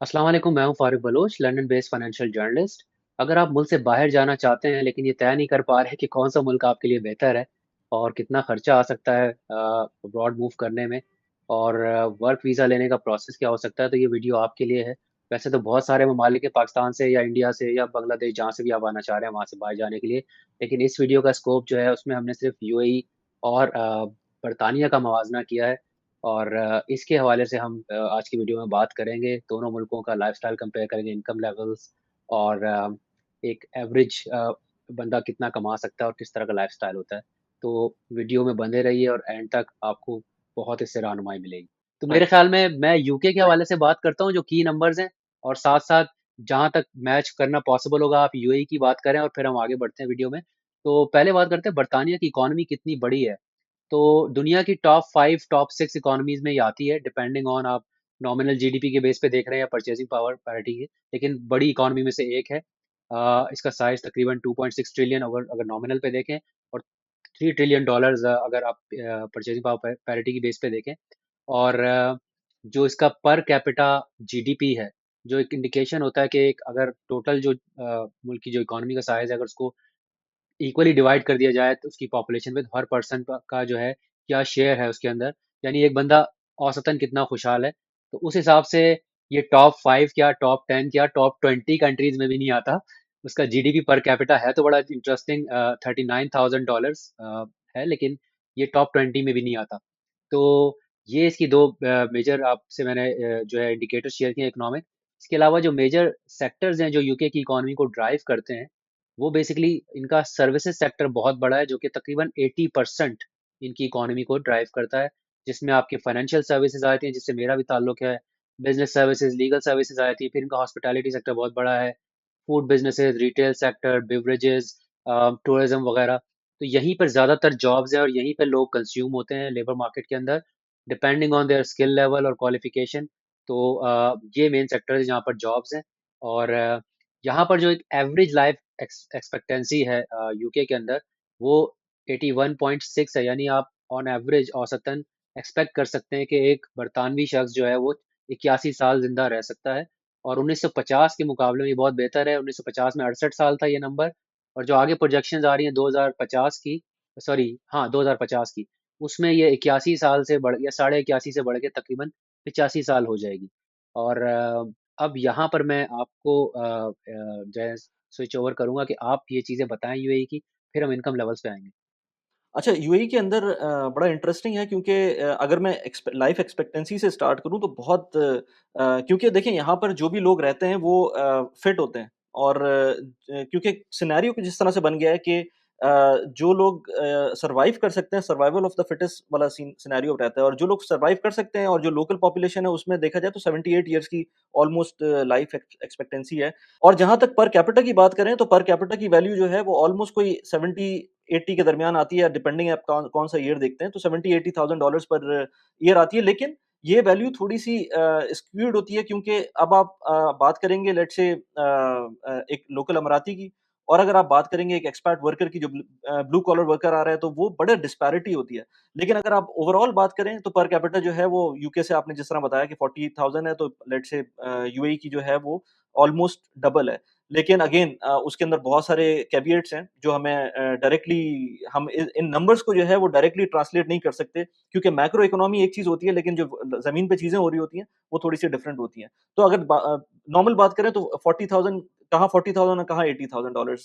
अस्सलाम वालेकुम, मैं हूं Farooq Baloch, London based financial journalist. अगर आप मुल्क से बाहर जाना चाहते हैं लेकिन ये तय नहीं कर पा रहे कि कौन सा मुल्क आपके लिए बेहतर है और कितना खर्चा आ सकता है अब्रॉड मूव करने में और वर्क वीज़ा लेने का प्रोसेस क्या हो सकता है, तो ये वीडियो आपके लिए है। वैसे तो बहुत सारे ममालिक है, पाकिस्तान से या इंडिया से या बांग्लादेश, जहाँ से भी आप आना चाह रहे हैं वहाँ से बाहर जाने के लिए। लेकिन इस वीडियो का स्कोप जो है उसमें हमने सिर्फ यूएई और बरतानिया का मवाजना किया है। और इसके हवाले से हम आज की वीडियो में बात करेंगे, दोनों मुल्कों का लाइफ़स्टाइल कंपेयर करेंगे, इनकम लेवल्स और एक एवरेज बंदा कितना कमा सकता है और किस तरह का लाइफ़स्टाइल होता है। तो वीडियो में बने रहिए और एंड तक आपको बहुत इससे रहनुमाई मिलेगी। तो मेरे ख़्याल में मैं यूके के हवाले से बात करता हूँ, जो की नंबर्स हैं, और साथ-साथ जहाँ तक मैच करना पॉसिबल होगा आप यूएई की बात करें और फिर हम आगे बढ़ते हैं वीडियो में। तो पहले बात करते हैं बर्तानिया की इकॉनमी कितनी बड़ी है। तो दुनिया की टॉप 5 टॉप 6 इकोनॉमीज़ में ये आती है, डिपेंडिंग ऑन आप नॉमिनल जीडीपी के बेस पे देख रहे हैं या परचेज़िंग पावर पैरिटी के, लेकिन बड़ी इकोनॉमी में से एक है। इसका साइज़ तकरीबन 2.6 ट्रिलियन अगर अगर नॉमिनल पे देखें, और 3 ट्रिलियन डॉलर्स अगर आप परचेज़िंग पावर पैरिटी की बेस पे देखें। और जो इसका पर कैपिटा जीडीपी है, जो एक इंडिकेशन होता है कि एक अगर टोटल जो मुल्क की जो इकोनॉमी का साइज़ है, अगर उसको इक्वली डिवाइड कर दिया जाए तो उसकी पॉपुलेशन में, तो हर पर्सन का जो है क्या शेयर है उसके अंदर, यानी एक बंदा औसतन कितना खुशहाल है। तो उस हिसाब से ये टॉप 5 क्या, टॉप 10 क्या, टॉप 20 कंट्रीज में भी नहीं आता। उसका जीडीपी पर कैपिटा है तो बड़ा इंटरेस्टिंग, $39,000 है, लेकिन ये टॉप 20 में भी नहीं आता। तो ये इसकी दो मेजर आपसे मैंने जो है इंडिकेटर शेयर किए इकोनॉमिक। इसके अलावा जो मेजर सेक्टर्स हैं जो यूके की इकोनॉमी को ड्राइव करते हैं, वो बेसिकली इनका सर्विसेज सेक्टर बहुत बड़ा है, जो कि तकरीबन 80% इनकी इकोनॉमी को ड्राइव करता है, जिसमें आपके फाइनेंशियल सर्विसेज आती हैं, जिससे मेरा भी ताल्लुक है, बिजनेस सर्विसेज, लीगल सर्विसेज आती है, फिर इनका हॉस्पिटैलिटी सेक्टर बहुत बड़ा है, food businesses, retail sector, beverages, tourism वगैरह। तो यहीं पर ज़्यादातर जॉब्स हैं और यहीं पर लोग कंज्यूम होते हैं लेबर मार्केट के अंदर, depending on their skill level और क्वालिफिकेशन। तो ये मेन सेक्टर है जहाँ पर जॉब्स हैं। और यहाँ पर जो एक एवरेज लाइफ एक्सपेक्टेंसी है यूके के अंदर, वो 81.6 है, यानी आप ऑन एवरेज औसतन एक्सपेक्ट कर सकते हैं कि एक बरतानवी शख्स जो है वो 81 साल जिंदा रह सकता है। और 1950 के मुकाबले में ये बहुत बेहतर है। 1950 में 68 साल था ये नंबर, और जो आगे प्रोजेक्शंस आ रही हैं 2050 की, सॉरी हाँ 2050 की, उसमें ये 81 साल से बढ़ या 81.5 से बढ़ के तकरीबन 85 साल हो जाएगी। और अब यहाँ पर मैं आपको जो है स्विच ओवर करूँगा कि आप ये चीज़ें बताएँ यूएई की, फिर हम इनकम लेवल्स पे आएँगे। अच्छा, यूएई के अंदर बड़ा इंटरेस्टिंग है क्योंकि अगर मैं लाइफ एक्सपेक्टेंसी से स्टार्ट करूँ तो बहुत क्योंकि देखिए यहाँ पर जो भी लोग रहते हैं वो फिट होते हैं और क्योंकि सिनेरियो कुछ इस तरह से बन गया है कि जो लोग सर्वाइव कर सकते हैं, सर्वाइवल ऑफ द फिटेस्ट वाला सिनेरियो रहता है और जो लोग सर्वाइव कर सकते हैं और जो लोकल पॉपुलेशन है उसमें देखा जाए तो 78 ईयर्स की ऑलमोस्ट लाइफ एक्सपेक्टेंसी है। और जहाँ तक पर कैपिटा की बात करें तो पर कैपिटा की वैल्यू जो है वो ऑलमोस्ट कोई 70-80 के दरमियान आती है, डिपेंडिंग आप कौन-सा ईयर देखते हैं, तो 70-80,000 डॉलर्स पर ईयर आती है। लेकिन ये वैल्यू थोड़ी-सी स्क्यूड होती है क्योंकि अब आप बात करेंगे लेट्स से एक लोकल अमराती की और अगर आप बात करेंगे एक एक्सपैट वर्कर की जो ब्लू कॉलर वर्कर आ रहा है, तो वो बड़े डिस्पैरिटी होती है। लेकिन अगर आप ओवरऑल बात करें तो पर कैपिटा जो है वो यूके से आपने जिस तरह बताया कि 40,000 है, तो लेट्स से यूएई की जो है वो ऑलमोस्ट डबल है। लेकिन अगेन उसके अंदर बहुत सारे कैवेट्स हैं जो हमें डायरेक्टली हम इन नंबर्स को जो है वो डायरेक्टली ट्रांसलेट नहीं कर सकते क्योंकि मैक्रो इकोनॉमी एक चीज होती है लेकिन जो जमीन पे चीजें हो रही होती हैं वो थोड़ी सी डिफरेंट होती हैं। तो अगर नॉर्मल बात करें तो 40,000 कहाँ 40,000 और कहाँ $80,000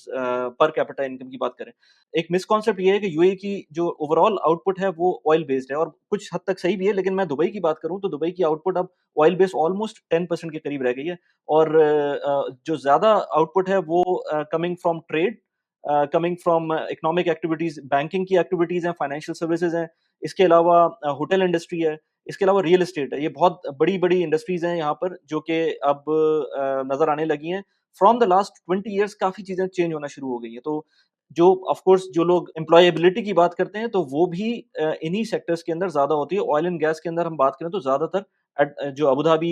पर कैपिटा इनकम की बात करें। एक मिसकॉन्सेप्ट ये है कि यूएई की जो ओवरऑल आउटपुट है वो ऑयल बेस्ड है और कुछ हद तक सही भी है, लेकिन मैं दुबई की बात करूं तो दुबई की आउटपुट अब ऑयल बेस्ड ऑलमोस्ट 10% के करीब रह गई है। और जो ज़्यादा आउटपुट है वो coming from trade, coming from economic activities, banking की एक्टिविटीज़ हैं, फाइनेंशियल सर्विसेज़ हैं, इसके अलावा होटल इंडस्ट्री है, इसके अलावा रियल एस्टेट है। ये बहुत बड़ी-बड़ी इंडस्ट्रीज़ हैं यहाँ पर जो कि अब नज़र आने लगी हैं। फ्रॉम द लास्ट 20 इयर्स काफ़ी चीज़ें चेंज होना शुरू हो गई हैं। तो जो ऑफ कोर्स जो लोग एम्प्लॉयबिलिटी की बात करते हैं तो वो भी इन्हीं सेक्टर्स के अंदर ज़्यादा होती है। ऑयल एंड गैस के अंदर हम बात करें तो ज़्यादातर जो अबू धाबी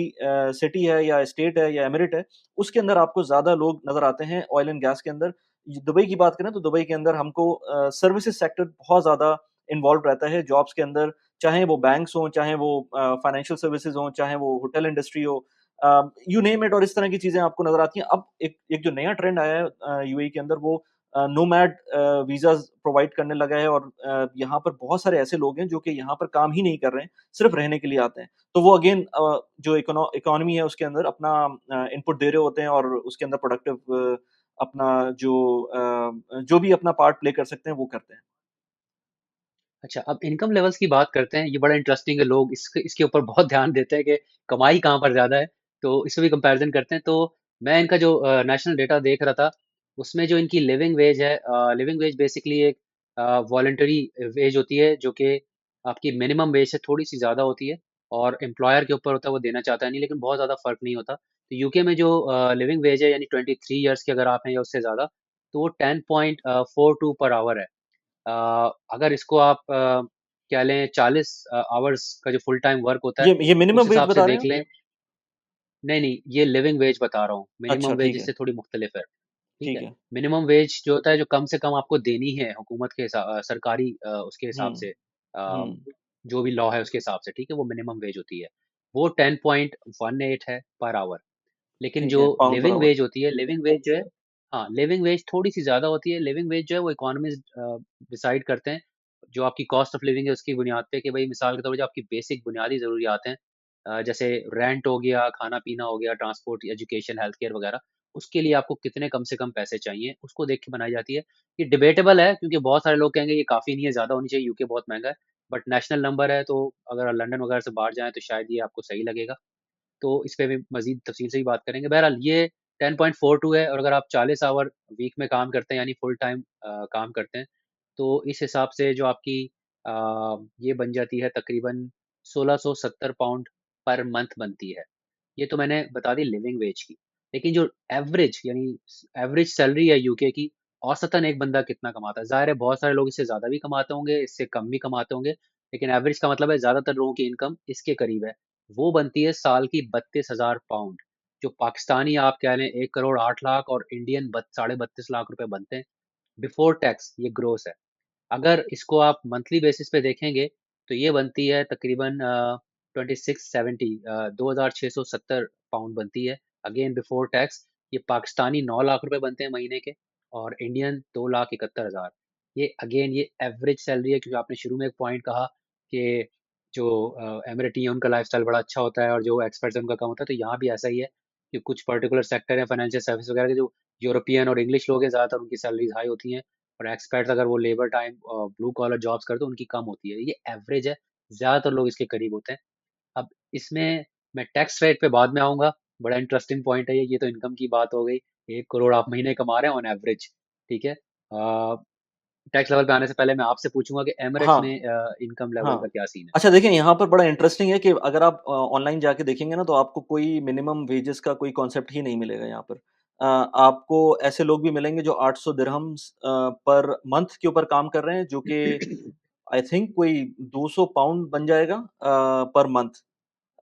सिटी है या स्टेट है या एमिरेट है, उसके अंदर आपको ज़्यादा लोग नज़र आते हैं ऑयल एंड गैस के अंदर। दुबई की बात करें तो दुबई के अंदर हमको सर्विसेज़ सेक्टर बहुत ज़्यादा इन्वॉल्व रहता है जॉब्स के अंदर, चाहे वो बैंक्स हों, चाहे वो फाइनेंशियल सर्विसेज़ हों, चाहे वो होटल इंडस्ट्री हो, यू नेम इट और इस तरह की चीज़ें आपको नज़र आती हैं। अब एक एक जो नया ट्रेंड आया है यूएई के अंदर वो नोमैड वीज़ाज़ प्रोवाइड करने लगा है और यहाँ पर बहुत सारे ऐसे लोग हैं जो कि यहाँ पर काम ही नहीं कर रहे हैं, सिर्फ़ रहने के लिए आते हैं। तो वो अगेन जो इकोनॉमी है उसके अंदर अपना इनपुट दे रहे होते हैं और उसके अंदर प्रोडक्टिव अपना जो भी अपना पार्ट प्ले कर सकते हैं वो करते हैं। अच्छा, अब इनकम लेवल्स की बात करते हैं। ये बड़ा इंटरेस्टिंग है, लोग इसके ऊपर बहुत ध्यान देते हैं कि कमाई कहाँ पर ज़्यादा है, तो इससे भी कंपैरिज़न करते हैं। तो मैं इनका जो नेशनल डेटा देख रहा था, उसमें जो इनकी लिविंग वेज है, लिविंग वेज बेसिकली एक वॉलंटरी वेज होती है, जो कि आपकी मिनिमम वेज से थोड़ी-सी ज़्यादा होती है, और एम्प्लॉयर के ऊपर होता है, वो देना चाहता है नहीं, लेकिन बहुत ज़्यादा फ़र्क नहीं होता। तो यूके में जो लिविंग वेज है, यानी 23 ईयर्स के अगर आप हैं या उससे ज़्यादा, तो वो 10.42 पर आवर है। अ, अगर इसको आप क्या लें, 40 आवर्स का जो फुल टाइम वर्क होता है, ये उस मिनिमम वेज हिसाब से बता रहे हैं देख आप? लें। नहीं, नहीं, ये लिविंग वेज बता रहा हूँ। मिनिमम अच्छा, वेज ठीक है, इससे थोड़ी मुख्तलिफ है, ठीक ठीक है? है। मिनिमम वेज जो होता है, जो कम से कम आपको देनी है हुकूमत के सरकारी उसके हिसाब हुँ, से, अ, हुँ, जो भी लॉ है उसके हिसाब से, ठीक है? वो मिनिमम वेज होती है। वो 10.18 है पर आवर। लेकिन ठीक जो है, पाउंड पर लिविंग आवर। वेज होती है, लिविंग वेज जो है, हाँ, लिविंग वेज थोड़ी-सी ज़्यादा होती है। लिविंग वेज जो है वो इकोनॉमिस्ट डिसाइड करते हैं, जो आपकी कॉस्ट ऑफ लिविंग है उसकी बुनियाद पे, कि भई मिसाल के तौर पे जो आपकी बेसिक बुनियादी ज़रूरियात हैं, जैसे रेंट हो गया, खाना-पीना हो गया, ट्रांसपोर्ट, एजुकेशन, हेल्थ केयर वगैरह, उसके लिए आपको कितने कम से कम पैसे चाहिए, उसको देख के बनाई जाती है। ये डिबेटेबल है, क्योंकि बहुत सारे लोग कहेंगे ये काफ़ी नहीं है, ज़्यादा होनी चाहिए, यूके बहुत महँगा है। बट नेशनल नंबर है, तो अगर आप लंदन वगैरह से बाहर जाएँ तो शायद ये आपको सही लगेगा। तो इस पे भी मज़ीद तफ़सील से ही बात करेंगे। बहरहाल ये 10.42 है, और अगर आप 40 आवर वीक में काम करते हैं, यानी फुल टाइम काम करते हैं, तो इस हिसाब से जो आपकी अ, ये बन जाती है तकरीबन 1670 पाउंड पर मंथ बनती है। ये तो मैंने बता दी लिविंग वेज की। लेकिन जो एवरेज, यानी एवरेज सैलरी है यूके की, औसतन एक बंदा कितना कमाता है? ज़ाहिर है बहुत सारे लोग इससे ज़्यादा भी कमाते होंगे, इससे कम भी कमाते होंगे, लेकिन एवरेज का मतलब है ज़्यादातर लोगों की इनकम इसके करीब है। वो बनती है साल की 32,000 पाउंड, जो पाकिस्तानी आप कह लें 1 करोड़ 8 लाख, और इंडियन बत साढ़े 32 लाख रुपए बनते हैं, बिफ़ोर टैक्स, ये ग्रॉस है। अगर इसको आप मंथली बेसिस पे देखेंगे, तो ये बनती है तकरीबन 2670, 2670 पाउंड बनती है, अगेन बिफोर टैक्स। ये पाकिस्तानी 9 लाख रुपए बनते हैं महीने के, और इंडियन 2,71,000। ये अगेन ये एवरेज सैलरी है, क्योंकि आपने शुरू में एक पॉइंट कहा कि जो एमिरेटी है उनका लाइफ़स्टाइल बड़ा अच्छा होता है और जो एक्सपर्ट्स हैं उनका कम होता है, तो यहाँ भी ऐसा ही है कि कुछ पर्टिकुलर सेक्टर है फाइनेंशियल सर्विस वगैरह के, जो यूरोपियन और इंग्लिश लोग हैं, ज़्यादातर उनकी सैलरीज़ हाई होती हैं, और एक्सपर्ट्स अगर वो labour time blue collar jobs करते हैं, उनकी कम होती है। ये एवरेज है, ज़्यादातर लोग इसके करीब होते हैं। अब इसमें मैं टैक्स रेट पे बाद में आऊँगा, बड़ा इंटरेस्टिंग पॉइंट है ये तो इनकम की बात हो गई। 1 करोड़ आप महीने कमा रहे हैं ऑन एवरेज, ठीक है? टैक्स लेवल पे आने से पहले मैं आपसे पूछूँगा कि एमिरेट्स में हाँ। इनकम लेवल का हाँ। क्या सीन है? अच्छा देखिए यहाँ पर बड़ा इंटरेस्टिंग है कि अगर आप ऑनलाइन जाके देखेंगे ना तो आपको कोई मिनिमम वेजेस का कोई कॉन्सेप्ट ही नहीं मिलेगा यहाँ पर। आपको ऐसे लोग भी मिलेंगे जो 800 दिरहम्स पर मंथ के ऊपर काम कर रहे हैं जो कि आई थिंक कोई 200 पाउंड बन जाएगा पर मंथ।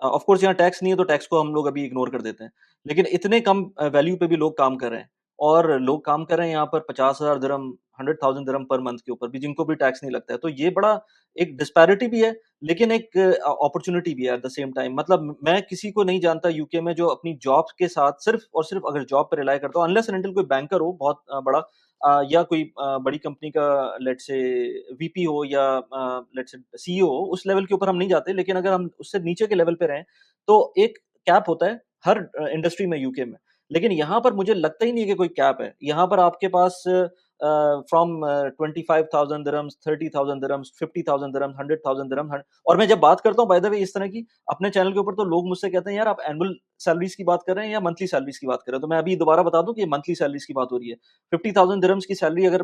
ऑफ कोर्स यहाँ टैक्स नहीं है तो टैक्स को हम लोग अभी इग्नोर कर देते हैं। लेकिन इतने कम वैल्यू पे भी लोग काम कर रहे हैं और लोग काम कर रहे हैं यहाँ पर 50,000 दिरहम 100,000 दिरहम पर मंथ के ऊपर भी जिनको भी टैक्स नहीं लगता है। तो ये बड़ा एक डिस्पैरिटी भी है, लेकिन एक अपॉर्च्युनिटी भी है एट द सेम टाइम। मतलब मैं किसी को नहीं जानता यूके में जो अपनी जॉब के साथ सिर्फ़ और सिर्फ़ अगर जॉब पे रिलाय करता हो अनलेस एंड अनटिल कोई बैंकर हो बहुत बड़ा या कोई बड़ी कंपनी का लेट्स से वीपी हो या लेट्स से सीईओ हो, उस लेवल के ऊपर हम नहीं जाते। लेकिन अगर हम उससे नीचे के लेवल पे रहें, तो एक कैप होता है हर इंडस्ट्री में यूके में। लेकिन यहाँ पर मुझे लगता ही नहीं है कि कोई कैप है। यहाँ पर आपके पास फ्रॉम 25,000 दिरहम्स, 30,000 दिरहम्स, 50,000 दिरहम्स, 100,000 दिरहम हन और मैं जब बात करता हूँ बाय द वे इस तरह की अपने चैनल के ऊपर तो लोग मुझसे कहते हैं यार आप एनुअल सैलरीज़ की बात कर रहे हैं या मंथली सैलरीज़ की बात कर रहे हैं? तो मैं अभी दोबारा बता दूँ कि ये मंथली सैलरीज़ की बात हो रही है। 50,000 दिरहम्स की सैलरी अगर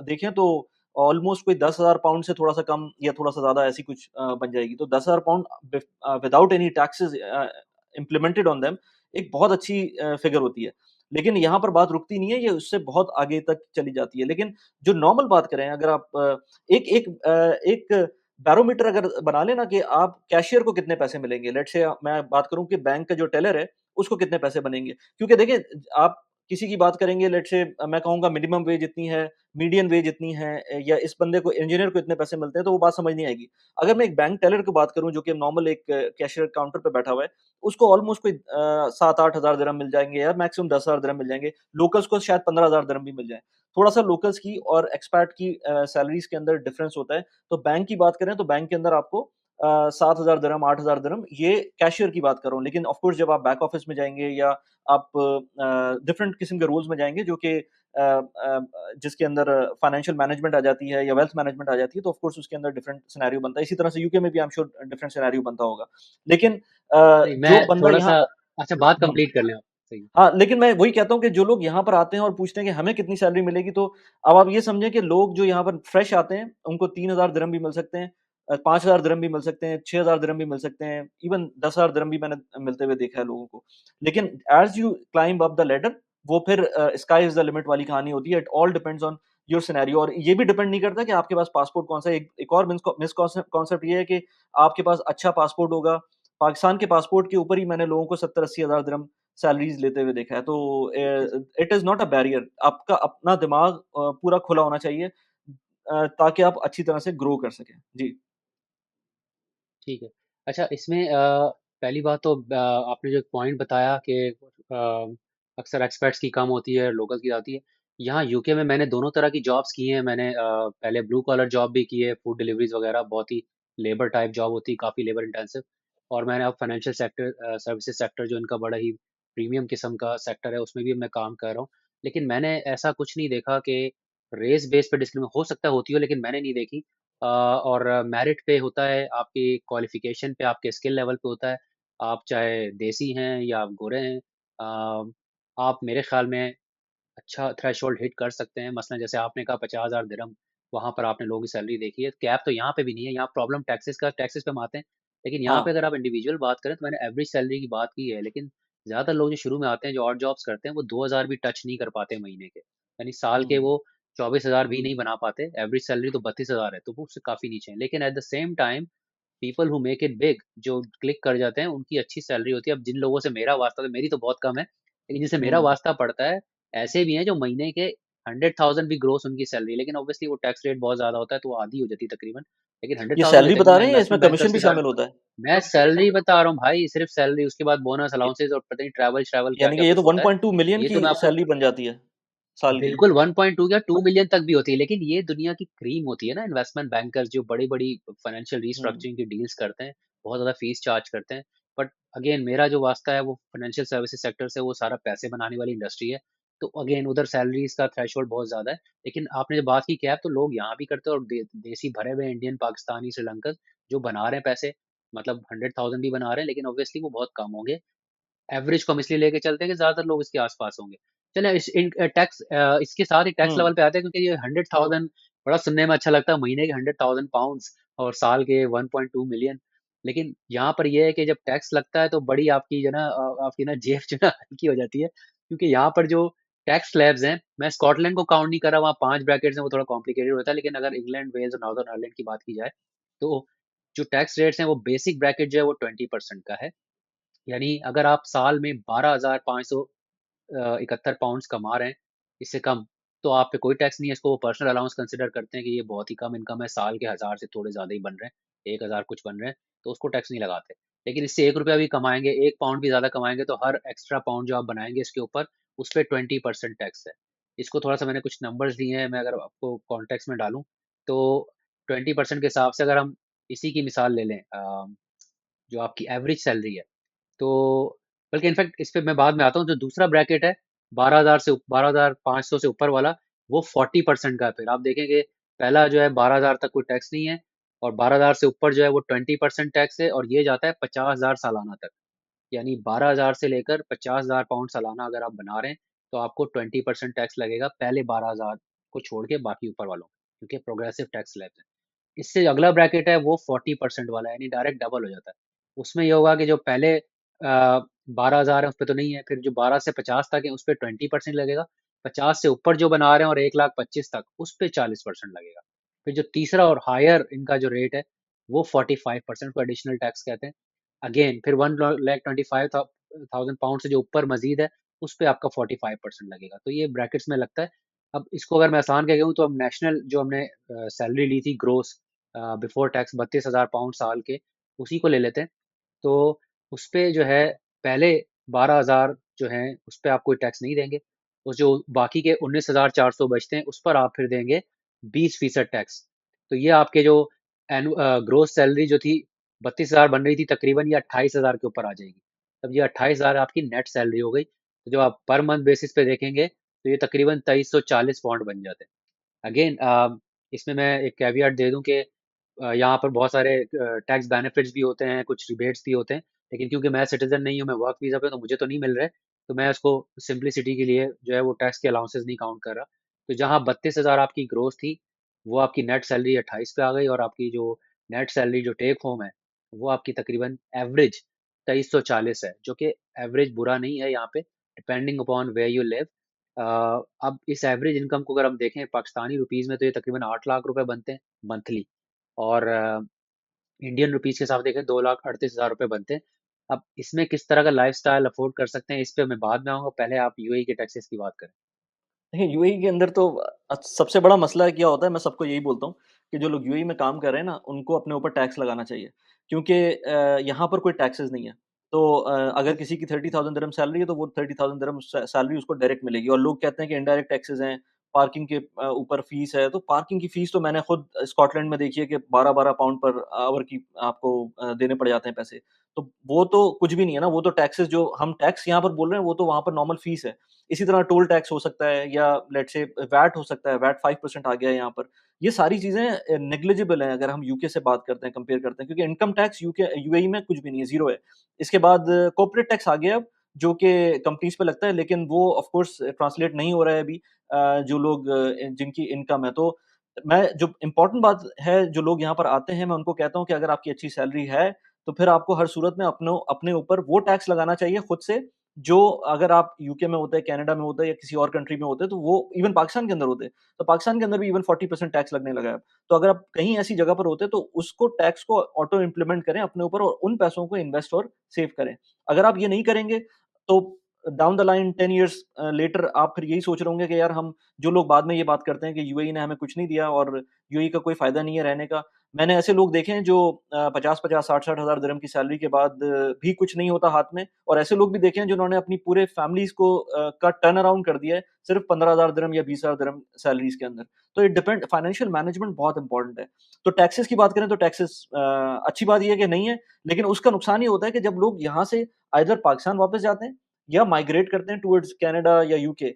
देखें तो ऑलमोस्ट कोई 10,000 पाउंड से थोड़ा-सा कम या थोड़ा-सा ज़्यादा ऐसी कुछ बन जाएगी। तो 10,000 pound without any taxes implemented on them एक बहुत अच्छी फिगर होती है। लेकिन यहाँ पर बात रुकती नहीं है, ये उससे बहुत आगे तक चली जाती है। लेकिन जो नॉर्मल बात करें अगर आप एक बैरोमीटर अगर बना लें ना कि आप कैशियर को कितने पैसे मिलेंगे, लेट्स से मैं बात करूँ कि बैंक का जो टेलर है, उसको कितने पैसे बनेंगे। क्योंकि देखिए आप किसी की बात करेंगे, लेट्स से मैं कहूँगा मिनिमम वेज इतनी है, मीडियन वेज इतनी है, या इस बंदे को इंजीनियर को इतने पैसे मिलते हैं, तो वो बात समझ नहीं आएगी। अगर मैं एक बैंक टेलर की बात करूँ जो कि नॉर्मल एक कैशियर काउंटर पे बैठा हुआ है, उसको ऑलमोस्ट कोई 7-8 हज़ार दिरहम मिल जाएँगे या मैक्सिमम 10 हज़ार दिरहम मिल जाएँगे। लोकल्स को शायद 15 हज़ार दिरहम भी मिल जाएँ। थोड़ा-सा लोकल्स की और एक्सपैट की सैलरीज़ के अंदर डिफरेंस होता है। तो बैंक की बात करें तो बैंक के अंदर आपको 7,000 दिरहम, 8,000 दिरहम, ये कैशियर की बात कर रहा हूँ। लेकिन ऑफ कोर्स जब आप बैक ऑफिस में जाएँगे या आप डिफरेंट किस्म के रोल्स में जाएँगे जो कि जिसके अंदर फाइनेंशियल मैनेजमेंट आ जाती है या वेल्थ मैनेजमेंट आ जाती है, तो ऑफ कोर्स उसके अंदर डिफरेंट सिनेरियो बनता है। इसी तरह से यूके में भी I am sure different scenario बनता होगा। लेकिन नहीं, जो मैं बंदा यहाँ थोड़ा-सा अच्छा बात हुँ। कंप्लीट कर लें आप। सही। हाँ, लेकिन मैं वही कहता हूँ कि जो लोग यहाँ पर आते हैं और पूछते हैं कि हमें कितनी सैलरी मिलेगी, तो अब आप ये समझें कि लोग जो यहाँ पर फ्रेश आते हैं, उनको 3,000 दिरहम भी मिल सकते हैं, 5,000 दिरहम भी मिल सकते हैं, 6,000 दिरहम भी मिल सकते हैं, इवन 10,000 दिरहम भी मैंने मिलते हुए देखा है लोगों को। लेकिन as you climb up the ladder, वो फिर स्काई इज़ द लिमिट वाली कहानी होती है। It all depends on your scenario, और ये भी डिपेंड नहीं करता कि आपके पास पासपोर्ट कौन-सा है। एक और मिसकॉन्सेप्ट ये है कि आपके पास अच्छा पासपोर्ट होगा। पाकिस्तान के पासपोर्ट के ऊपर ही मैंने लोगों को 70-80 हज़ार दिरहम सैलरीज़ लेते हुए देखा है। तो जी, जी। It is not a barrier. आपका अपना दिमाग पूरा खुला होना चाहिए, ताकि आप अच्छी तरह से ग्रो कर सकें। जी। ठीक है। अच्छा इसमें पहली बात तो आपने जो पॉइंट बताया कि अक्सर एक्सपेट्स की कम होती है, लोकल की आती है। यहाँ यूके में मैंने दोनों तरह की जॉब्स की हैं। मैंने पहले ब्लू कॉलर जॉब भी की है, फूड डिलीवरीज़ वगैरह बहुत ही लेबर टाइप जॉब होती है, काफ़ी लेबर इंटेंसिव। और मैंने अब फाइनेंशियल सेक्टर सर्विसेज सेक्टर जो इनका बड़ा ही प्रीमियम किस्म का सेक्टर है, उसमें भी मैं काम कर रहा हूँ। लेकिन मैंने ऐसा कुछ नहीं देखा कि रेस बेस पे डिस्क्रिमिनेशन हो सकता है होती हो, लेकिन मैंने नहीं देखी। और मेरिट पे होता है, आपकी क्वालिफ़िकेशन पे, आपके स्किल लेवल पे होता है। आप चाहे देसी हैं या आप गोरे हैं, आप मेरे ख़्याल में अच्छा थ्रेशोल्ड हिट कर सकते हैं। मसलन जैसे आपने कहा 50,000 दिरहम, वहाँ पर आपने लोगों की सैलरी देखी है। कैप तो यहाँ पे भी नहीं है, यहाँ प्रॉब्लम टैक्सेस पे हम आते हैं। लेकिन यहाँ पे हाँ। अगर आप इंडिविजुअल बात करें, तो मैंने एवरेज सैलरी की बात की है, लेकिन ज़्यादातर लोग जो शुरू में आते हैं, जो ऑड जॉब्स करते हैं, वो 2,000 भी टच नहीं कर पाते महीने के। यानी साल के हुँ, वो 24,000 भी नहीं बना पाते। एवरेज सैलरी तो 32,000 है, तो वो उससे काफ़ी नीचे है। लेकिन at the same time people who make it big, जो क्लिक कर जाते हैं, उनकी अच्छी सैलरी होती है। अब जिन लोगों से मेरा वास्ता, तो मेरी तो बहुत कम है, लेकिन जिनसे मेरा हुँ। वास्ता पड़ता है, ऐसे भी हैं जो महीने के 100,000 भी ग्रोस उनकी सैलरी है, लेकिन ऑब्वियसली वो टैक्स रेट बहुत ज़्यादा होता है, तो वो आधी हो जाती है तकरीबन। लेकिन ये 100,000 भी सैलरी बता तकरीबन रहे हैं या इसमें इन्वेस्टमेंट कमीशन बैंकर्स भी के साथ। शामिल होता है? मैं सैलरी बता रहा हूँ भाई, सिर्फ सैलरी, उसके बाद बोनस, य अलाउंसेस और पता नहीं ट्रैवल-श्रैवल यानी क्या-क्या कि ये तो कुछ होता है। 1.2 मिलियन ये की तो मैं आपको सैलरी बन जाती है, साल की। बिल्कुल 1.2 क्या 2 मिलियन तक भी होती है, लेकिन ये दुनिया की क्रीम होती है ना, इन्वेस्टमेंट बैंकर्स जो बड़ी-बड़ी फाइनेंशियल हुँ, रीस्ट्रक्चरिंग की डील्स करते हैं, बहुत ज़्यादा फीस चार्ज करते हैं। बट अगेन मेरा जो वास्ता है वो फाइनेंशियल सर्विसेज सेक्टर से, वो सारा पैसे बनाने वाली इंडस्ट्री है। तो अगेन उधर सैलरीज़ का थ्रेशोल्ड बहुत ज़्यादा है। लेकिन आपने जो बात की कैप, तो लोग यहाँ भी करते हैं, और देसी भरे हुए इंडियन, पाकिस्तानी, श्रीलंकन जो बना रहे हैं पैसे, मतलब 100,000 भी बना रहे हैं, लेकिन ऑब्वियसली वो बहुत कम होंगे। एवरेज को हम इसलिए लेके चलते हैं कि ज़्यादातर लोग इसके आस-पास होंगे। चलें टैक्स इसके साथ ही टैक्स हुँ। लेवल पे आते हैं, क्योंकि ये 100,000 बड़ा सुनने में अच्छा लगता है, महीने के 100,000 पाउंड्स और साल के 1.2 मिलियन। लेकिन यहाँ पर ये है कि जब टैक्स लगता है, तो बड़ी आपकी जो है ना आपकी ना जेब जो है ना हल्की हो जाती है, क्योंकि यहाँ पर जो टैक्स स्लैब्स हैं, मैं स्कॉटलैंड को काउंट नहीं कर रहा, वहाँ 5 ब्रैकेट्स हैं, वो थोड़ा कॉम्प्लिकेटेड होता है। लेकिन अगर इंग्लैंड, वेल्स और नॉर्दर्न आयरलैंड की बात की जाए, तो जो टैक्स रेट्स हैं, वो बेसिक ब्रैकेट जो है वो 20% का है। यानी अगर आप साल में 12,500 71 पाउंड्स कमा रहे हैं, इससे कम, तो आप पे कोई टैक्स नहीं है। इसको वो पर्सनल अलाउंस कंसिडर करते हैं कि ये बहुत ही कम इनकम है, साल के 1,000 से थोड़े ज़्यादा ही बन रहे हैं, 1,000 कुछ बन रहे हैं, तो उसको टैक्स नहीं लगाते। लेकिन इससे ₹1 भी कमाएँगे, 1 पाउंड भी ज़्यादा कमाएँगे, तो हर एक्स्ट्रा पाउंड जो आप बनाएँगे इसके ऊपर, उस पे 20% टैक्स है। इसको थोड़ा-सा मैंने कुछ नंबर्स दिए हैं, मैं अगर आपको कॉन्टेक्स्ट में डालूँ, तो 20% के हिसाब से अगर हम इसी की मिसाल ले लें, जो आपकी एवरेज सैलरी है, तो बल्कि इनफैक्ट इस पे मैं बाद में आता हूँ। जो दूसरा ब्रैकेट है 12,000 से 12,500 से ऊपर वाला, वो 40% का है। फिर आप देखेंगे पहला जो है 12,000 तक कोई टैक्स नहीं है, और 12,000 से ऊपर जो है वो 20% टैक्स है, और ये जाता है 50,000 सालाना तक। यानी 12,000 से लेकर 50,000 पाउंड सालाना अगर आप बना रहे हैं, तो आपको 20% टैक्स लगेगा पहले 12,000 को छोड़ के, बाकी ऊपर वालों पे, क्योंकि प्रोग्रेसिव टैक्स स्लैब है। इससे अगला ब्रैकेट है वो 40% वाला है, यानी डायरेक्ट डबल हो जाता है। उसमें ये होगा कि जो पहले 12,000 है उस पे तो नहीं है, फिर जो 12 से 50 तक है उस पे 20% लगेगा, 50 से ऊपर जो बना रहे हैं और 1,25,000 तक, उस पे 40% लगेगा। फिर जो तीसरा और हायर इनका जो रेट है, वो 45% को एडिशनल टैक्स कहते हैं। अगेन फिर 1,25,000 पाउंड से जो ऊपर मज़ीद है, उस पे आपका 45% लगेगा। तो ये ब्रैकेट्स में लगता है। अब इसको अगर मैं आसान कह कहूँ तो हम नेशनल जो हमने सैलरी ली थी ग्रॉस बिफोर टैक्स 32,000 पाउंड साल के, उसी को ले लेते हैं। तो उसपे जो है पहले 12,000 जो हैं उस पे आप कोई टैक्स नहीं देंगे। और जो बाकी के 19,400 बचते हैं उस पर आप फिर देंगे 20% टैक्स। तो ये आपके जो ग्रॉस सैलरी जो थी 32,000 बन रही थी तकरीबन, ये 28,000 के ऊपर आ जाएगी। तब ये 28,000 आपकी नेट सैलरी हो गई। तो जब आप पर मंथ बेसिस पे देखेंगे तो ये तकरीबन 2340 पाउंड बन जाते हैं। अगेन इसमें मैं एक कैवियट दे दूं कि यहाँ पर बहुत सारे टैक्स बेनिफिट्स भी होते हैं, कुछ रिबेट्स भी होते हैं, लेकिन क्योंकि मैं सिटीजन नहीं हूँ, मैं वर्क वीज़ा पे, तो मुझे तो नहीं मिल रहे। तो मैं उसको सिंप्लिसिटी के लिए जो है वो टैक्स के अलाउंसेस नहीं काउंट कर रहा। तो जहाँ 32,000 आपकी ग्रोथ थी, वो आपकी नेट सैलरी 28 पे आ गई, और आपकी जो नेट सैलरी जो टेक होम है वो आपकी तकरीबन एवरेज 2340 है, जो कि एवरेज बुरा नहीं है यहाँ पे, depending upon where you live. अब इस एवरेज इनकम को अगर हम देखें पाकिस्तानी रुपीस में, तो ये तकरीबन 8 लाख रुपए बनते हैं मंथली। और इंडियन रुपीस के हिसाब से देखें 2,38,000 रुपए बनते हैं। अब इसमें किस तरह का लाइफस्टाइल अफोर्ड कर सकते हैं, इस पे मैं बाद में आऊंगा। पहले आप यूएई के टैक्सेस की बात करें। देखिए, यूएई के अंदर तो सबसे बड़ा मसला क्या होता है, मैं सबको यही बोलता हूँ कि जो लोग यूएई में काम कर रहे हैं ना, उनको अपने ऊपर टैक्स लगाना चाहिए। क्योंकि यहाँ पर कोई टैक्सेस नहीं है। तो अगर किसी की 30,000 दिरहम सैलरी है, तो वो 30,000 दिरहम सैलरी उसको डायरेक्ट मिलेगी। और लोग कहते हैं कि इनडायरेक्ट टैक्सेस हैं, पार्किंग के ऊपर फीस है। तो पार्किंग की फीस तो मैंने खुद स्कॉटलैंड में देखी है कि 12-12 पाउंड पर आवर की आपको देने पड़ जाते हैं पैसे। तो वो तो कुछ भी नहीं है ना, वो तो टैक्सेस जो हम टैक्स यहाँ पर बोल रहे हैं, वो तो वहाँ पर नॉर्मल फीस है। इसी तरह टोल टैक्स हो सकता है, या लेट्स से वैट हो सकता है, वैट 5% आ गया है यहाँ पर। ये सारी चीज़ें नेग्लिजिबल हैं अगर हम यूके से बात करते हैं, कंपेयर करते हैं, क्योंकि इनकम टैक्स यूएई में कुछ भी नहीं है, ज़ीरो है। इसके बाद कॉर्पोरेट टैक्स आ गया अब, जो कि कंपनीज़ पे लगता है, लेकिन वो ऑफ कोर्स ट्रांसलेट नहीं हो रहा है अभी जो लोग जिनकी इनकम है। तो मैं जो इम्पोर्टेंट बात है, जो लोग यहाँ पर आते हैं, मैं उनको कहता हूँ कि अगर आपकी अच्छी सैलरी है, तो फिर आपको हर सूरत में अपने ऊपर वो टैक्स लगाना चाहिए खुद से, जो अगर आप यूके में होते हैं, कनाडा में होते हैं, या किसी और कंट्री में होते हैं, तो वो इवन पाकिस्तान के अंदर होते हैं, तो पाकिस्तान के अंदर भी इवन 40% टैक्स लगने लगा है अब। तो अगर आप कहीं ऐसी जगह पर होते हैं, तो उसको टैक्स को ऑटो इम्प्लीमेंट करें अपने ऊपर, और उन पैसों को इन्वेस्ट और सेव करें। अगर आप ये नहीं करेंगे, तो down the line 10 years later आप फिर यही सोच रहे होंगे कि यार, हम जो लोग बाद में ये बात करते हैं कि यूएई ने हमें कुछ नहीं दिया और यूएई का कोई फ़ायदा नहीं है रहने का। मैंने ऐसे लोग देखे हैं जो 50-50, 60-60 हज़ार दिरहम की सैलरी के बाद भी कुछ नहीं होता हाथ में, और ऐसे लोग भी देखे हैं जिन्होंने अपनी पूरे फैमिलीज़ को का टर्न अराउंड कर दिया है, सिर्फ़ 15,000 दिरहम या 20,000 दिरहम सैलरीज़ के अंदर। तो इट डिपेंड, फाइनेंशियल मैनेजमेंट बहुत इम्पोर्टेंट है। तो टैक्सेस की बात करें, तो टैक्सेस अच्छी बात ये है कि नहीं है, लेकिन उसका नुकसान ये होता है कि जब लोग यहाँ से आइदर पाकिस्तान वापस जाते हैं, या माइग्रेट करते हैं टुवर्ड्स कनाडा या यूके,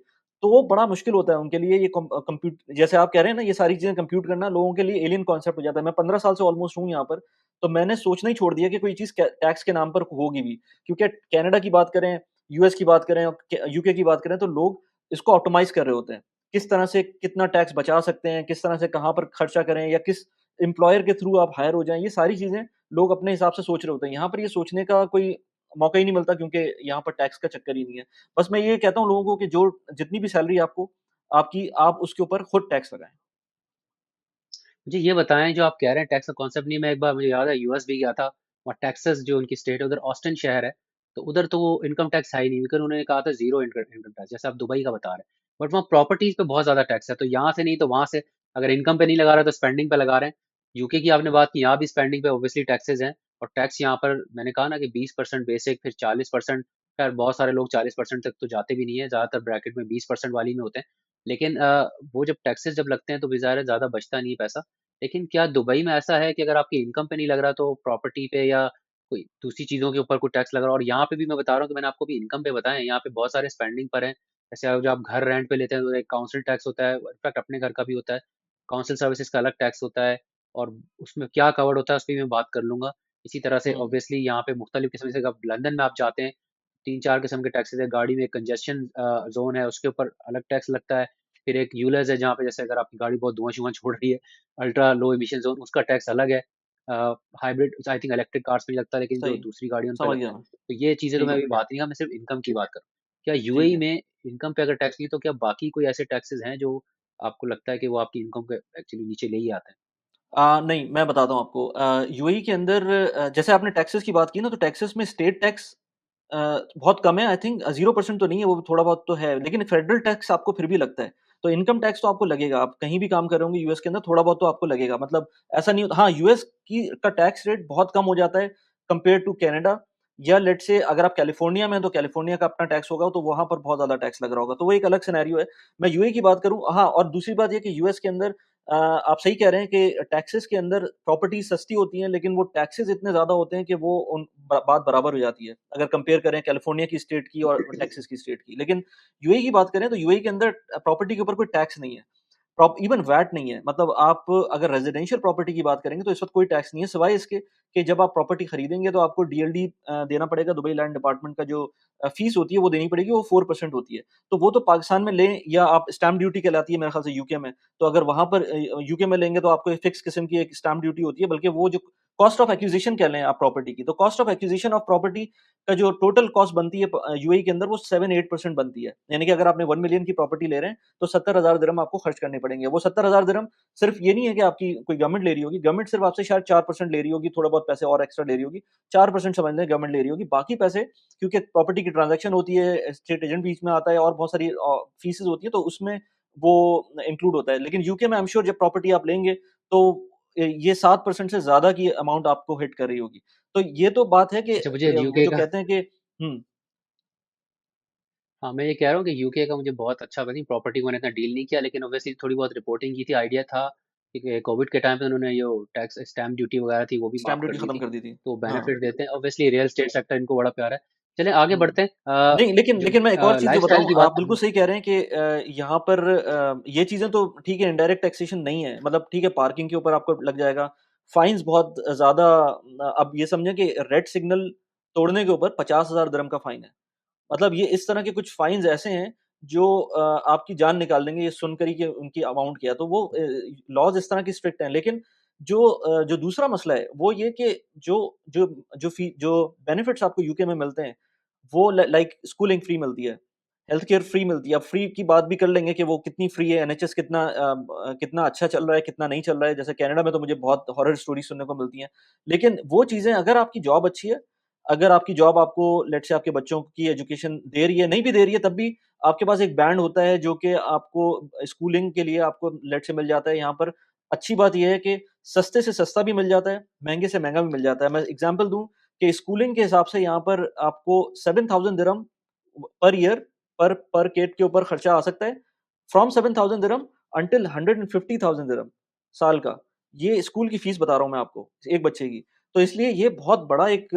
तो वो बड़ा मुश्किल होता है उनके लिए। ये कंप्यूट, जैसे आप कह रहे हैं ना, ये सारी चीज़ें कंप्यूट करना लोगों के लिए एलियन कॉन्सेप्ट हो जाता है। मैं 15 साल से ऑलमोस्ट हूँ यहाँ पर, तो मैंने सोचना ही छोड़ दिया कि कोई चीज़ टैक्स के नाम पर होगी भी। क्योंकि कनाडा की बात करें, यूएस की बात करें, और यूके की बात करें, तो लोग इसको ऑप्टिमाइज़ कर रहे होते हैं। किस तरह से कितना टैक्स बचा सकते हैं, किस तरह से कहाँ पर खर्चा करें, या किस एम्प्लॉयर के थ्रू आप हायर हो जाएँ, ये सारी चीज़ें लोग अपने हिसाब से सोच रहे होते हैं। यहाँ पर ये सोचने का कोई मौका ही नहीं मिलता, क्योंकि यहाँ पर टैक्स का चक्कर ही नहीं है। बस मैं ये कहता हूँ लोगों को कि जो जितनी भी सैलरी आपको आपकी, आप उसके ऊपर खुद टैक्स लगाएँ। मुझे ये बताएं, जो आप कह रहे हैं टैक्स का कॉन्सेप्ट नहीं, मैं एक बार मुझे याद है यूएस भी गया था, और टेक्सास जो उनकी स्टेट है उधर ऑस्टिन शहर है, तो उधर तो वो इनकम टैक्स है ही नहीं, बिकॉज उन्होंने कहा था जीरो इनकम टैक्स, जैसे आप दुबई का बता रहे हैं। बट वहाँ प्रॉपर्टीज पे बहुत ज्यादा टैक्स है, तो यहाँ से नहीं तो वहां से, अगर इनकम पे नहीं लगा रहे तो स्पेंडिंग पे लगा रहे हैं। यूके की आपने बात की, यहाँ भी स्पेंडिंग पे ऑब्वियसली टैक्सेस हैं। और टैक्स यहाँ पर मैंने कहा ना कि 20% बेसिक, फिर 40%। खैर बहुत सारे लोग 40% तक तो जाते भी नहीं है, ज्यादातर ब्रैकेट में 20% वाली में होते हैं। लेकिन वो जब टैक्सेस जब लगते हैं तो बेचारे ज्यादा बचता नहीं है पैसा। लेकिन क्या दुबई में ऐसा है कि अगर आपकी इनकम पे नहीं लग रहा तो प्रॉपर्टी पे या कोई दूसरी चीज़ों के ऊपर कोई टैक्स लग रहा है? और यहाँ पे भी मैं बता रहा हूँ कि मैंने आपको भी इनकम पे बताया है, यहाँ पे बहुत सारे स्पेंडिंग पर हैं। जैसे अब जब आप घर रेंट पे लेते हैं तो एक काउंसिल टैक्स होता है, इनफैक्ट अपने घर का भी होता है। काउंसिल सर्विसेज का अलग टैक्स होता है, और उसमें क्या कवर्ड होता है उस पर मैं बात कर लूंगा। इसी तरह से हुँ, ऑब्वियसली यहाँ पे मुख्तलिफ किस्म से, अब लंदन में आप जाते हैं, 3-4 किस्म के टैक्सेस है। गाड़ी में कंजेशन जोन है, उसके ऊपर अलग टैक्स लगता है। फिर एक यूलर्स है, जहाँ पे जैसे अगर आपकी गाड़ी बहुत धुआं शुआं छोड़ रही है, अल्ट्रा लो एमिशन जोन, उसका टैक्स अलग है। Hybrid I think electric cars में नहीं लगता, लेकिन जो सही, दूसरी गाड़ी है उन पे समझ लगता गया है। मैं। तो ये चीज़ें तो ठीक मैं है, अभी बात नहीं कर, मैं सिर्फ इनकम की बात करूँ। क्या ठीक यूएई है। में इनकम पे अगर टैक्स नहीं, तो क्या बाकी कोई ऐसे टैक्सेस हैं जो आपको लगता है कि वो आपकी इनकम के एक्चुअली नीचे ले ही आते हैं? नहीं, मैं बताता हूँ आपको। यूएई के अंदर जैसे आपने टैक्सेस की बात की ना, तो टैक्सेस में स्टेट टैक्स बहुत कम है आई थिंक 0% तो नहीं है, वो थोड़ा बहुत तो है, लेकिन फेडरल टैक्स आपको फिर भी लगता है। तो इनकम टैक्स तो आपको लगेगा, आप कहीं भी काम कर रहे होंगे यूएस के अंदर थोड़ा बहुत तो आपको लगेगा। मतलब ऐसा नहीं हाँ, यूएस की का टैक्स रेट बहुत कम हो जाता है कंपेयर टू कनाडा, या लेट्स से अगर आप कैलिफोर्निया में हैं, तो कैलिफोर्निया का अपना टैक्स होगा, तो वहाँ पर बहुत ज़्यादा टैक्स लग रहा होगा। तो वो एक अलग सिनेरियो है। मैं यूएई की बात करूँ हाँ, और दूसरी बात ये कि यूएस के अंदर आप सही कह रहे हैं कि टैक्सेस के अंदर प्रॉपर्टी सस्ती होती हैं, लेकिन वो टैक्सेस इतने ज़्यादा होते हैं कि वो उन बात बराबर हो जाती है, अगर कंपेयर करें कैलिफोर्निया की स्टेट की और टेक्सास की स्टेट की। लेकिन यूएई की बात करें तो यूएई के अंदर प्रॉपर्टी के ऊपर कोई टैक्स नहीं है। इवन वैट नहीं है। मतलब आप अगर रेजिडेंशियल प्रॉपर्टी की बात करेंगे तो इस वक़्त कोई टैक्स नहीं है, सिवाय इसके कि जब आप प्रॉपर्टी खरीदेंगे तो आपको डीएलडी देना पड़ेगा, दुबई लैंड डिपार्टमेंट का जो फीस होती है वो देनी पड़ेगी, वो 4% होती है। तो वो तो पाकिस्तान में लें या आप स्टैम्प ड्यूटी कहलाती है मेरे ख्याल से यूके में। तो अगर वहाँ पर यूके में लेंगे तो आपको एक फिक्स किस्म की एक स्टैम्प ड्यूटी होती है, बल्कि वो जो कॉस्ट ऑफ एक्विजिशन कह लें आप प्रॉपर्टी की, तो cost of acquisition of property का जो टोटल कॉस्ट बनती है यूएई के अंदर वो 7-8% बनती है। यानी कि अगर आपने 1 मिलियन की प्रॉपर्टी ले रहे हैं तो 70,000 दिरहम आपको खर्च करने पड़ेंगे। वो 70,000 दिरहम सिर्फ ये नहीं है कि आपकी कोई गवर्नमेंट ले रही होगी, गवर्नमेंट सिर्फ आपसे शायद 4% ले रही होगी, थोड़ा बहुत पैसे और एक्स्ट्रा ले रही होगी। 4% समझ लें गवर्नमेंट ले रही होगी, बाकी पैसे क्योंकि प्रॉपर्टी की ट्रांज़ैक्शन होती है, स्टेट एजेंट बीच में आता है और बहुत सारी फीसेस होती है, तो उसमें वो इंक्लूड होता है। लेकिन यूके में आई एम श्योर जब प्रॉपर्टी आप लेंगे तो ये 7% से ज़्यादा की अमाउंट आपको हिट कर रही होगी। तो ये तो बात है कि अच्छा, मुझे वो यूके जो का कहते हैं कि हुँ, हाँ, मैं ये कह रहा हूँ कि यूके का मुझे बहुत अच्छा पता नहीं, प्रॉपर्टी को मैंने इतना डील नहीं किया, लेकिन ऑब्वियसली थोड़ी बहुत रिपोर्टिंग की थी, आइडिया था कि कोविड के टाइम पे उन्होंने जो टैक्स स्टैम्प ड्यूटी वगैरह थी वो भी माफ स्टैम्प कर ड्यूटी दी खत्म थी, कर दी थी। तो हाँ, बेनिफिट देते हैं। ऑब्वियसली रियल एस्टेट सेक्टर इनको बड़ा प्यारा है। चलें आगे हुँ। बढ़ते हैं। नहीं, लेकिन जो लेकिन मैं एक और चीज़ जो लाइफस्टाइल बताऊँ, की आप बात बिल्कुल सही कह रहे हैं कि यहाँ पर ये चीज़ें तो ठीक है, इनडायरेक्ट टैक्सेशन नहीं है। मतलब ठीक है, पार्किंग के ऊपर आपको लग जाएगा, फाइन्स बहुत ज़्यादा अब ये समझें कि रेड सिग्नल तोड़ने के ऊपर 50,000 दिरहम का फाइन है। मतलब ये इस तरह के कुछ फाइन्स ऐसे हैं जो आपकी जान निकाल देंगे ये सुनकर ही कि उनकी अमाउंट क्या है। तो वो लॉज़ इस तरह की स्ट्रिक्ट हैं। लेकिन जो दूसरा मसला है वो ये कि जो जो जो बेनिफिट्स आपको यूके में मिलते हैं, वो लाइक स्कूलिंग फ्री मिलती है, हेल्थ केयर फ्री मिलती है। अब फ्री की बात भी कर लेंगे कि वो कितनी फ्री है, एनएचएस कितना अच्छा चल रहा है, कितना नहीं चल रहा है। जैसे कनाडा में तो मुझे बहुत हॉरर स्टोरी सुनने को मिलती हैं। लेकिन वो चीज़ें अगर आपकी जॉब अच्छी है, अगर आपकी जॉब आपको लेट्स से आपके बच्चों की एजुकेशन दे रही है, नहीं भी दे रही है तब भी आपके पास एक बैंड होता है जो कि आपको स्कूलिंग के लिए आपको लेट्स से मिल जाता है। यहाँ पर अच्छी बात ये है कि सस्ते से सस्ता भी मिल जाता है, महँगे से महँगा भी मिल जाता है। मैं एग्ज़ाम्पल दूँ कि स्कूलिंग के हिसाब से यहाँ पर आपको 7000 दिरहम पर ईयर पर किड के ऊपर खर्चा आ सकता है। फ्रॉम 7000 दिरहम अंटिल 150000 दिरहम साल का। ये स्कूल की फीस बता रहा हूँ मैं आपको, एक बच्चे की। तो इसलिए ये बहुत बड़ा एक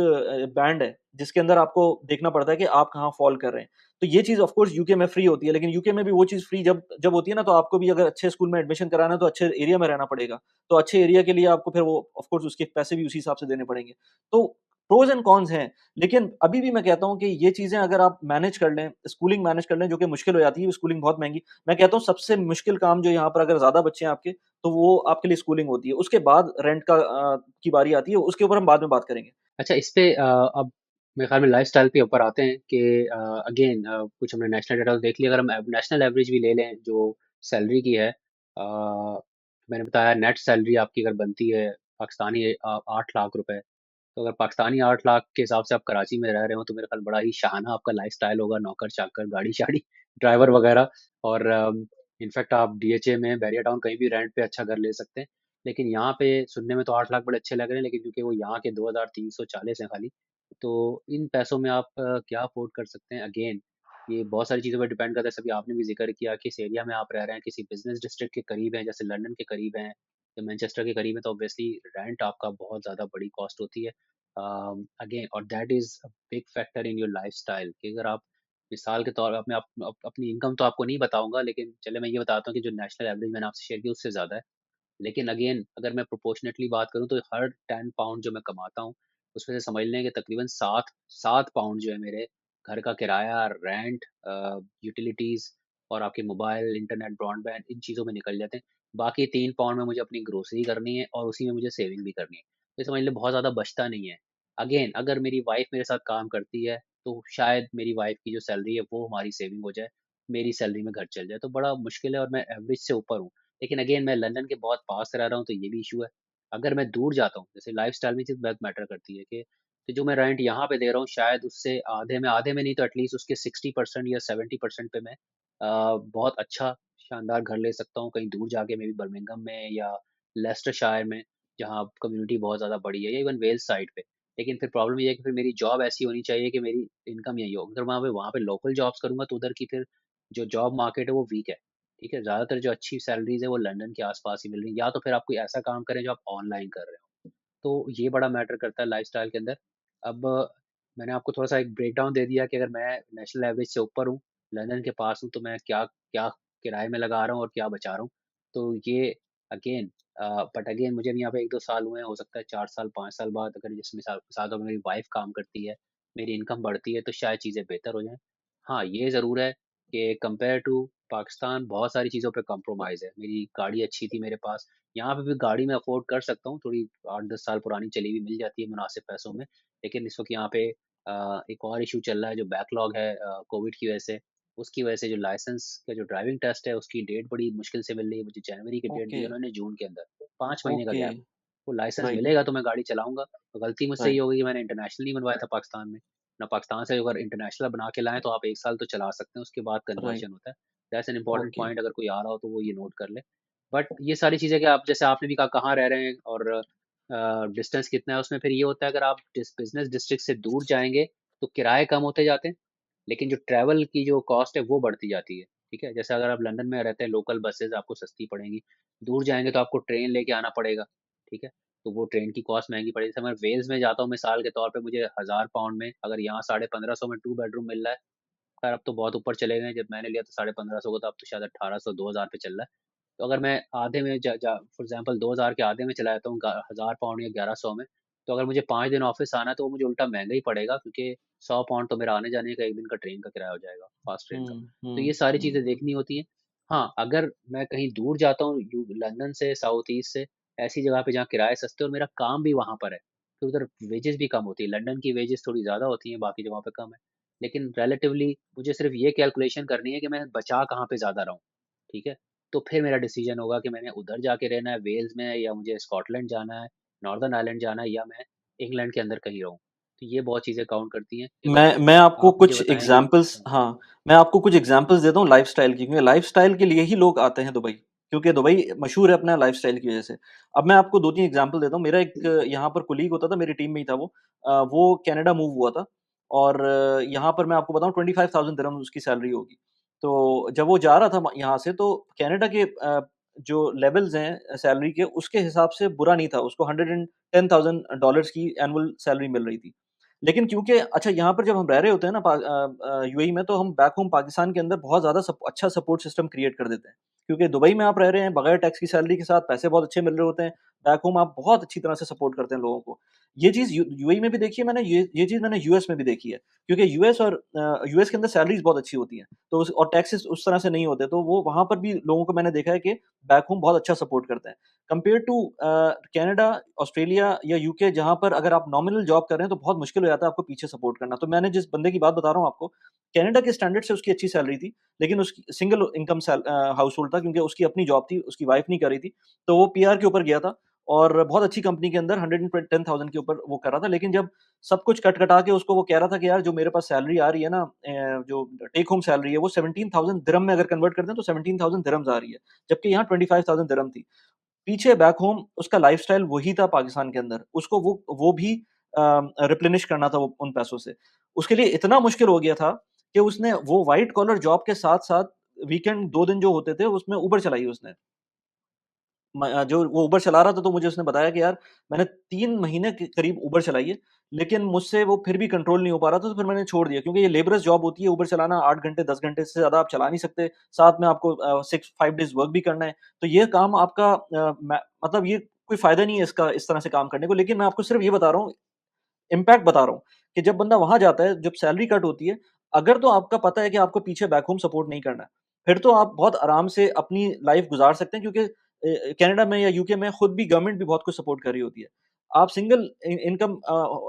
बैंड है, जिसके अंदर आपको देखना पड़ता है कि आप कहाँ फ़ॉल कर रहे हैं। तो ये चीज़ ऑफ़ कोर्स यूके में फ्री होती है, लेकिन यूके में भी वो चीज़ फ्री जब जब होती है ना, तो आपको भी अगर अच्छे स्कूल में एडमिशन कराना है, तो अच्छे एरिया में रहना पड़ेगा। तो अच्छे एरिया के लिए आपको फिर वो ऑफ़ कोर्स उसके पैसे भी उसी हिसाब से देने पड़ेंगे। तो प्रोज़ एंड कॉन्स हैं, लेकिन अभी भी मैं कहता हूँ कि ये चीज़ें अगर आप मैनेज कर लें, स्कूलिंग मैनेज कर लें, जो कि मुश्किल हो जाती है, स्कूलिंग बहुत महँगी। मैं कहता हूँ सबसे मुश्किल काम जो यहाँ पर अगर ज़्यादा बच्चे हैं आपके, तो वो आपके लिए स्कूलिंग होती है। उसके बाद रेंट की बारी आती है, उसके ऊपर हम बाद में बात करेंगे। अच्छा, इस पे अब मेरे ख्याल में लाइफ़स्टाइल के ऊपर आते हैं कि अगेन कुछ हमने नेशनल डेटा तो देख लिया, अगर हम नेशनल एवरेज भी ले लें जो सैलरी की है, मैंने बताया नेट सैलरी आपकी अगर बनती है पाकिस्तानी 8 लाख रुपए, तो अगर पाकिस्तानी 8 लाख के हिसाब से आप कराची में रह रहे हो तो मेरे ख्याल बड़ा ही शाहाना आपका लाइफ़स्टाइल होगा, नौकर-चाकर, गाड़ी-शाड़ी, ड्राइवर वगैरह। और इनफैक्ट आप डीएचए में, बैरिया टाउन कहीं भी रेंट पे अच्छा घर ले सकते हैं। लेकिन यहाँ पे सुनने में तो 8 लाख बड़े अच्छे लग रहे हैं, लेकिन क्योंकि वो यहाँ के 2340 हैं खाली, तो इन पैसों में आप क्या अफ़ोर्ड कर सकते हैं? अगेन ये बहुत सारी चीज़ों पे डिपेंड करता है, सभी आपने भी ज़िक्र किया किस एरिया में आप रह रहे हैं, किसी बिज़नेस डिस्ट्रिक्ट के करीब हैं, जैसे लंदन के करीब हैं या मैनचेस्टर के करीब हैं, तो ऑब्वियसली रेंट आपका बहुत ज़्यादा बड़ी कॉस्ट होती है। अगेन और that is a big factor in your lifestyle कि अगर आप मिसाल के तौर पे अपने अपनी इनकम तो आपको नहीं बताऊँगा, लेकिन चलिए मैं ये बताता हूँ कि जो नेशनल एवरेज मैंने आपसे शेयर की उससे ज़्यादा है। लेकिन अगेन अगर मैं प्रोपोर्शनेटली बात करूँ तो हर 10 पाउंड जो मैं कमाता हूँ, उसमें से समझ लें कि तकरीबन 7 पाउंड जो है मेरे घर का किराया, रेंट, यूटिलिटीज़ और आपके मोबाइल, इंटरनेट, ब्रॉडबैंड इन चीज़ों में निकल जाते हैं। बाकी 3 पाउंड में मुझे अपनी ग्रोसरी करनी है और उसी में मुझे सेविंग भी करनी है। तो समझ लें बहुत ज़्यादा बचता नहीं है। अगेन अगर मेरी वाइफ़ मेरे साथ काम करती है, तो शायद मेरी वाइफ़ की जो सैलरी है वो हमारी सेविंग हो जाए, मेरी सैलरी में घर चल जाए, तो बड़ा मुश्किल है और मैं एवरेज से ऊपर हूँ। लेकिन अगेन मैं लंदन के बहुत पास रह रहा हूँ तो ये भी इशू है। अगर मैं दूर जाता हूँ, जैसे लाइफ़स्टाइल में चीज़ बहुत मैटर करती है कि तो जो मैं रेंट यहाँ पे दे रहा हूँ शायद उससे आधे में नहीं तो एटलीस्ट उसके 60% या 70% पे मैं बहुत अच्छा शानदार घर ले सकता हूँ कहीं दूर जाके, मे बी बर्मिंघम में या लेस्टरशायर में, जहाँ कम्युनिटी बहुत ज़्यादा बड़ी है, या इवन वेल्स साइड पे। लेकिन फिर प्रॉब्लम ये है कि फिर मेरी जॉब ऐसी होनी चाहिए कि मेरी इनकम यही हो। अगर वहाँ पे लोकल जॉब्स करूँगा तो उधर की फिर जो जॉब मार्केट है वो वीक है, ठीक है? ज़्यादातर जो अच्छी सैलरीज़ है वो लंदन के आस-पास ही मिल रही हैं, या तो फिर आप कोई ऐसा काम करें जो आप ऑनलाइन कर रहे हो। तो ये बड़ा मैटर करता है लाइफ़स्टाइल के अंदर। अब मैंने आपको थोड़ा-सा एक ब्रेकडाउन दे दिया कि अगर मैं नेशनल एवरेज से ऊपर हूँ, लंदन के पास हूँ, तो मैं क्या क्या किराए में लगा रहा हूँ और क्या बचा रहा हूँ। तो ये अगेन बट अगेन मुझे भी यहाँ पे 1-2 साल हुए हैं, हो सकता है 4 साल, 5 साल बाद अगर जिस मिसाल साथ में मेरी वाइफ़ काम करती है, मेरी इनकम बढ़ती है, तो शायद चीज़ें बेहतर हो जाएँ। हाँ, ये ज़रूर है कि कंपेयर टू पाकिस्तान बहुत सारी चीज़ों पे कॉम्प्रोमाइज़ है। मेरी गाड़ी अच्छी थी मेरे पास, यहाँ पे भी गाड़ी मैं अफ़ोर्ड कर सकता हूँ, थोड़ी 8-10 साल पुरानी चली हुई मिल जाती है मुनासिब पैसों में। लेकिन इस वक़्त यहाँ पे एक और इश्यू चल रहा है जो बैकलॉग है कोविड की वजह से। उसकी वजह से जो लाइसेंस का जो ड्राइविंग टेस्ट है उसकी डेट बड़ी मुश्किल से मिल रही है। मुझे जनवरी की डेट दी ओके, है उन्होंने जून के अंदर, 5 महीने का ओके, गैप। वो लाइसेंस राइट, मिलेगा तो मैं गाड़ी चलाऊँगा। तो गलती मुझसे ये राइट, हो गई कि मैंने इंटरनेशनल नहीं बनवाया था पाकिस्तान में। ना पाकिस्तान से अगर इंटरनेशनल बना के लाएँ तो आप 1 साल तो चला सकते हैं, उसके बाद राइट, कन्वर्जन होता है। That's an important okay, point, अगर कोई आ रहा हो तो वो ये नोट कर ले। बट ये सारी चीज़ें कि आप जैसे आपने भी कहा कहाँ रह रहे हैं और डिस्टेंस कितना है, उसमें फिर ये होता है अगर आप बिज़नेस डिस्ट्रिक्ट से दूर जाएँगे तो किराए कम होते जाते हैं, लेकिन जो ट्रैवल की जो कॉस्ट है वो बढ़ती जाती है, ठीक है? जैसे अगर आप लंदन में रहते हैं लोकल बसेज़ आपको सस्ती पड़ेंगी, दूर जाएँगे तो आपको ट्रेन लेके आना पड़ेगा, ठीक है? तो वो ट्रेन की कॉस्ट महँगी पड़ेगी। जैसे मैं वेल्स में जाता हूँ मिसाल के तौर पे मुझे 1000 पाउंड में अगर यहाँ 1550 में 2 बेडरूम मिल रहा है, खैर अब तो बहुत ऊपर चले गए हैं, जब मैंने लिया तो 1550 का, तो अब तो शायद 1800 2000 पे चल रहा है। तो अगर मैं आधे में जा जा फॉर एग्ज़ाम्पल 2000 के आधे में चला जाता हूँ 1000 पाउंड या 1100 में, तो अगर मुझे 5 दिन ऑफ़िस आना है तो वो मुझे उल्टा महँगा ही पड़ेगा, क्योंकि 100 पाउंड तो मेरा आने-जाने का 1 दिन का ट्रेन का किराया हो जाएगा, फ़ास्ट ट्रेन का। हुँ, तो ये हुँ, सारी हुँ, चीज़ें देखनी होती हैं। हाँ, अगर मैं कहीं दूर जाता हूँ लंदन से, साउथ ईस्ट से, ऐसी जगह पे जहाँ किराए सस्ते और मेरा काम भी वहाँ पर है, तो उधर वेजेस भी कम होती है। लंदन की वेजेस थोड़ी ज़्यादा होती हैं, बाकी जगहों पे कम है। लेकिन रिलेटिवली मुझे सिर्फ़ ये कैलकुलेशन करनी है कि मैं बचा कहाँ पे ज़्यादा रहा हूँ, ठीक है? तो फिर मेरा डिसीज़न होगा कि मैंने उधर जाके रहना है वेल्स में, या मुझे स्कॉटलैंड जाना है, नॉर्दर्न आयरलैंड जाना है, या मैं इंग्लैंड के अंदर कहीं रहूँ। तो ये बहुत चीज़ें काउंट करती हैं। अगर मैं आपको आप मुझे कुछ बताएँ कि एग्ज़ाम्पल्स हाँ, मैं आपको कुछ एग्ज़ाम्पल्स देता हूँ लाइफ़स्टाइल की, क्योंकि लाइफ़स्टाइल के लिए ही लोग आते हैं दुबई, क्योंकि दुबई मशहूर है अपना लाइफ़स्टाइल की वज़ह से। अब मैं आपको 2-3 एग्ज़ाम्पल देता हूँ, मेरा एक यहाँ पर कोलीग होता था, मेरी टीम में ही था वो। वो कनाडा मूव हुआ था और यहाँ पर मैं आपको बताऊँ 25,000 दिरहम्स उसकी सैलरी होगी। तो जब वो जा रहा था यहाँ से तो कनाडा के जो लेवल्स हैं सैलरी के, उसके हिसाब से बुरा नहीं था, उसको $110,000 की एनुअल सैलरी मिल रही थी। लेकिन क्योंकि अच्छा यहाँ पर जब हम रह रहे होते हैं ना यूएई में, तो हम बैक होम पाकिस्तान के अंदर बहुत ज़्यादा अच्छा सपोर्ट सिस्टम क्रिएट कर देते हैं। क्योंकि दुबई में आप रह रहे हैं बगैर टैक्स की सैलरी के साथ, पैसे बहुत अच्छे मिल रहे होते हैं। बैक होम आप बहुत अच्छी तरह से सपोर्ट करते हैं लोगों को। ये चीज़ यूएई में भी देखी है मैंने, ये चीज़ मैंने यूएस में भी देखी है। क्योंकि यूएस के अंदर सैलरीज़ बहुत अच्छी होती हैं। तो उस और टैक्सेस उस तरह से नहीं होते, तो वो वहाँ पर भी लोगों को मैंने देखा है कि बैक होम बहुत अच्छा सपोर्ट करते हैं। कंपेयर टू कनाडा, ऑस्ट्रेलिया या यूके, जहाँ पर अगर आप नॉमिनल जॉब कर रहे हैं तो बहुत मुश्किल हो जाता है आपको पीछे सपोर्ट करना। तो मैंने जिस बंदे की बात बता रहा हूँ आपको, कनाडा के स्टैंडर्ड से उसकी अच्छी सैलरी थी, लेकिन उसकी सिंगल इनकम हाउसहोल्ड था, क्योंकि उसकी अपनी जॉब थी, उसकी वाइफ नहीं कर रही थी। तो वो पीआर के ऊपर गया था और बहुत अच्छी कंपनी के अंदर 110,000 के ऊपर वो कर रहा था। लेकिन जब सब कुछ कट-कटा के उसको वो कह रहा था कि यार जो मेरे पास सैलरी आ रही है ना, जो टेक होम सैलरी है वो 17,000 दिरहम में अगर कन्वर्ट करते हैं तो 17,000 दिरहम्स आ रही है, जबकि यहाँ 25,000 दिरहम थी। पीछे बैक होम उसका लाइफ़स्टाइल वही था पाकिस्तान के अंदर। उसको वो भी रिप्लेनिश करना था वो उन पैसों से। उसके लिए इतना मुश्किल हो गया था कि उसने वो व्हाइट कॉलर जॉब के साथ-साथ वीकेंड 2 दिन जो होते थे उसमें उबर चलाई उसने। जो वो उबर चला रहा था, तो मुझे उसने बताया कि यार मैंने 3 महीने के करीब उबर चलाई है, लेकिन मुझसे वो फिर भी कंट्रोल नहीं हो पा रहा था, तो फिर मैंने छोड़ दिया, क्योंकि ये लेबरस जॉब होती है उबर चलाना। 8 घंटे 10 घंटे से ज़्यादा आप चला नहीं सकते। साथ में आपको 6-5 डेज़ वर्क भी करना है। तो ये काम आपका मतलब ये कोई फ़ायदा नहीं है इसका इस तरह से काम करने को। लेकिन मैं आपको सिर्फ़ ये बता रहा हूँ, इम्पैक्ट बता रहा हूँ, कि जब बंदा वहाँ जाता है, जब सैलरी कट होती है, अगर तो आपका पता है कि आपको पीछे बैक होम सपोर्ट नहीं करना है, फिर तो आप बहुत आराम से अपनी लाइफ़ गुज़ार सकते हैं, क्योंकि कनाडा में या यूके में खुद भी गवर्नमेंट भी बहुत कुछ सपोर्ट कर रही होती है। आप सिंगल इनकम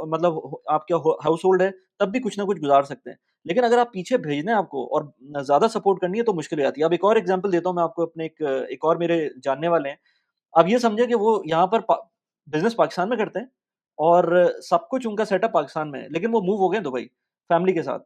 मतलब आपका हाउसहोल्ड है, तब भी कुछ ना कुछ गुज़ार सकते हैं। लेकिन अगर आप पीछे भेजना है आपको और ज़्यादा सपोर्ट करनी है, तो मुश्किल हो जाती है। अब एक और एग्ज़ाम्पल देता हूँ मैं आपको, अपने एक और मेरे जानने वाले हैं। आप ये समझिए कि वो यहाँ पर बिज़नेस पाकिस्तान में करते हैं, और सब कुछ उनका सेटअप पाकिस्तान में है, लेकिन वो मूव हो गए दुबई, फैमिली के साथ।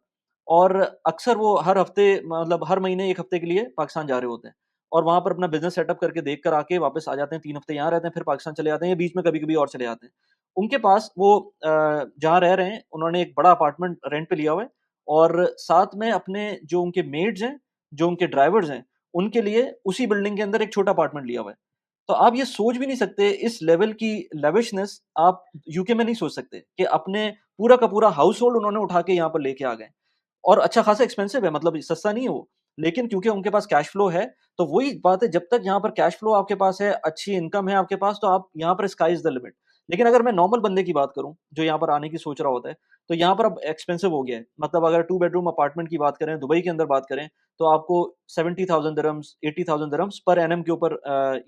और अक्सर वो हर हफ्ते मतलब हर महीने 1 हफ्ते के लिए पाकिस्तान जा रहे होते हैं और वहाँ पर अपना बिज़नेस सेटअप करके देख कर आके वापस आ जाते हैं, 3 हफ्ते यहाँ रहते हैं, फिर पाकिस्तान चले जाते हैं या बीच में कभी-कभी और चले जाते हैं। उनके पास वो जहाँ रह रहे हैं, उन्होंने एक बड़ा अपार्टमेंट रेंट पे लिया हुआ है और साथ में अपने जो उनके मेड्स हैं, जो उनके ड्राइवर्स हैं, उनके लिए उसी बिल्डिंग के अंदर एक छोटा अपार्टमेंट लिया हुआ है। तो आप ये सोच भी नहीं सकते इस लेवल की लेविशनेस आप यूके में नहीं सोच सकते कि अपने पूरा का पूरा हाउस होल्ड उन्होंने उठा के यहाँ पर लेके आ गए। और अच्छा खासा एक्सपेंसिव है मतलब सस्ता नहीं है वो। लेकिन क्योंकि उनके पास कैश फ्लो है, तो वही बात है जब तक यहाँ पर कैश फ्लो आपके पास है, अच्छी इनकम है आपके पास तो आप यहाँ पर स्काई इज़ द लिमिट। लेकिन अगर मैं नॉर्मल बंदे की बात करूँ, जो यहाँ पर आने की सोच रहा होता है, तो यहाँ पर अब एक्सपेंसिव हो गया है। मतलब अगर 2 बेडरूम अपार्टमेंट की बात करें, दुबई के अंदर बात करें, तो आपको 70,000 दिरहम्स, 80,000 दिरहम्स पर एनम के ऊपर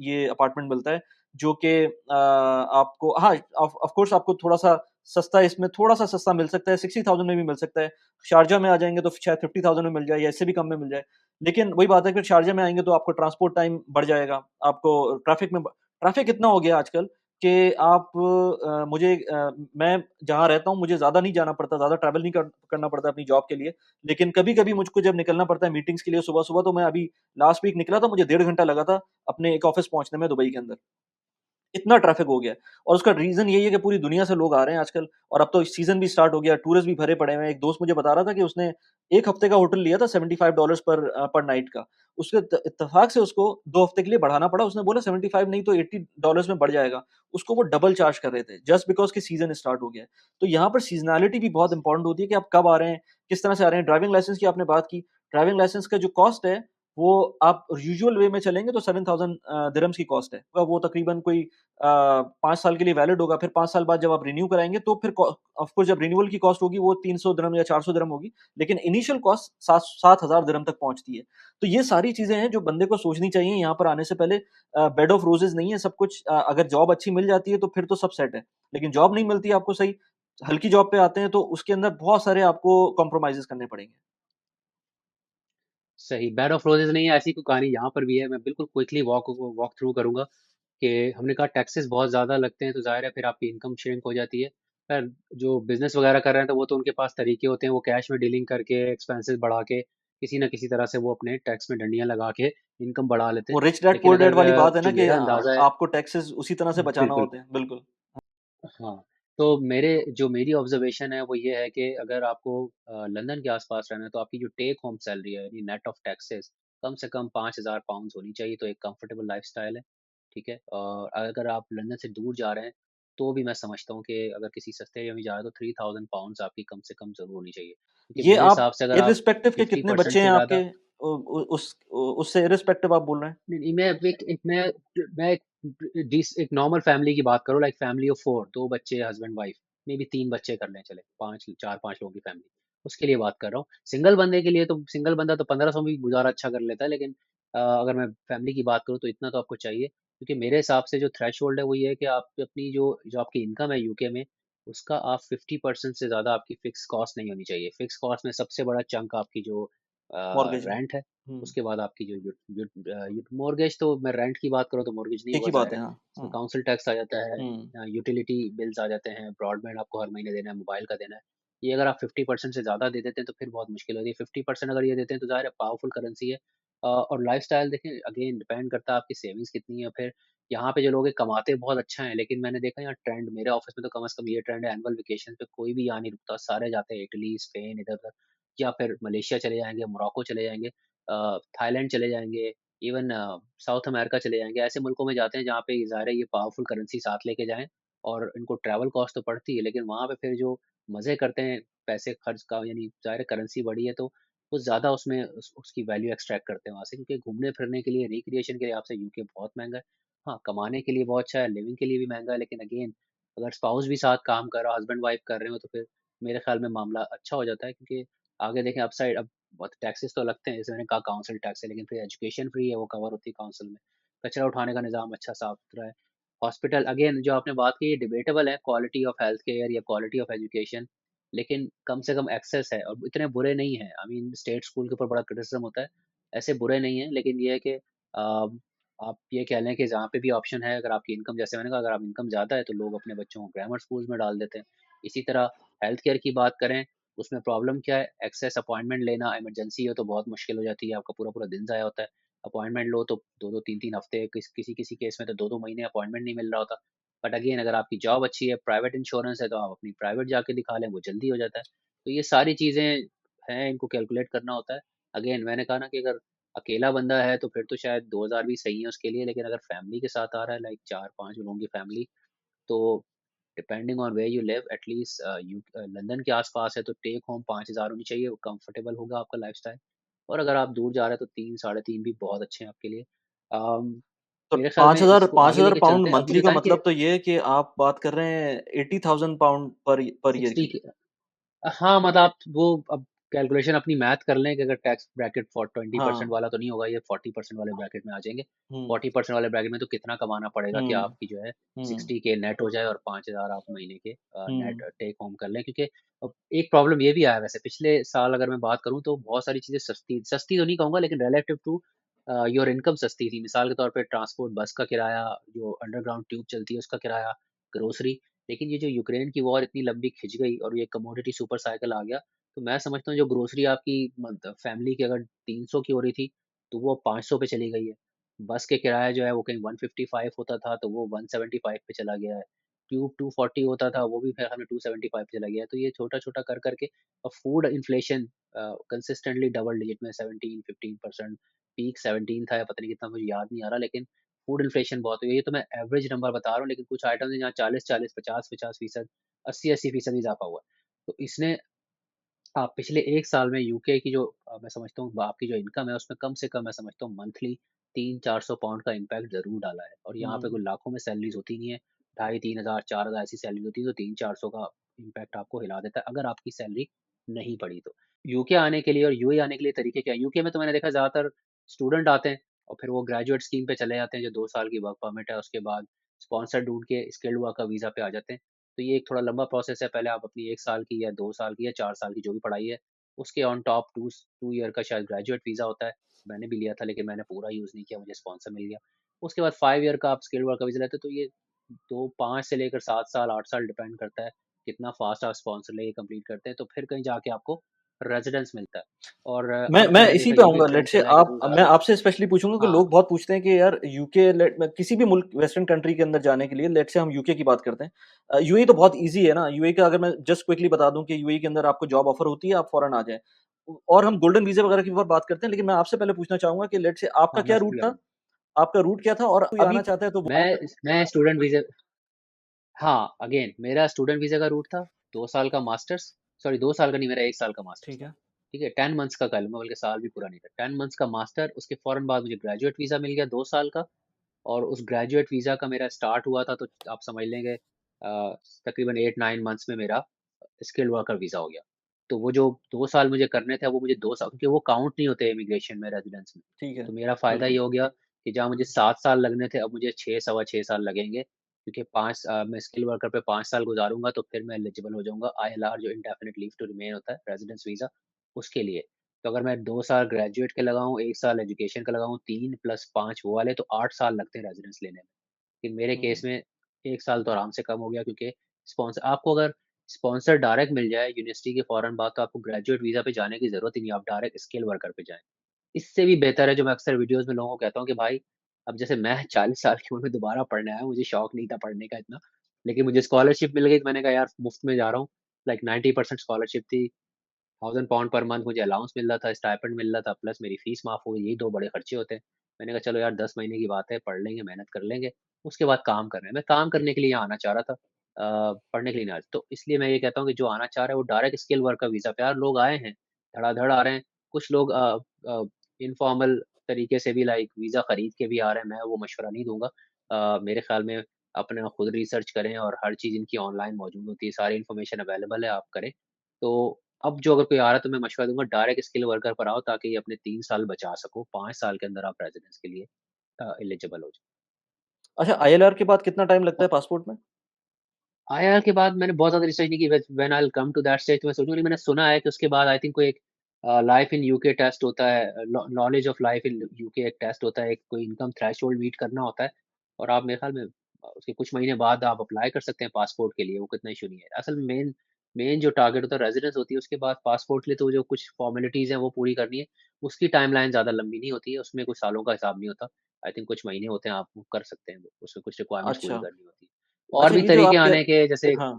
ये अपार्टमेंट मिलता है, जो कि आपको हाँ, ऑफ कोर्स आपको थोड़ा-सा सस्ता इसमें थोड़ा-सा सस्ता मिल सकता है, 60,000 में भी मिल सकता है। शारजाह में आ जाएँगे तो शायद 50,000 में मिल जाए या इससे भी कम में मिल जाए। लेकिन वही बात है फिर शारजाह में आएँगे तो आपको ट्रांसपोर्ट टाइम बढ़ जाएगा। आपको ट्रैफ़िक इतना हो गया आजकल कि आप मैं जहाँ रहता हूँ मुझे ज़्यादा नहीं जाना पड़ता, ज़्यादा ट्रैवल नहीं करना पड़ता अपनी जॉब के लिए। लेकिन कभी-कभी मुझको जब निकलना पड़ता है मीटिंग्स के लिए सुबह-सुबह तो मैं अभी लास्ट वीक निकला था मुझे 1.5 घंटा लगा था अपने एक ऑफ़िस पहुँचने में दुबई के अंदर। इतना ट्रैफ़िक हो गया है और उसका रीज़न यही है कि पूरी दुनिया से लोग आ रहे हैं आजकल और अब तो सीज़न भी स्टार्ट हो गया, टूरिस्ट भी भरे पड़े हुए हैं। एक दोस्त मुझे बता रहा था कि उसने 1 हफ़्ते का होटल लिया था $75 पर नाइट का। उसके इत्तेफ़ाक से उसको 2 हफ़्ते के लिए बढ़ाना पड़ा। उसने बोला 75 नहीं तो $80 में बढ़ जाएगा। उसको वो डबल चार्ज कर रहे थे जस्ट बिकॉज़ कि सीज़न स्टार्ट हो गया है। तो यहाँ पर सीज़नैलिटी भी बहुत इम्पोर्टेंट होती है कि आप कब आ रहे हैं, किस तरह से आ रहे हैं। ड्राइविंग लाइसेंस की आपने बात की, ड्राइविंग लाइसेंस का जो कॉस्ट है, वो आप यूजुअल वे में चलेंगे तो 7000 दिरहम्स की कॉस्ट है। वो तकरीबन कोई 5 साल के लिए वैलिड होगा, फिर 5 साल बाद जब आप रिन्यू कराएँगे तो फिर ऑफ कोर्स जब रिन्यूअल की कॉस्ट होगी वो 300 दिरहम या 400 दिरहम होगी, लेकिन इनिशियल कॉस्ट 7,000 दिरहम तक पहुँचती है। तो ये सारी चीज़ें हैं जो बंदे को सोचनी चाहिए यहाँ पर आने से पहले बेड ऑफ रोज़ेज़ नहीं है सब कुछ अगर जॉब अच्छी मिल जाती है तो फिर तो सब सेट है। लेकिन जॉब नहीं मिलती है आपको सही, हल्की जॉब पे आते हैं तो उसके अंदर बहुत सारे आपको कॉम्प्रोमाइज़ेज़ करने पड़ेंगे। सही, बेड ऑफ रोजेज़ नहीं है, ऐसी कोई कहानी यहाँ पर भी है। मैं बिल्कुल क्विकली वॉक थ्रू करूँगा कि हमने कहा टैक्सेस बहुत ज़्यादा लगते हैं, तो ज़ाहिर है फिर आपकी इनकम श्रिंक हो जाती है। खैर, जो बिज़नेस वगैरह कर रहे हैं, तो वो तो उनके पास तरीके होते हैं, वो कैश में डीलिंग करके, एक्सपेंसेस बढ़ा के, किसी न किसी तरह से वो अपने टैक्स में डंडियाँ लगा के इनकम बढ़ा लेते वो हैं। रिच डैड लेकिन पुअर डैड अगर वाली बात है ना जो कि मेरा अंदाज़ा है आपको टैक्सेस उसी तरह से बचाना बिल्कुल। होते हैं। बिल्कुल। हाँ, तो मेरी ऑब्जर्वेशन है वो ये है कि अगर आपको लंदन के आसपास रहना है तो आपकी जो टेक होम सैलरी है यानी नेट ऑफ टैक्सेस कम से कम 5,000 पाउंड्स होनी चाहिए तो एक कंफर्टेबल लाइफस्टाइल है, ठीक है? और अगर आप लंदन से दूर जा रहे हैं तो भी मैं समझता हूँ कि अगर किसी सस्ते एरिया में जा रहे हैं तो 3,000 पाउंड्स आपकी कम से कम ज़रूर होनी चाहिए। क्योंकि ये मेरे आप हिसाब से अगर आप इर्रिस्पेक्टिव के कितने 50% बच्चे से हैं ज़्यादा आपके? उससे इर्रिस्पेक्टिव आप बोल रहे हैं? नहीं, नहीं, मैं एक नॉर्मल फैमिली की बात करूँ लाइक फैमिली ऑफ 4 2 बच्चे हस्बैंड वाइफ मे बी 3 बच्चे कर लें चले 5 4-5 लोगों की फैमिली उसके लिए बात कर रहा हूँ। सिंगल बंदे के लिए तो सिंगल बंदा तो 1500 में भी गुज़ारा अच्छा कर लेता है लेकिन अगर मैं फैमिली की बात करूँ तो इतना तो आपको चाहिए क्योंकि मेरे हिसाब से जो थ्रेशहोल्ड है वो ये है कि आप अपनी जो आपकी इनकम है यूके में उसका आप 50% से ज़्यादा आपकी फिक्स कॉस्ट नहीं होनी चाहिए। फिक्स कॉस्ट में सबसे बड़ा चंक आपकी जो मॉर्गेज है। रेंट है हुँ, उसके बाद आपकी मॉर्गेज तो मैं रेंट की बात करूँ तो मॉर्गेज नहीं एक होगा ही बात ज़ाहिर है, है। हाँ। उसमें हुँ, काउंसिल टैक्स आ जाता है, हुँ। यूटिलिटी बिल्स आ जाते हैं, ब्रॉडबैंड आपको हर महीने देना है, मोबाइल का देना है। ये अगर आप 50% से ज़्यादा दे देते हैं तो फिर बहुत मुश्किल होती है। 50% अगर ये देते हैं तो ज़ाहिर है पावरफुल करेंसी है। और लाइफ़स्टाइल देखें अगेन डिपेंड करता है आपकी सेविंग्स कितनी है। फिर यहाँ पे जो लोग हैं कमाते बहुत अच्छा है लेकिन मैंने देखा यहाँ ट्रेंड मेरे ऑफ़िस में तो कम से कम ये ट्रेंड है एनुअल वेकेशन पे कोई भी यहाँ नहीं रुकता। सारे जाते हैं इटली, स्पेन इधर-उधर या फिर मलेशिया चले जाएँगे, मोरक्को चले जाएँगे, थाईलैंड चले जाएँगे, इवन साउथ अमेरिका चले जाएँगे। ऐसे मुल्कों में जाते हैं जहाँ पे ज़ाहिर है ये पावरफुल करेंसी साथ लेके जाएँ और इनको ट्रैवल कॉस्ट तो पड़ती है लेकिन वहाँ पे फिर जो मज़े करते हैं पैसे खर्च का यानी ज़ाहिर है करेंसी बढ़ी है तो वो ज़्यादा उसमें उसकी वैल्यू एक्सट्रैक्ट करते हैं वहाँ से क्योंकि घूमने-फिरने के लिए, रिक्रिएशन के लिए आपसे यूके बहुत महँगा है। हाँ, कमाने के लिए बहुत अच्छा है, लिविंग के लिए भी महँगा है लेकिन अगेन अगर स्पाउस भी साथ काम कर रहा हो, हस्बैंड-वाइफ कर रहे हो तो फिर मेरे ख़्याल में मामला अच्छा हो जाता है क्योंकि आगे देखें अपसाइड अब बहुत टैक्सेस तो लगते हैं, जैसे मैंने कहा काउंसिल टैक्स है, लेकिन फिर एजुकेशन फ्री है, वो कवर होती है काउंसिल में। कचरा उठाने का निज़ाम अच्छा साफ-सुथरा है। हॉस्पिटल अगेन जो आपने बात की, ये डिबेटेबल है, क्वालिटी ऑफ हेल्थ केयर या क्वालिटी ऑफ एजुकेशन, लेकिन कम से कम एक्सेस है और इतने बुरे नहीं हैं। आई मीन स्टेट स्कूल के ऊपर बड़ा क्रिटिसिज़्म होता है, ऐसे बुरे नहीं हैं, लेकिन ये है कि आप ये कह लें कि जहाँ पे भी ऑप्शन है, अगर आपकी इनकम, जैसे मैंने कहा, अगर आप इनकम ज़्यादा है तो लोग अपने बच्चों को ग्रामर स्कूल्स में डाल देते हैं। इसी तरह हेल्थ केयर की बात करें, उसमें प्रॉब्लम क्या है, एक्सेस अपॉइंटमेंट लेना, इमरजेंसी हो तो बहुत मुश्किल हो जाती है, आपका पूरा-पूरा दिन ज़ाया होता है। अपॉइंटमेंट लो तो 2-2 3-3 हफ्ते, किसी-किसी केस में तो 2-2 महीने अपॉइंटमेंट नहीं मिल रहा होता। बट अगेन अगर आपकी जॉब अच्छी है, प्राइवेट इंश्योरेंस है, तो आप अपनी प्राइवेट जाके दिखा लें, वो जल्दी हो जाता है। तो ये सारी चीज़ें हैं, इनको कैलकुलेट करना होता है। अगेन मैंने कहा ना कि अगर अकेला बंदा है तो फिर तो शायद 2000 भी सही है उसके लिए, लेकिन अगर फैमिली के साथ आ रहा है, लाइक 4-5 लोगों की फैमिली, तो depending on where you live, at least London के आसपास है तो टेक होम 5000 होनी चाहिए, वो कंफर्टेबल होगा आपका लाइफस्टाइल। और अगर आप दूर जा रहे हैं तो 3 साढ़े 3 भी बहुत अच्छे हैं आपके लिए। अम, तो मेरे ख्याल में 5000 इसको आगे 5000 लेके पाउंड चलते हैं, अब मुझे मंथली का बताएं कि मतलब तो ये है कि आप बात कर रहे हैं 80,000 पाउंड पर ईयर 60 की। हाँ, मतलब आप वो अब कैलकुलेशन अपनी मैथ कर लें कि अगर टैक्स ब्रैकेट फॉर 20% हाँ। वाला तो नहीं होगा, ये 40% वाले ब्रैकेट में आ जाएँगे। हुँ, 40% वाले ब्रैकेट में तो कितना कमाना पड़ेगा कि हुँ, आपकी जो है हुँ, 60 के नेट हो जाए और 5000 आप महीने के हुँ, नेट टेक होम कर लें। क्योंकि एक प्रॉब्लम ये भी आया है वैसे, पिछले साल अगर मैं बात करूँ तो बहुत सारी चीज़ें सस्ती सस्ती तो नहीं कहूँगा, लेकिन रिलेटिव टू योर इनकम सस्ती थी। मिसाल के तौर पे ट्रांसपोर्ट, बस का किराया, जो अंडरग्राउंड ट्यूब चलती है उसका किराया, ग्रोसरी। लेकिन ये जो यूक्रेन की वॉर इतनी लंबी खिंच गई और ये कमोडिटी सुपर साइकिल आ गया, तो मैं समझता हूँ जो ग्रोसरी आपकी फैमिली की अगर 300 की हो रही थी, तो वो 500 पे चली गई है। बस के किराया जो है वो कहीं 155 होता था, तो वो 175 पे चला गया है। ट्यूब 240 होता था, वो भी फिर हमें 275 पे चला गया है। तो ये छोटा-छोटा कर करके, और food inflation consistently double digit में 17-15%, पीक 17 था या पता नहीं कितना, मुझे याद नहीं आ रहा, लेकिन फूड इन्फ्लेशन बहुत हुई है। ये तो मैं एवरेज नंबर बता रहा हूँ, लेकिन कुछ आइटम्स हैं जहाँ 40-40, 50-50%, 80-80% इज़ाफ़ा हुआ है। तो इसने पिछले 1 साल में यूके की जो मैं समझता हूँ आपकी जो इनकम है उसमें कम से कम मैं समझता हूँ मंथली 300-400 पाउंड का इम्पैक्ट ज़रूर डाला है। और यहाँ पे हुँ, कोई लाखों में सैलरीज़ होती नहीं है, ढाई 3,000 4,000 ऐसी सैलरी होती है, तो 300-400 का इम्पैक्ट आपको हिला देता है अगर आपकी सैलरी नहीं बढ़ी तो। यूके आने के लिए और यूएई आने के लिए तरीके क्या हैं? यूके में तो मैंने देखा ज़्यादातर स्टूडेंट आते हैं और फिर वो ग्रेजुएट स्कीम पे चले जाते हैं, जो 2 साल की वर्क परमिट है, उसके बाद स्पॉन्सर ढूँढ के स्किल्ड वर्कर वीज़ा पे आ जाते हैं। तो ये एक थोड़ा लंबा प्रोसेस है, पहले आप अपनी 1 साल की या 2 साल की या 4 साल की जो भी पढ़ाई है, उसके ऑन टॉप 2 ईयर का शायद ग्रेजुएट वीज़ा होता है। मैंने भी लिया था लेकिन मैंने पूरा यूज़ नहीं किया, मुझे स्पॉन्सर मिल गया। उसके बाद 5 ईयर का आप स्किल्ड वर्कर वीज़ा लेते हो, तो ये 2 5 से लेकर 7 साल 8 साल डिपेंड करता है, कितना फ़ास्ट आप स्पॉन्सर लेके कंप्लीट करते हैं, तो फिर कहीं जाके आपको रेज़िडेंस मिलता है। और अब मैं मैंने इसी देखा पे ये भी आऊँगा, एक लेट्स ट्रेंड से चल रहा है कि आप दूर जा मैं रहे हैं। आपसे स्पेशली पूछूँगा कि हाँ, लोग बहुत पूछते हैं कि यार यूके लेट में किसी भी मुल्क वेस्टर्न कंट्री के अंदर जाने के लिए, लेट्स से हम यूके की बात करते हैं। यूएई तो बहुत ईज़ी है ना, यूएई का अगर मैं जस्ट क्विकली बता दूँ कि यूएई के अंदर आपको जॉब ऑफर होती है, आप फौरन आ जाएँ। और हम गोल्डन वीज़ा वगैरह की भी बात करते हैं, लेकिन मैं आपसे पहले पूछना चाहूँगा कि लेट्स से आपका हाँ, मैं क्या रूट समझ था? गया। आपका रूट क्या था और कोई अभी आना चाहता है तो वो मैं स्टूडेंट वीज़ा, हाँ, अगेन मेरा स्टूडेंट वीज़ा का रूट था, 2 साल का मास्टर्स, सॉरी 2 साल का नहीं, मेरा 1 साल का मास्टर्स ठीक था। है, ठीक है? 10 मंथ्स का कह लूँगा, बल्कि साल भी पूरा नहीं था। 10 मंथ्स का मास्टर, उसके फ़ौरन बाद मुझे ग्रेजुएट वीज़ा मिल गया 2 साल का। और उस ग्रेजुएट वीज़ा का मेरा स्टार्ट हुआ था, तो आप समझ लेंगे तकरीबन 8-9 मंथ्स में मेरा स्किल्ड वर्कर वीज़ा हो गया। तो वो जो 2 साल मुझे करने थे, वो मुझे 2 साल, क्योंकि वो काउंट नहीं होते इमिग्रेशन में, रेज़िडेंस में। ठीक है, तो मेरा फ़ायदा ये बिल्कुल। हो गया कि जहाँ मुझे 7 साल लगने थे, अब मुझे 6 सवा 6 साल लगेंगे, क्योंकि मैं स्किल्ड वर्कर पे 5 साल गुज़ारूँगा तो फिर मैं एलिजिबल हो जाऊँगा आईएलआर, जो इंडेफिनिट लीव टू रिमेन होता है, रेज़िडेंस वीज़ा, उसके लिए। तो अगर मैं 2 साल ग्रेजुएट के लगाऊँ, 1 साल एजुकेशन का लगाऊँ, 3 प्लस 5 वो वाले, तो 8 साल लगते हैं रेज़िडेंस लेने में। लेकिन मेरे हुँ, केस में 1 साल तो आराम से कम हो गया, क्योंकि आपको अगर स्पॉन्सर डायरेक्ट मिल जाए यूनिवर्सिटी के फ़ौरन बाद, तो आपको ग्रेजुएट वीज़ा पे जाने की ज़रूरत ही नहीं है, आप डायरेक्ट स्किल वर्कर पे जाएँ। इससे भी बेहतर है, जो मैं अक्सर वीडियोज़ में लोगों को कहता हूँ कि भाई, अब जैसे मैं 40 साल की उम्र में दोबारा पढ़ने आया हूँ, मुझे शौक नहीं था पढ़ने का इतना, लेकिन मुझे स्कॉलरशिप मिल गई तो मैंने कहा यार मुफ्त में जा रहा हूँ, लाइक 90% स्कॉलरशिप थी, 1000 पाउंड पर मंथ मुझे अलाउंस मिल रहा था, स्टाइपेंड मिल रहा था, प्लस मेरी फीस माफ़ हो गई, यही 2 बड़े खर्चे होते हैं। मैंने कहा चलो यार 10 महीने की बात है, पढ़ लेंगे, मेहनत कर लेंगे, उसके बाद काम कर रहे हैं। मैं काम करने के लिए यहाँ आना चाह रहा था, पढ़ने के लिए नहीं आया। तो इसलिए मैं ये कहता हूँ कि जो आना चाह रहा है वो डायरेक्ट स्किल वर्क का वीज़ा पे, यार लोग आए हैं, धड़ाधड़ आ रहे हैं। कुछ लोग इनफॉर्मल तरीके से भी, लाइक वीज़ा खरीद के भी आ रहे हैं, मैं वो मशवरा नहीं दूँगा। मेरे ख्याल में अपना खुद रिसर्च करें, और हर चीज़ इनकी ऑनलाइन मौजूद होती है, सारी इन्फॉर्मेशन अवेलेबल है, आप करें। तो अब जो अगर कोई आ रहा है तो मैं मशवरा दूँगा डायरेक्ट स्किल वर्कर पर आओ, ताकि अपने 3 साल बचा सको, 5 साल के अंदर आप रेज़िडेंस के लिए एलिजिबल हो जाओ। अच्छा आईएलआर के बाद कितना टाइम लगता औ है पासपोर्ट में? आईआर के बाद मैंने बहुत ज़्यादा रिसर्च नहीं की, when I will come to that stage, तो मैं सोचूँगा, लेकिन मैंने सुना है कि उसके बाद आई थिंक कोई एक लाइफ इन यूके टेस्ट होता है, knowledge of life in UK एक टेस्ट होता है, एक कोई इनकम थ्रेशोल्ड मीट करना होता है, और आप मेरे ख्याल में उसके कुछ महीने बाद आप अप्लाई कर सकते हैं पासपोर्ट के लिए, वो कितना इशू नहीं है। असल में मेन मेन जो टारगेट होता है रेजिडेंस होती है, उसके बाद पासपोर्ट के लिए तो जो कुछ फॉर्मेलिटीज़ हैं वो पूरी करनी है, उसकी टाइमलाइन ज़्यादा लंबी नहीं होती है, उसमें कुछ सालों का हिसाब नहीं होता। आई थिंक कुछ महीने होते हैं, आप वो कर सकते हैं, वो उसमें कुछ रिक्वायरमेंट्स पूरी अच्छा। करनी होती है। और अच्छा भी ये जो तरीके आप आने के, जैसे हाँ।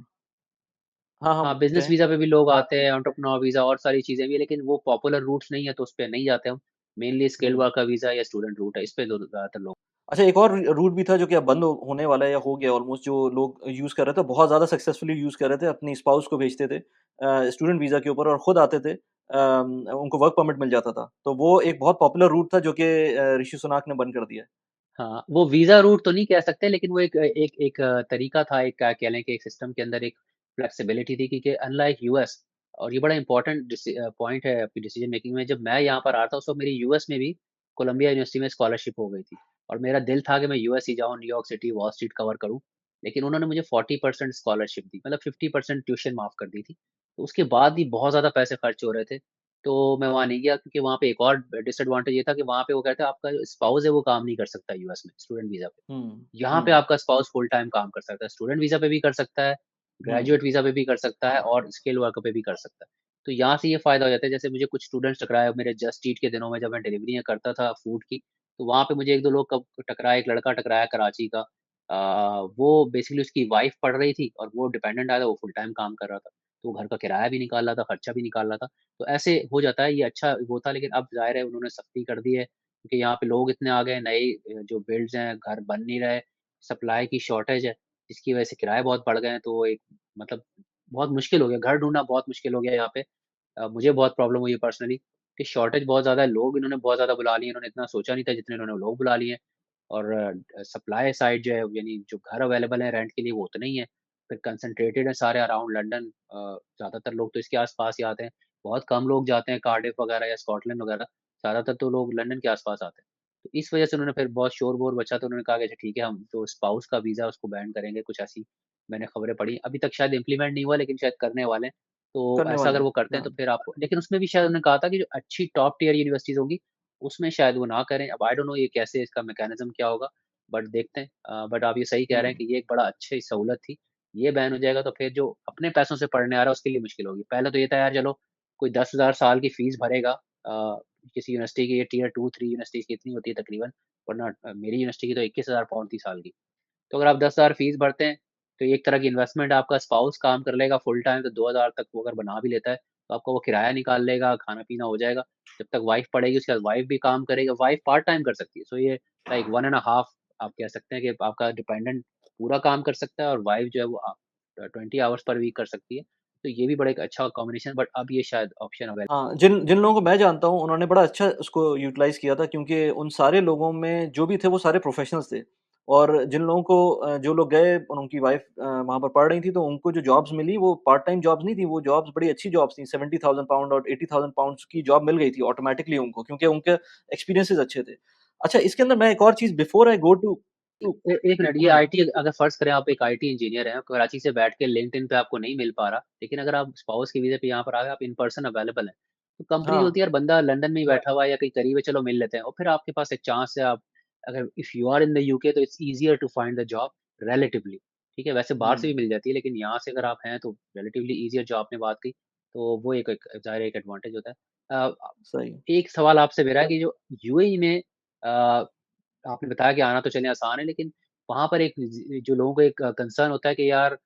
हाँ, हाँ, हाँ, बिज़नेस कहें? वीज़ा पे भी लोग आते हैं, एंटरप्रेन्योर वीज़ा और सारी चीज़ें भी हैं, लेकिन वो पॉपुलर रूट्स नहीं है, तो उस पे नहीं जाते हम। मेनली स्किल्ड हुँ। वर्कर वीज़ा या स्टूडेंट रूट है, इस पे ज़्यादातर लोग। अच्छा एक और रूट भी था जो कि अब बंद होने वाला है या हो गया ऑलमोस्ट जो लोग यूज़ कर रहे थे, बहुत ज़्यादा सक्सेसफुली यूज़ कर रहे थे, अपनी स्पाउस को भेजते थे स्टूडेंट वीज़ा के ऊपर और खुद आते थे। उनको वर्क परमिट मिल जाता था। तो वो एक बहुत पॉपुलर रूट था जो कि ऋषि सुनक ने बंद कर दिया है। हाँ, वो वीज़ा रूट तो नहीं कह सकते, लेकिन वो एक तरीका था, एक क्या कह लें कि एक सिस्टम के अंदर एक फ्लेक्सिबिलिटी थी, क्योंकि अनलाइक यूएस, और ये बड़ा इम्पोर्टेंट पॉइंट है आपकी डिसीजन मेकिंग में, जब मैं यहाँ पर आ रहा था, उस वक़्त मेरी यूएस में भी कोलंबिया यूनिवर्सिटी में स्कॉलरशिप हो गई थी, और मेरा दिल था कि मैं यूएस ही जाऊँ, New York city, wall street cover करूँ। लेकिन उन्होंने मुझे 40% स्कॉलरशिप दी, मतलब 50% ट्यूशन माफ़ कर दी थी। तो उसके बाद भी बहुत ज़्यादा पैसे खर्च हो रहे थे, तो मैं वहाँ नहीं गया, क्योंकि वहाँ पे एक और डिसएडवांटेज ये था कि वहाँ पे वो कहते हैं आपका जो स्पाउस है वो काम नहीं कर सकता यूएस में स्टूडेंट वीज़ा पे। हुँ, यहाँ पे हुँ, आपका स्पाउस फुल टाइम काम कर सकता है, स्टूडेंट वीज़ा पे भी कर सकता है, हुँ। ग्रेजुएट वीज़ा पे भी कर सकता है और स्किल वर्कर पे भी कर सकता है। तो यहाँ से ये फ़ायदा हो जाता है, जैसे मुझे कुछ स्टूडेंट्स टकराए मेरे जस्ट ईट के दिनों में, जब मैं डिलीवरियाँ करता था फूड की, तो वहाँ पे मुझे 1-2 लोग कब टकराए, एक लड़का टकराया कराची का। वो बेसिकली उसकी वाइफ़ पढ़ रही थी और वो डिपेंडेंट आया था, वो फुल टाइम काम कर रहा था। तो वो घर का किराया भी निकाल रहा था, खर्चा भी निकाल रहा था। तो ऐसे हो जाता है, ये अच्छा वो था, लेकिन अब ज़ाहिर है उन्होंने सख्ती कर दी है, क्योंकि यहाँ पे लोग इतने आ गए हैं, नए जो बिल्ड्स हैं, घर बन नहीं रहे, सप्लाई की शॉर्टेज है, जिसकी वजह से किराए बहुत बढ़ गए हैं, तो एक मतलब बहुत मुश्किल हो गया, घर ढूँढना बहुत मुश्किल हो गया यहाँ पे। मुझे बहुत प्रॉब्लम हुई है पर्सनली, कि शॉर्टेज बहुत ज़्यादा है, लोग इन्होंने बहुत ज़्यादा बुला लिए हैं, इन्होंने इतना सोचा नहीं था जितने इन्होंने लोग बुला लिए हैं। और सप्लाई साइड जो है, यानी जो घर अवेलेबल है रेंट के लिए, वो उतने ही है। फिर कंसंट्रेटेड है सारे अराउंड लंदन, ज़्यादातर लोग तो इसके आस-पास ही आते हैं। बहुत कम लोग जाते हैं कार्डिफ वगैरह या स्कॉटलैंड वगैरह, ज़्यादातर तो लोग लंदन के आस-पास आते हैं। तो इस वजह से उन्होंने फिर बहुत शोर-वोर मचा, तो उन्होंने कहा कि अच्छा ठीक है, हम जो स्पाउस का वीज़ा है उसको बैन करेंगे, कुछ ऐसी मैंने खबरें पढ़ी। अभी तक शायद इम्प्लीमेंट नहीं हुआ, लेकिन शायद करने वाले हैं। तो करने ऐसा वाले अगर हैं। वो करते हैं, तो हाँ, फिर आपको, लेकिन उसमें भी शायद उन्होंने कहा था कि जो अच्छी टॉप टियर यूनिवर्सिटीज़ होंगी, उसमें शायद वो ना करें। अब आई डोंट नो ये कैसे, इसका मैकेनिज़्म क्या होगा, बट देखते हैं। बट आप ये सही कह रहे हैं हुँ। कि ये एक बड़ा अच्छी सहूलत थी। ये बैन हो जाएगा तो फिर जो अपने पैसों से पढ़ने आ रहा है उसके लिए मुश्किल होगी। पहले तो ये था यार, चलो कोई 10,000 साल की फीस भरेगा, किसी यूनिवर्सिटी की, ये टियर 2, 3 यूनिवर्सिटीज़ की इतनी होती है तकरीबन, वरना मेरी यूनिवर्सिटी की तो 21,000 पाउंड थी साल की। तो अगर आप 10,000 फीस भरते हैं, तो एक तरह की इन्वेस्टमेंट, आपका स्पाउस काम कर लेगा फुल टाइम, तो 2,000 तक वो अगर बना भी लेता है, तो आपका वो किराया निकाल लेगा, खाना-पीना हो जाएगा। जब तक वाइफ़ पढ़ेगी, उसके बाद वाइफ़ भी काम करेगी, वाइफ़ पार्ट टाइम कर सकती है। सो ये लाइक 1 एंड अ हाल्फ, आप कह सकते हैं कि आपका डिपेंडेंट पूरा काम कर सकता है, और वाइफ़ जो है वो 20 आवर्स पर वीक कर सकती है। तो ये भी बड़ा एक अच्छा कॉम्बिनेशन, बट अब ये शायद ऑप्शन अवेल हाँ, जिन जिन लोगों को मैं जानता हूँ, उन्होंने बड़ा अच्छा उसको यूटिलाइज़ किया था क्योंकि उन सारे लोगों में जो भी थे, वो सारे प्रोफ़ेशनल्स थे। और जिन लोगों को जो लोग गए और उनकी वाइफ़ वहाँ पर पढ़ रही थी, तो उनको जो जॉब्स मिली, वो पार्ट टाइम जॉब्स नहीं थी, वो जॉब्स बड़ी अच्छी जॉब्स थी। 70,000 पाउंड और 80,000 पाउंड्स की जॉब मिल गई थी ऑटोमैटिकली उनको, क्योंकि उनके एक्सपीरियंसेस अच्छे थे। अच्छा, इसके अंदर मैं एक और चीज़ before I go to to एक मिनट, ये हुँ, आईटी, अगर फ़र्ज़ करें आप एक आईटी इंजीनियर हैं, कराची से बैठ के लिंक्डइन पे आपको नहीं मिल पा रहा, लेकिन अगर आप स्पाउस के वीज़े पे यहाँ पर आ गए, आप इन पर्सन अवेलेबल हैं, तो कंपनीज़ हाँ, होती है यार, बंदा लंदन में ही बैठा हुआ है या कहीं करीब है, चलो मिल लेते हैं, और फिर आपके पास एक चांस है, आप अगर if you are in the UK, तो it's easier to find the job relatively, ठीक है? वैसे बाहर से भी हुँ, मिल जाती है, लेकिन यहाँ से अगर आप हैं, तो रिलेटिवली ईज़ियर जो आपने बात की, तो वो एक एक ज़ाहिर है एक एडवांटेज होता है। सही। एक सवाल आपसे मेरा है कि जो यूएई में, अ आपने बताया कि आना तो चलें आसान है, लेकिन वहाँ पर एक जो लोगों को एक कंसर्न होता है कि यार,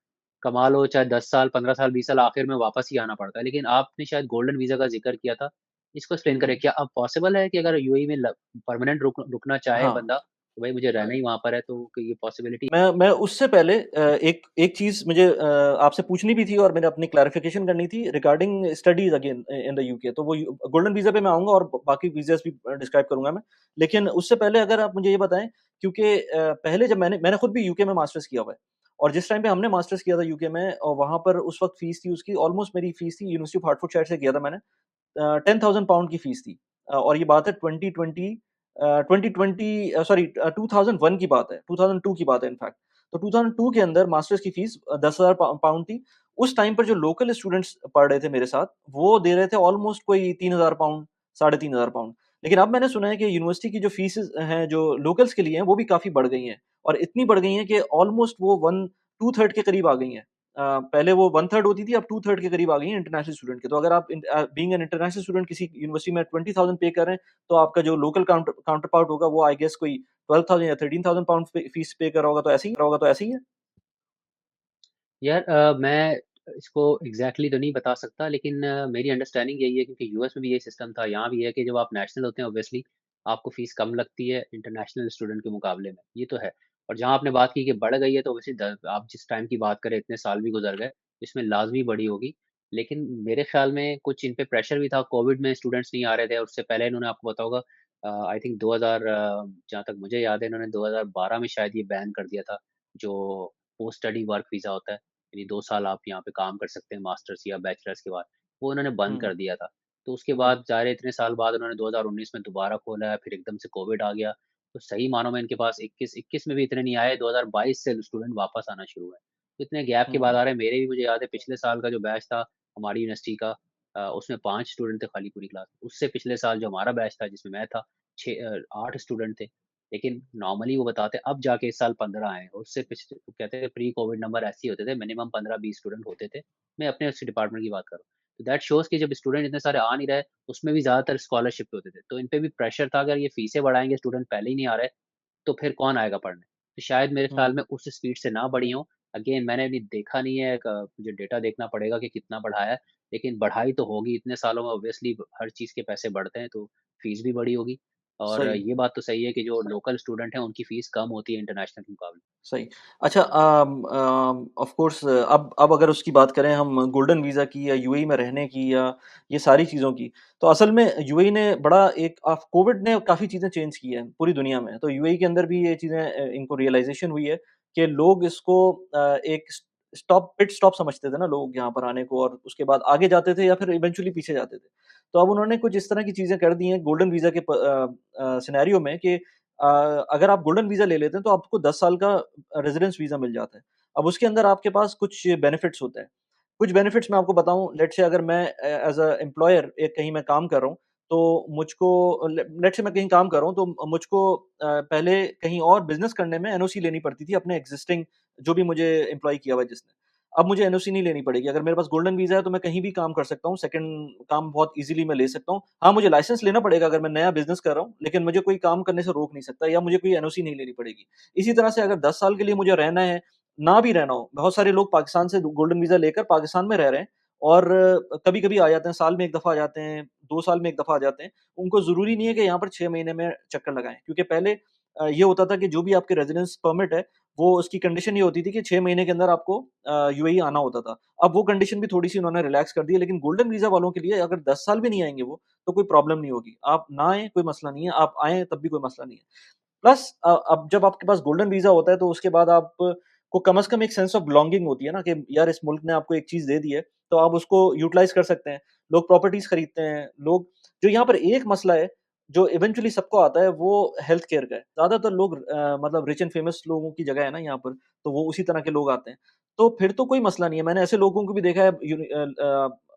कमा लो चाहे 10 साल, 15 साल, 20 साल, आखिर में वापस ही आना पड़ता है। लेकिन आपने शायद गोल्डन वीज़ा का ज़िक्र किया था। इसको एक्सप्लेन करें, हुँ, क्या अब पॉसिबल है कि अगर यूएई में परमानेंट रुकना चाहे हाँ। बंदा, तो भाई मुझे रहना ही वहाँ पर है, तो ये पॉसिबिलिटी? मैं उससे पहले एक एक चीज़ मुझे आपसे पूछनी भी थी और मैंने अपनी क्लैरिफ़िकेशन करनी थी regarding studies again in the UK तो वो गोल्डन वीज़ा पे मैं आऊँगा और बाकी वीज़ाज़ भी डिस्क्राइब करूँगा मैं। लेकिन उससे पहले अगर आप मुझे ये बताएँ क्योंकि पहले जब मैंने खुद भी यूके में मास्टर्स किया हुआ है और जिस टाइम पे हमने मास्टर्स किया था यूके में और वहाँ पर उस वक़्त फ़ीस थी उसकी ऑलमोस्ट मेरी फ़ीस थी यूनिवर्सिटी ऑफ हार्टफोर्डशायर से किया था मैंने 10,000 पाउंड की फ़ीस थी और ये बात है 2020 सॉरी 2001 की बात है, 2002 की बात है इनफैक्ट। तो 2002 के अंदर मास्टर्स की फ़ीस 10,000 पाउंड थी। उस टाइम पर जो लोकल स्टूडेंट्स पढ़ रहे थे मेरे साथ, वो दे रहे थे ऑलमोस्ट कोई 3000 पाउंड, साढ़े 3000 पाउंड। लेकिन अब मैंने सुना है कि यूनिवर्सिटी की जो फीसेज़ हैं, जो लोकल्स के लिए हैं, वो भी काफ़ी बढ़ गई हैं और इतनी बढ़ गई हैं कि ऑलमोस्ट वो 1 2/3 के करीब आ गई हैं। पहले वो 1/3 होती थी, अब 2/3 के करीब आ गई हैं इंटरनेशनल स्टूडेंट के। तो अगर आप बीइंग एन इंटरनेशनल स्टूडेंट किसी यूनिवर्सिटी में 20,000 पे कर रहे हैं, तो आपका जो लोकल काउंटर पार्ट होगा, वो आई गेस कोई 12,000 या 13,000 पाउंड फीस पे कर रहा होगा, तो ऐसे ही है? यार मैं इसको एग्ज़ैक्टली तो नहीं बता सकता, लेकिन मेरी अंडरस्टैंडिंग यही है, क्योंकि यूएस में भी यही सिस्टम था, यहाँ भी है कि जब आप नेशनल होते हैं ऑब्वियसली आपको फ़ीस कम लगती है इंटरनेशनल स्टूडेंट के मुकाबले में, ये तो है। और जहाँ आपने बात की कि बढ़ गई है, तो ऑब्वियसली द आप जिस टाइम की बात करें इतने साल भी गुज़र गए, इसमें लाज़मी बढ़ी होगी। लेकिन मेरे ख़्याल में कुछ इन पे प्रेशर भी था, कोविड में स्टूडेंट्स नहीं आ रहे थे, उससे पहले इन्होंने, आपको पता होगा, आई थिंक 2000, जहाँ तक मुझे याद है इन्होंने 2012 में शायद ये बैन कर दिया था, जो पोस्ट स्टडी वर्क वीज़ा होता है। यानी 2 साल आप यहाँ पे काम कर सकते हैं मास्टर्स या बैचलर्स के बाद, वो उन्होंने बंद हुँ, कर दिया था। तो उसके हुँ, बाद ज़ाहिर है इतने साल बाद उन्होंने 2019 में दोबारा खोला है, फिर एकदम से कोविड आ गया, तो सही मानों में इनके पास 21 में भी इतने नहीं आए, 2022 से स्टूडेंट वापस आना शुरू हुए। तो इतने गैप के बाद हुँ, आ रहे हैं, मेरे भी मुझे याद है पिछले साल का जो बैच था हमारी यूनिवर्सिटी का, उसमें 5 स्टूडेंट थे खाली पूरी क्लास में। उससे पिछले साल जो हमारा बैच था जिसमें मैं था, 8 स्टूडेंट थे। लेकिन नॉर्मली वो बताते हैं अब जाके इस साल 15 आए हैं, और उससे पिछले वो कहते थे प्री कोविड नंबर ऐसे ही होते थे, मिनिमम 15-20 स्टूडेंट होते थे। मैं अपने उसी डिपार्टमेंट की बात कर रहा हूँ। तो दैट शोज़ कि जब स्टूडेंट इतने सारे आ नहीं रहे, उसमें भी ज़्यादातर स्कॉलरशिप पे होते थे। तो इन पे भी प्रेशर था, अगर ये फीसें बढ़ाएँगे, स्टूडेंट पहले ही नहीं आ रहे, तो फिर कौन आएगा पढ़ने? तो शायद मेरे ख़्याल हुँ, में उस स्पीड से ना बढ़ी हों। अगेन मैंने अभी देखा नहीं है, मुझे डेटा देखना पड़ेगा कि कितना बढ़ाया है, लेकिन बढ़ाई तो होगी, इतने सालों में ऑब्वियसली हर चीज़ के पैसे बढ़ते हैं, तो फीस भी बढ़ी होगी। और सही। ये बात तो सही है कि जो लोकल स्टूडेंट हैं, उनकी फीस कम होती है इंटरनेशनल के मुकाबले। सही। अच्छा ऑफ़ कोर्स अब अगर उसकी बात करें हम गोल्डन वीज़ा की या यूएई में रहने की या ये सारी चीज़ों की, तो असल में यूएई ने बड़ा एक कोविड ने काफ़ी चीज़ें चेंज की हैं पूरी दुनिया में। तो यूएई के अंदर भी ये चीज़ें इनको रियलाइज़ेशन हुई है कि लोग इसको एक पिट स्टॉप समझते थे ना लोग यहाँ पर आने को और उसके बाद आगे जाते थे या फिर इवेंचुअली पीछे जाते थे। तो अब उन्होंने कुछ इस तरह की चीज़ें कर दी हैं गोल्डन वीज़ा के सिनेरियो में कि अ, अगर आप गोल्डन वीज़ा ले लेते हैं तो आपको 10 साल का रेज़िडेंस वीज़ा मिल जाता है। अब उसके अंदर आपके पास कुछ बेनिफिट्स होते हैं। कुछ बेनिफिट्स मैं आपको बताऊँ लेट्स से अगर मैं एज़ अ एम्प्लॉयर एक कहीं मैं काम कर रहा हूँ, तो मुझको लेट्स से मैं कहीं काम कर रहा हूँ तो मुझको पहले कहीं और बिज़नेस करने में एनओसी लेनी पड़ती थी अपने एक्जिस्टिंग जो भी मुझे एम्प्लॉय किया हुआ है जिसने। अब मुझे एनओसी नहीं लेनी पड़ेगी। अगर मेरे पास गोल्डन वीज़ा है तो मैं कहीं भी काम कर सकता हूँ, सेकंड काम बहुत ईज़िली मैं ले सकता हूँ। हाँ, मुझे लाइसेंस लेना पड़ेगा अगर मैं नया बिज़नेस कर रहा हूँ, लेकिन मुझे कोई काम करने से रोक नहीं सकता या मुझे कोई एनओसी नहीं लेनी पड़ेगी। इसी तरह से अगर 10 साल के लिए मुझे रहना है, ना भी रहना हो, बहुत सारे लोग पाकिस्तान से गोल्डन वीज़ा लेकर पाकिस्तान में रह रहे हैं और कभी-कभी आ जाते हैं, साल में 1 दफ़ा आ जाते हैं, 2 साल में 1 दफ़ा आ जाते हैं। उनको ज़रूरी नहीं है कि यहाँ पर 6 महीने में चक्कर लगाएँ, क्योंकि पहले ये होता था कि जो भी आपके रेज़िडेंस परमिट है, वो उसकी कंडीशन ये होती थी कि 6 महीने के अंदर आपको यूएई आना होता था। अब वो कंडीशन भी थोड़ी-सी उन्होंने रिलैक्स कर दी है, लेकिन गोल्डन वीज़ा वालों के लिए अगर 10 साल भी नहीं आएँगे वो, तो कोई प्रॉब्लम नहीं होगी। आप ना आएँ, कोई मसला नहीं है, आप आएँ तब भी कोई मसला नहीं है। प्लस अब जब आपके पास गोल्डन वीज़ा होता है, तो उसके बाद आपको कम से कम एक सेंस ऑफ बिलॉन्गिंग होती है ना कि यार इस मुल्क ने आपको एक चीज़ दे दी है, तो आप उसको यूटिलाइज़ कर सकते हैं। लोग प्रॉपर्टीज़ खरीदते हैं, लोग जो यहाँ पर एक मसला है, जो इवेंचुअली सबको आता है, वो हेल्थ केयर का है। ज़्यादातर लोग मतलब रिच एंड फेमस लोगों की जगह है ना यहाँ पर, तो वो उसी तरह के लोग आते हैं। तो फिर तो कोई मसला नहीं है, मैंने ऐसे लोगों को भी देखा है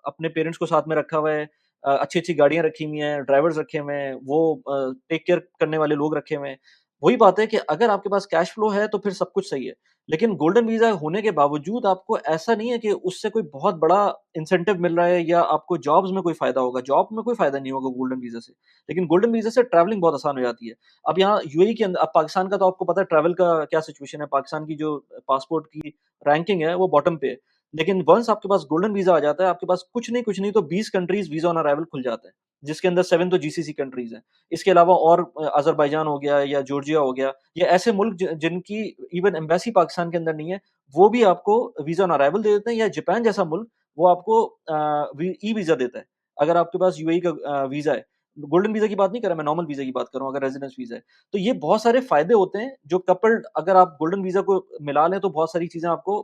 अपने पेरेंट्स को साथ में रखा हुआ है, अच्छी-अच्छी गाड़ियाँ रखी हुई हैं, ड्राइवर्स रखे हुए हैं, वो टेक केयर करने वाले लोग रखे हुए हैं। वही बात है कि अगर आपके पास कैश फ्लो है तो फिर सब कुछ सही है। लेकिन गोल्डन वीज़ा होने के बावजूद आपको ऐसा नहीं है कि उससे कोई बहुत बड़ा इंसेंटिव मिल रहा है या आपको जॉब्स में कोई फ़ायदा होगा। जॉब में कोई फ़ायदा नहीं होगा गोल्डन वीज़ा से। लेकिन गोल्डन वीज़ा से ट्रैवलिंग बहुत आसान हो जाती है। अब यहाँ यूएई के अंदर अब पाकिस्तान का तो आपको पता है ट्रैवल का क्या सिचुएशन है। पाकिस्तान की जो पासपोर्ट की रैंकिंग है वो बॉटम पे है। लेकिन वन्स आपके पास गोल्डन वीज़ा आ जाता है, आपके पास कुछ नहीं तो 20 कंट्रीज़ वीज़ा ऑन अराइवल खुल जाते हैं। जिसके अंदर 7 तो जीसीसी कंट्रीज़ हैं। इसके अलावा और अज़रबैजान हो गया या जॉर्जिया हो गया, ये ऐसे मुल्क जिनकी इवन एम्बेसी पाकिस्तान के अंदर नहीं है, वो भी आपको वीज़ा ऑन अराइवल दे देते हैं या जापान जैसा मुल्क वो आपको ई वीज़ा देता है, अगर आपके पास यूएई का वीज़ा है। गोल्डन वीज़ा की बात नहीं कर रहा, मैं नॉर्मल वीज़ा की बात कर रहा हूँ, अगर रेज़िडेंस वीज़ा है। तो ये बहुत सारे फ़ायदे होते हैं, जो कपल्ड अगर आप गोल्डन वीज़ा को मिला लें, तो बहुत सारी चीज़ें आपको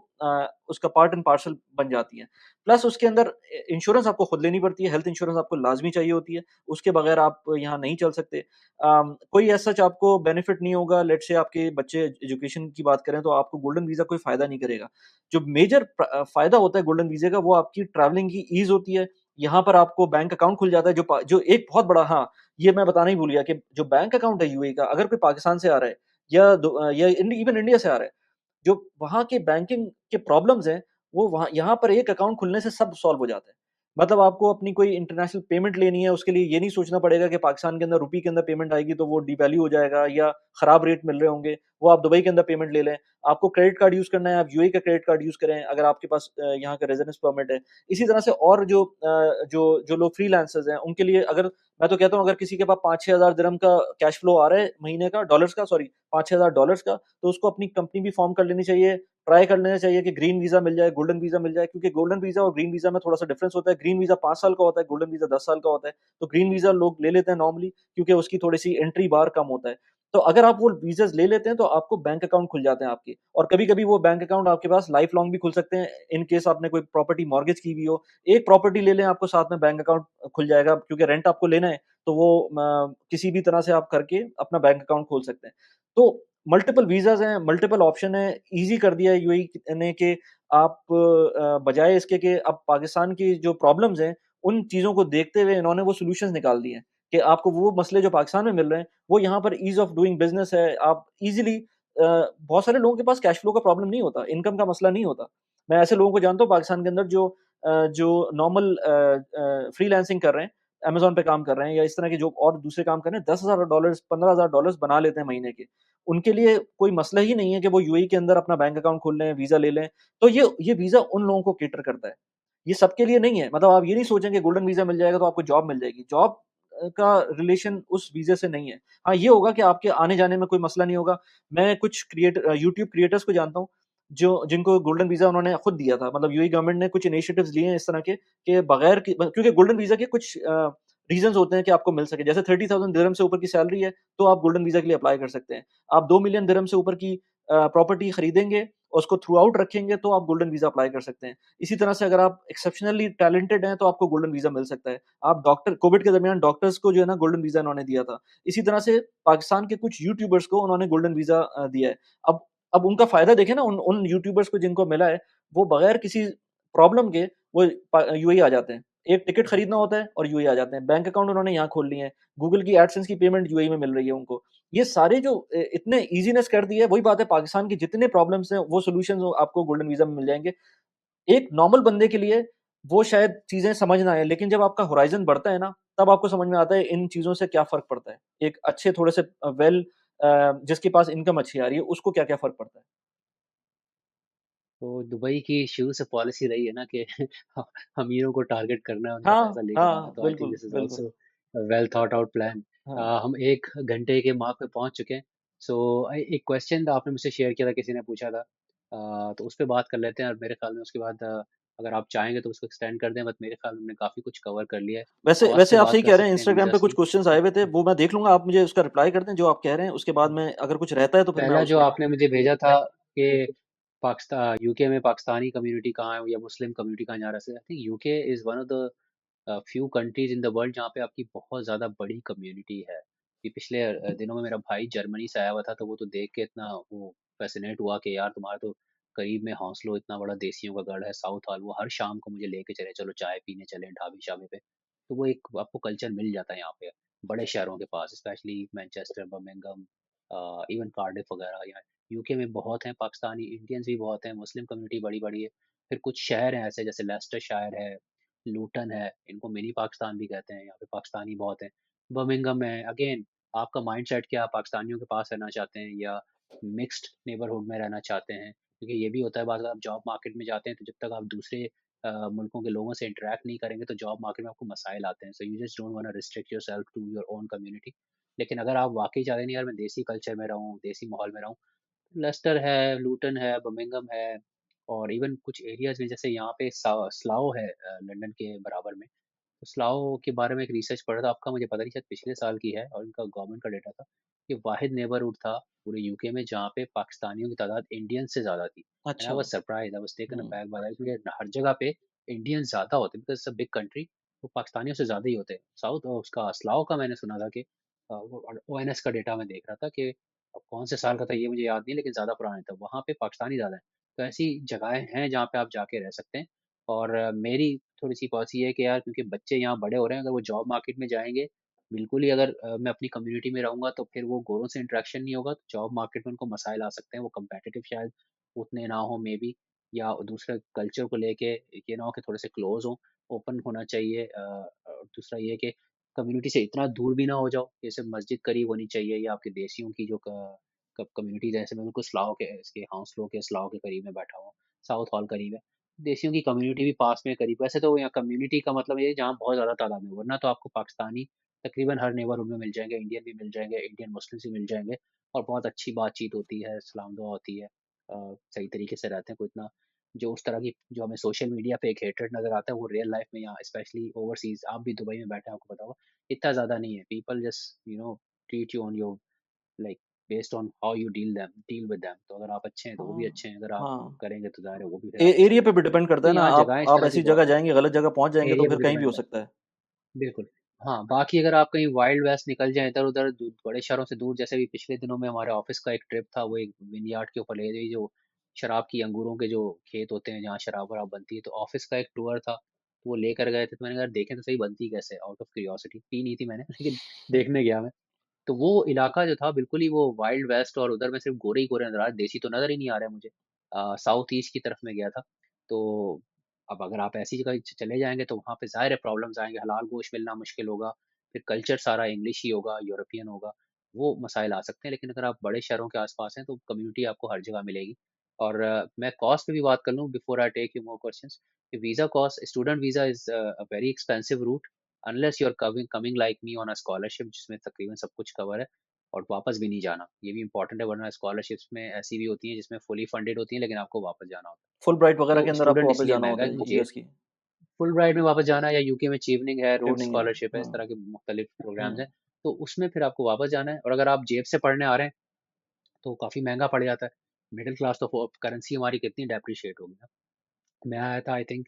उसका पार्ट एंड पार्सल बन जाती हैं। प्लस उसके अंदर इंश्योरेंस आपको खुद लेनी पड़ती है, हेल्थ इंश्योरेंस आपको लाज़मी चाहिए होती है, उसके बगैर आप यहाँ नहीं चल सकते। कोई एज़ सच आपको बेनिफिट नहीं होगा, लेट्स से आपके बच्चे एजुकेशन की बात करें, तो आपको गोल्डन वीज़ा कोई फ़ायदा नहीं करेगा। जो मेजर फ़ायदा होता है गोल्डन वीज़े का, वो आपकी ट्रैवलिंग की ईज़ होती है। यहाँ पर आपको बैंक अकाउंट खुल जाता है, जो एक बहुत बड़ा, हाँ, ये मैं बताना ही भूल गया कि जो बैंक अकाउंट है यूएई का, अगर कोई पाकिस्तान से आ रहा है या इवन इंडिया से आ रहा है, जो वहाँ के बैंकिंग के प्रॉब्लम्स हैं, वो वहाँ यहाँ पर एक अकाउंट खुलने से सब सॉल्व हो जाता है। मतलब आपको अपनी कोई इंटरनेशनल पेमेंट लेनी है, उसके लिए ये नहीं सोचना पड़ेगा कि पाकिस्तान के अंदर रुपए के अंदर पेमेंट आएगी तो वो डिवैल्यू हो जाएगा या खराब रेट मिल रहे होंगे, वो आप दुबई के अंदर पेमेंट ले लें। आपको क्रेडिट कार्ड यूज़ करना है, आप यूएई का क्रेडिट कार्ड यूज़ करें, अगर आपके पास यहाँ का रेज़िडेंस परमिट है। इसी तरह से और जो लोग फ्रीलांसर्स हैं, उनके लिए अगर मैं तो कहता हूँ, अगर किसी के पास 5-6 हज़ार दिरहम का कैश फ्लो आ रहा है महीने का, डॉलर्स का, सॉरी, 5-6 हज़ार डॉलर्स का, तो उसको अपनी कंपनी भी फ़ॉर्म कर लेनी चाहिए। ट्राई कर लेना चाहिए कि ग्रीन वीज़ा मिल जाए, गोल्डन वीज़ा मिल जाए, क्योंकि गोल्डन वीज़ा और ग्रीन वीज़ा में थोड़ा-सा डिफरेंस होता है। ग्रीन वीज़ा 5 साल का होता है, गोल्डन वीज़ा 10 साल का होता है। तो ग्रीन वीज़ा लोग ले लेते हैं नॉर्मली, क्योंकि उसकी थोड़ी-सी एंट्री बार कम होता है। तो अगर आप वो वीज़ाज़ ले लेते हैं, तो आपको बैंक अकाउंट खुल जाते हैं आपके, और कभी-कभी वो बैंक अकाउंट आपके पास लाइफ़ लॉन्ग भी खुल सकते हैं, इन केस आपने कोई प्रॉपर्टी मॉर्गेज की हुई हो। एक प्रॉपर्टी ले लें, आपको साथ में बैंक अकाउंट खुल जाएगा, क्योंकि रेंट आपको लेना है, तो वो किसी भी तरह से आप करके अपना बैंक अकाउंट खोल सकते हैं। तो मल्टीपल वीज़ाज़ हैं, मल्टीपल ऑप्शन है, ईज़ी कर दिया है यूएई ने कि आप बजाए इसके कि अब पाकिस्तान की जो प्रॉब्लम्स हैं, उन चीज़ों को देखते हुए इन्होंने वो सॉल्यूशंस निकाल दिए हैं कि आपको वो मसले जो पाकिस्तान में मिल रहे हैं, वो यहाँ पर ईज़ ऑफ डूइंग बिज़नेस है। आप ईज़िली बहुत सारे लोगों के पास कैश फ्लो का प्रॉब्लम नहीं होता, इनकम का मसला नहीं होता। मैं ऐसे लोगों को जानता हूँ पाकिस्तान के अंदर जो नॉर्मल फ्रीलांसिंग कर रहे हैं, अमेज़न पे काम कर रहे हैं या इस तरह के जो और दूसरे काम कर रहे हैं, $10,000 $15,000 बना लेते हैं महीने के। उनके लिए कोई मसला ही नहीं है कि वो यूएई के अंदर अपना बैंक अकाउंट खोल लें, वीज़ा ले लें। तो ये वीज़ा उन लोगों को कैटर करता है। ये सबके लिए नहीं है। मतलब आप ये नहीं सोचें कि गोल्डन वीज़ा मिल जाएगा तो आपको जॉब मिल जाएगी। जॉब का रिलेशन उस वीज़े से नहीं है। हाँ, ये होगा कि आपके आने-जाने में कोई मसला नहीं होगा। मैं कुछ यूट्यूब क्रिएटर्स को जानता हूँ, जो जिनको गोल्डन वीज़ा उन्होंने खुद दिया था। मतलब यूएई गवर्नमेंट ने कुछ इनिशिएटिव्स लिए हैं इस तरह के, कि बगैर कि ब क्योंकि गोल्डन वीज़ा के कुछ रीज़न्स होते हैं कि आपको मिल सके। जैसे 30,000 दिरहम से ऊपर की सैलरी है, तो आप गोल्डन वीज़ा के लिए अप्लाई कर सकते हैं। आप 2 मिलियन दिरहम से ऊपर की प्रॉपर्टी खरीदेंगे और उसको थ्रू आउट रखेंगे, तो आप गोल्डन वीज़ा अप्लाई कर सकते हैं। इसी तरह से अगर आप एक्सेप्शनली टैलेंटेड हैं, तो आपको गोल्डन वीज़ा मिल सकता है। आप डॉक्टर कोविड के दरमियान डॉक्टर्स को जो है ना गोल्डन वीज़ा इन्होंने दिया था। इसी तरह से पाकिस्तान के कुछ यूट्यूबर्स को उन्होंने गोल्डन वीज़ा दिया है। अब अब उनका फ़ायदा देखें ना, उन उन यूट्यूबर्स को जिनको मिला है, वो बगैर किसी प्रॉब्लम के वो यूएई आ जाते हैं। एक टिकट खरीदना होता है और यूएई आ जाते हैं। बैंक अकाउंट उन्होंने यहाँ खोल लिए हैं। गूगल की एडसेंस की पेमेंट यूएई में मिल रही है उनको। ये सारे जो इतने ईज़ीनेस कर दी है, वही बात है, पाकिस्तान के जितने प्रॉब्लम्स हैं, वो सॉल्यूशंस आपको गोल्डन वीज़ा में मिल जाएँगे। एक नॉर्मल बंदे के लिए वो शायद चीज़ें समझ ना आए, लेकिन जब आपका होराइज़न बढ़ता है ना, तब आपको समझ में आता है इन चीज़ों से क्या फ़र्क पड़ता है। एक अच्छे थोड़े से जिसके पास इनकम अच्छी आ रही है, उसको क्या-क्या फ़र्क पड़ता है। तो दुबई की शुरू से पॉलिसी रही है ना कि अमीरों को टारगेट करना है, उनका पैसा हाँ, लेके जाना है, हाँ, तो आई थिंक बिल्कुल, दिस इज़ बिल्कुल। Also a well thought out plan. हाँ। हम 1 घंटे के मार्क पे पहुँच चुके हैं। सो एक क्वेश्चन आपने मुझसे शेयर किया था, किसी ने पूछा था। तो उस पे बात कर लेते हैं, और मेरे ख़्याल में उसके बाद अगर आप चाहेंगे तो उसको एक्सटेंड कर दें, बट मेरे ख़्याल में हमने काफ़ी कुछ कवर कर लिया है। वैसे कॉस्ट वैसे पे आप बात सही कर कह रहे हैं, सकते हैं इंस्टाग्राम पे वीज़ाज़ कुछ की। क्वेश्चन्स आए हुए थे, वो मैं देख लूँगा, आप मुझे उसका रिप्लाई कर दें, जो आप कह रहे हैं, उसके बाद में अगर कुछ रहता है, तो फिर मैं पहला जो उसमें। आपने मुझे भेजा था कि यूके में पाकिस्तानी कम्युनिटी कहाँ है या मुस्लिम कम्युनिटी कहाँ, जहाँ से I think UK is one of the few countries in the world जहाँ पे आपकी बहुत ज़्यादा बड़ी कम्युनिटी है। कि पिछले दिनों में मेरा भाई जर्मनी से आया हुआ था, तो वो तो देख के इतना वो फैसिनेट हुआ कि यार तुम्हारा तो करीब में हौसलो इतना बड़ा देसियों का गढ़ है, साउथ हॉल। वो हर शाम को मुझे लेके चले, चलो चाय पीने चले ढाबे शाबे पे। तो वो एक आपको कल्चर मिल जाता है यहाँ पे बड़े शहरों के पास, specially Manchester, Birmingham, even Cardiff वगैरह। या यूके में बहुत हैं पाकिस्तानी, इंडियंस भी बहुत हैं, मुस्लिम कम्युनिटी बड़ी बड़ी है। फिर कुछ शहर हैं ऐसे, जैसे लेस्टर शायर है, लूटन है, इनको मिनी पाकिस्तान भी कहते हैं, यहाँ पे पाकिस्तानी बहुत हैं। बर्मिंघम है, अगेन आपका माइंडसेट क्या, आप पाकिस्तानियों के पास रहना चाहते हैं या मिक्स्ड नेबरहुड में रहना चाहते हैं, क्योंकि ये भी होता है बात, आप जॉब मार्केट में जाते हैं तो जब तक आप दूसरे मुल्कों के लोगों से इंटरेक्ट नहीं करेंगे, तो जॉब मार्केट में आपको मसाइल आते हैं। So you just don't want to restrict yourself to your own community. लेकिन अगर आप वाकई चाहते नहीं यार मैं देसी कल्चर में रहूँ, देसी माहौल में रहूँ, लेस्टर है, लूटन है, बर्मिंघम है, और इवन कुछ एरियाज में जैसे यहाँ पे स्लाओ है, लंदन के बराबर में। स्लाव के बारे में एक रिसर्च पढ़ा था, आपका मुझे पता नहीं, शायद पिछले साल की है, और इनका गवर्नमेंट का डेटा था। ये वाहिद नेबरहुड था पूरे यूके में जहाँ पे पाकिस्तानियों की तादाद इंडियन से ज़्यादा थी। एंड आई अच्छा। Was surprised, I was taken hmm. Aback by that, क्योंकि हर जगह पे इंडियंस ज़्यादा होते हैं because it's a big country, तो पाकिस्तानियों से ज़्यादा ही होते हैं। साउथ उसका स्लाव का मैंने सुना था कि वो ओएनएस का डेटा मैं देख रहा था कि कौन से साल का था ये मुझे याद नहीं, लेकिन ज़्यादा पुराना था। वहाँ पे पाकिस्तानी ज़्यादा हैं। तो ऐसी जगहें हैं जहाँ पे आप जाके रह सकते हैं। और मेरी थोड़ी-सी पॉलिसी ये है कि यार, क्योंकि बच्चे यहाँ बड़े हो रहे हैं, अगर वो जॉब मार्केट में जाएँगे, बिल्कुल ही अगर मैं अपनी कम्युनिटी में रहूँगा तो फिर वो गोरों से इंटरेक्शन नहीं होगा, तो जॉब मार्केट में उनको मसाइल आ सकते हैं, वो कम्पेटिटिव शायद उतने ना हो मे बी, या दूसरे कल्चर को लेके ये ना हो कि थोड़े से क्लोज़ हों, ओपन होना चाहिए। दूसरा ये कि कम्युनिटी से इतना दूर भी ना हो जाओ, जैसे मस्जिद करीब होनी चाहिए, या आपके देसियों की जो कम्युनिटी, जैसे मैं बिल्कुल स्लाव के इसके हाउसलो के स्लाव के करीब में बैठा हुआ हूँ, साउथ हॉल करीब है। देसियों की कम्युनिटी भी पास में करीब, वैसे तो यहाँ कम्युनिटी का मतलब ये है जहाँ बहुत ज़्यादा तादाद में, वरना तो आपको पाकिस्तानी तकरीबन हर नेबरहुड में मिल जाएँगे, इंडियन भी मिल जाएँगे, इंडियन मुस्लिम्स भी मिल जाएँगे, और बहुत अच्छी बातचीत होती है, सलाम दुआ होती है। सही तरीके से रहते हैं, कोई इतना जो उस तरह की जो हमें सोशल मीडिया पे एक हेट्रेड नज़र आता है, वो रियल लाइफ़ में यहाँ स्पेशली ओवरसीज़, आप भी दुबई में बैठे हैं, आपको पता होगा, इतना ज़्यादा नहीं है। People just treat you on your like based on how you deal with them. तो अगर आप अच्छे हैं तो वो भी हाँ, अच्छे हैं, अगर आप हाँ। करेंगे तो ज़ाहिर है वो भी फिर आपसे एरिया सही पे भी रहेंगे। डिपेंड करता तो है ना, यहाँ आप जगहें इस आप तरह की ऐसी बहुत जगह जाएँगे, गलत जगह पहुँच जाएँगे तो एरिया फिर पे भी कहीं भी डिपेंड हो करता सकता है। है। बिल्कुल। हाँ, बाकी अगर आप कहीं वाइल्ड वेस्ट निकल जाएँ इधर-उधर बड़े शहरों से दूर, जैसे भी पिछले दिनों में हमारे ऑफ़िस का एक ट्रिप था, वो एक विनयार्ड के ऊपर ले गई, जो शराब की अंगूरों के जो खेत होते हैं, जहाँ शराब-वराब बनती है, तो ऑफ़िस का एक टूर था, तो वो लेकर गए थे, तो मैंने कहा देखें तो सही बनती कैसे है, आउट ऑफ क्यूरियोसिटी। पी नहीं थी मैंने लेकिन देखने गया मैं। तो वो इलाका जो था बिल्कुल ही वो वाइल्ड वेस्ट, और उधर में सिर्फ़ गोरे ही गोरे नज़र आ रहे, देसी तो नज़र ही नहीं आ रहे मुझे। साउथ ईस्ट की तरफ मैं गया था। तो अब अगर आप ऐसी जगह चले जाएँगे तो वहाँ पे ज़ाहिर है प्रॉब्लम्स आएँगे, हलाल गोश्त मिलना मुश्किल होगा, फिर कल्चर सारा इंग्लिश ही होगा, यूरोपियन होगा, वो मसाइल आ सकते हैं। लेकिन अगर आप बड़े शहरों के आस-पास हैं तो कम्युनिटी आपको हर जगह मिलेगी। और मैं कॉस्ट पे भी बात कर लूँ before I take you more questions, कि visa cost, student visa is a very expensive route unless you are coming coming like me on a scholarship, जिसमें तकरीबन सब कुछ कवर है, और वापस भी नहीं जाना। ये भी इम्पोर्टेंट है, वरना स्कॉलरशिप्स में ऐसी भी होती हैं जिसमें फुली फंडेड होती हैं लेकिन आपको वापस जाना होता है। फुलब्राइट वगैरह के तो अंदर आपको स्टूडेंट वापस इसलिए जाना महँगा होता है, है क्योंकि यूएस की, फुलब्राइट में वापस जाना है, या यूके में चीवनिंग है, रोड्स इवनिंग है। स्कॉलरशिप है, इस हुँ, तरह के मुख्तलिफ प्रोग्राम्स हुँ, हैं। तो उसमें फिर आपको वापस जाना है, और अगर आप जेब से पढ़ने आ रहे हैं, तो काफ़ी महँगा पड़ जाता है। मिडल क्लास तो करेंसी हमारी कितनी डेप्रिशिएट हो गई ना। मैं आया था आई थिंक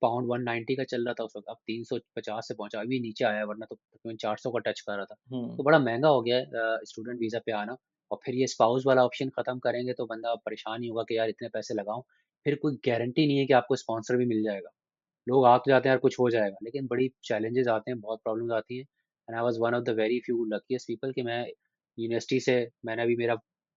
पाउंड 190 का चल रहा था उस वक़्त, अब 350 से पहुँचा, अभी नीचे आया है, वरना तो तकरीबन 400 का टच कर रहा था। हुँ। तो बड़ा महँगा हो गया है स्टूडेंट वीज़ा पे आना, और फिर ये स्पाउस वाला ऑप्शन ख़त्म करेंगे तो बंदा परेशान ही होगा कि यार इतने पैसे लगाऊँ, फिर कोई गारंटी नहीं है कि आपको स्पॉन्सर भी मिल जाएगा। लोग आ तो जाते हैं यार कुछ हो जाएगा, लेकिन बड़ी चैलेंजेस आते हैं, बहुत प्रॉब्लम्स आती हैं, and I was one of the very few luckiest people कि मैं यूनिवर्सिटी से, मैंने अभी मेरा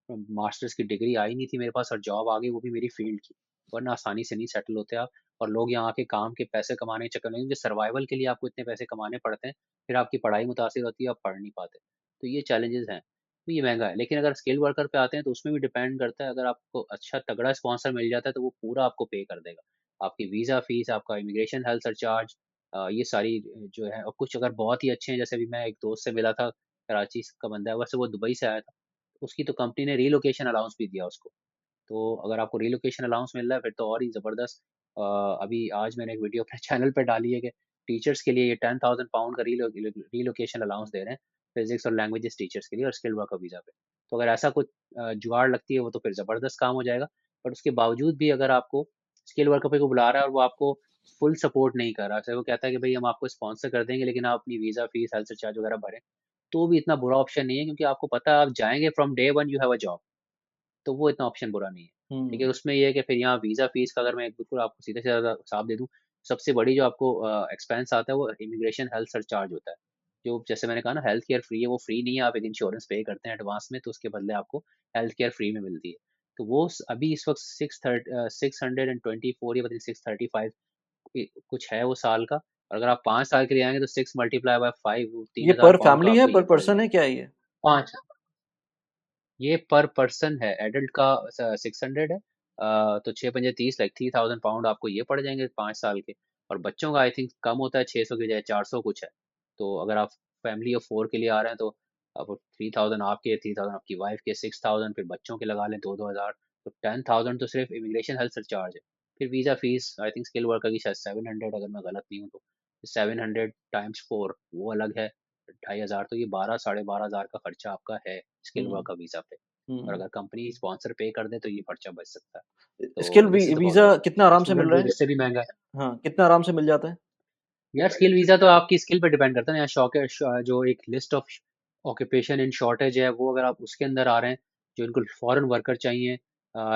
मास्टर्स की डिग्री आई नहीं थी मेरे पास, और जॉब आ गई, वो भी मेरी फील्ड की। वरना आसानी से नहीं सेटल होते आप, और लोग यहाँ आके काम के पैसे कमाने के चक्कर में, क्योंकि सर्वाइवल के लिए आपको इतने पैसे कमाने पड़ते हैं, फिर आपकी पढ़ाई मुतासिर होती है, आप पढ़ नहीं पाते। तो ये चैलेंजेस हैं, तो ये महँगा है। लेकिन अगर स्किल्ड वर्कर पे आते हैं तो उसमें भी डिपेंड करता है, अगर आपको अच्छा तगड़ा स्पॉन्सर मिल जाता है तो वो पूरा आपको पे कर देगा। आपकी वीज़ा फ़ीस, आपका इमिग्रेशन हेल्थ सरचार्ज, ये सारी जो है, और कुछ अगर बहुत ही अच्छे हैं, जैसे अभी मैं एक दोस्त से मिला था, कराची का बंदा है, वैसे वो दुबई से आया था। उसकी तो कंपनी ने रिलोकेशन अलाउंस भी दिया उसको। तो अगर आपको रिलोकेशन अलाउंस मिल रहा है फिर तो और ही ज़बरदस्त। अभी आज मैंने एक वीडियो अपने चैनल पे डाली है कि टीचर्स के लिए ये 10,000 पाउंड का रिलोकेशन अलाउंस दे रहे हैं, फिज़िक्स और लैंग्वेजेस टीचर्स के लिए, और स्किल्ड वर्कर वीज़ा पे। तो अगर ऐसा कुछ जुगाड़ लगती है वो, तो फिर ज़बरदस्त काम हो जाएगा। बट उसके बावजूद भी अगर आपको स्किल्ड वर्कर पे कोई बुला रहा है और वो आपको फुल सपोर्ट नहीं कर रहा, चाहे वो कहता है कि भई हम आपको स्पॉन्सर कर देंगे लेकिन आप अपनी वीज़ा फ़ीस, हेल्थ सरचार्ज वगैरह भरें, तो भी इतना बुरा ऑप्शन नहीं है, क्योंकि आपको पता है आप जाएँगे from day one you have a job. तो वो इतना ऑप्शन बुरा नहीं है। हुँ। लेकिन उसमें ये है कि फिर यहाँ वीज़ा फ़ीस का अगर मैं बिल्कुल आपको सीधे से ज़्यादा हिसाब दे दूँ, सबसे बड़ी जो आपको एक्सपेंस आता है वो इमिग्रेशन हेल्थ सरचार्ज होता है। जो जैसे मैंने कहा ना, हेल्थ केयर फ्री है, वो फ्री नहीं है, आप एक इंश्योरेंस पे करते हैं एडवांस में, तो उसके बदले आपको हेल्थ केयर फ्री में मिलती है। तो वो अभी इस वक़्त 624 या पता नहीं 635 कुछ है वो साल का, और अगर आप 5 साल के लिए आएँगे तो 6 मल्टीप्लाई बाय 5, वो ये 3000 पर पाउंड तो फैमिली है, आपको पर यहीं पड़ पर्सन जाएगा। है, क्या है ये? 5, ये पर पर्सन है, एडल्ट का 600 है, तो 6 पंजे 30 लाइक 3000 पाउंड आपको ये पड़ जाएँगे 5 साल के, और बच्चों का आई थिंक कम होता है, 600 की बजाय 400 कुछ है। तो अगर आप फैमिली ऑफ 4 के लिए आ रहे हैं तो अब 3000 आपके, 3000 आपकी वाइफ के, 6000 फिर बच्चों के लगा लें 2-2 हज़ार, तो 10,000 तो सिर्फ इमिग्रेशन हेल्थ सरचार्ज है। फिर visa fees I think skill worker की शायद 700, अगर मैं गलत नहीं हूँ तो। 700 टाइम्स 4 वो अलग है, 2500। तो ये 12 साढ़े 12,000 का खर्चा आपका है स्किल हुँ, वर्कर वीज़ा पे। और हुँ। अगर कंपनी स्पॉन्सर पे कर दे तो ये खर्चा बच सकता है। स्किल तो इससे तो बहुत वीज़ा ज़्यादा कितना आराम से मिल स्टूडेंट रहा है? वीज़ा इससे भी महँगा है। हाँ, कितना आराम से मिल जाता है? यार स्किल वीज़ा तो आपकी स्किल पे डिपेंड करता है ना। यहाँ जो एक list of occupation in shortage है, वो अगर आप उसके अंदर आ रहे हैं, जो इनको फॉरेन वर्कर चाहिए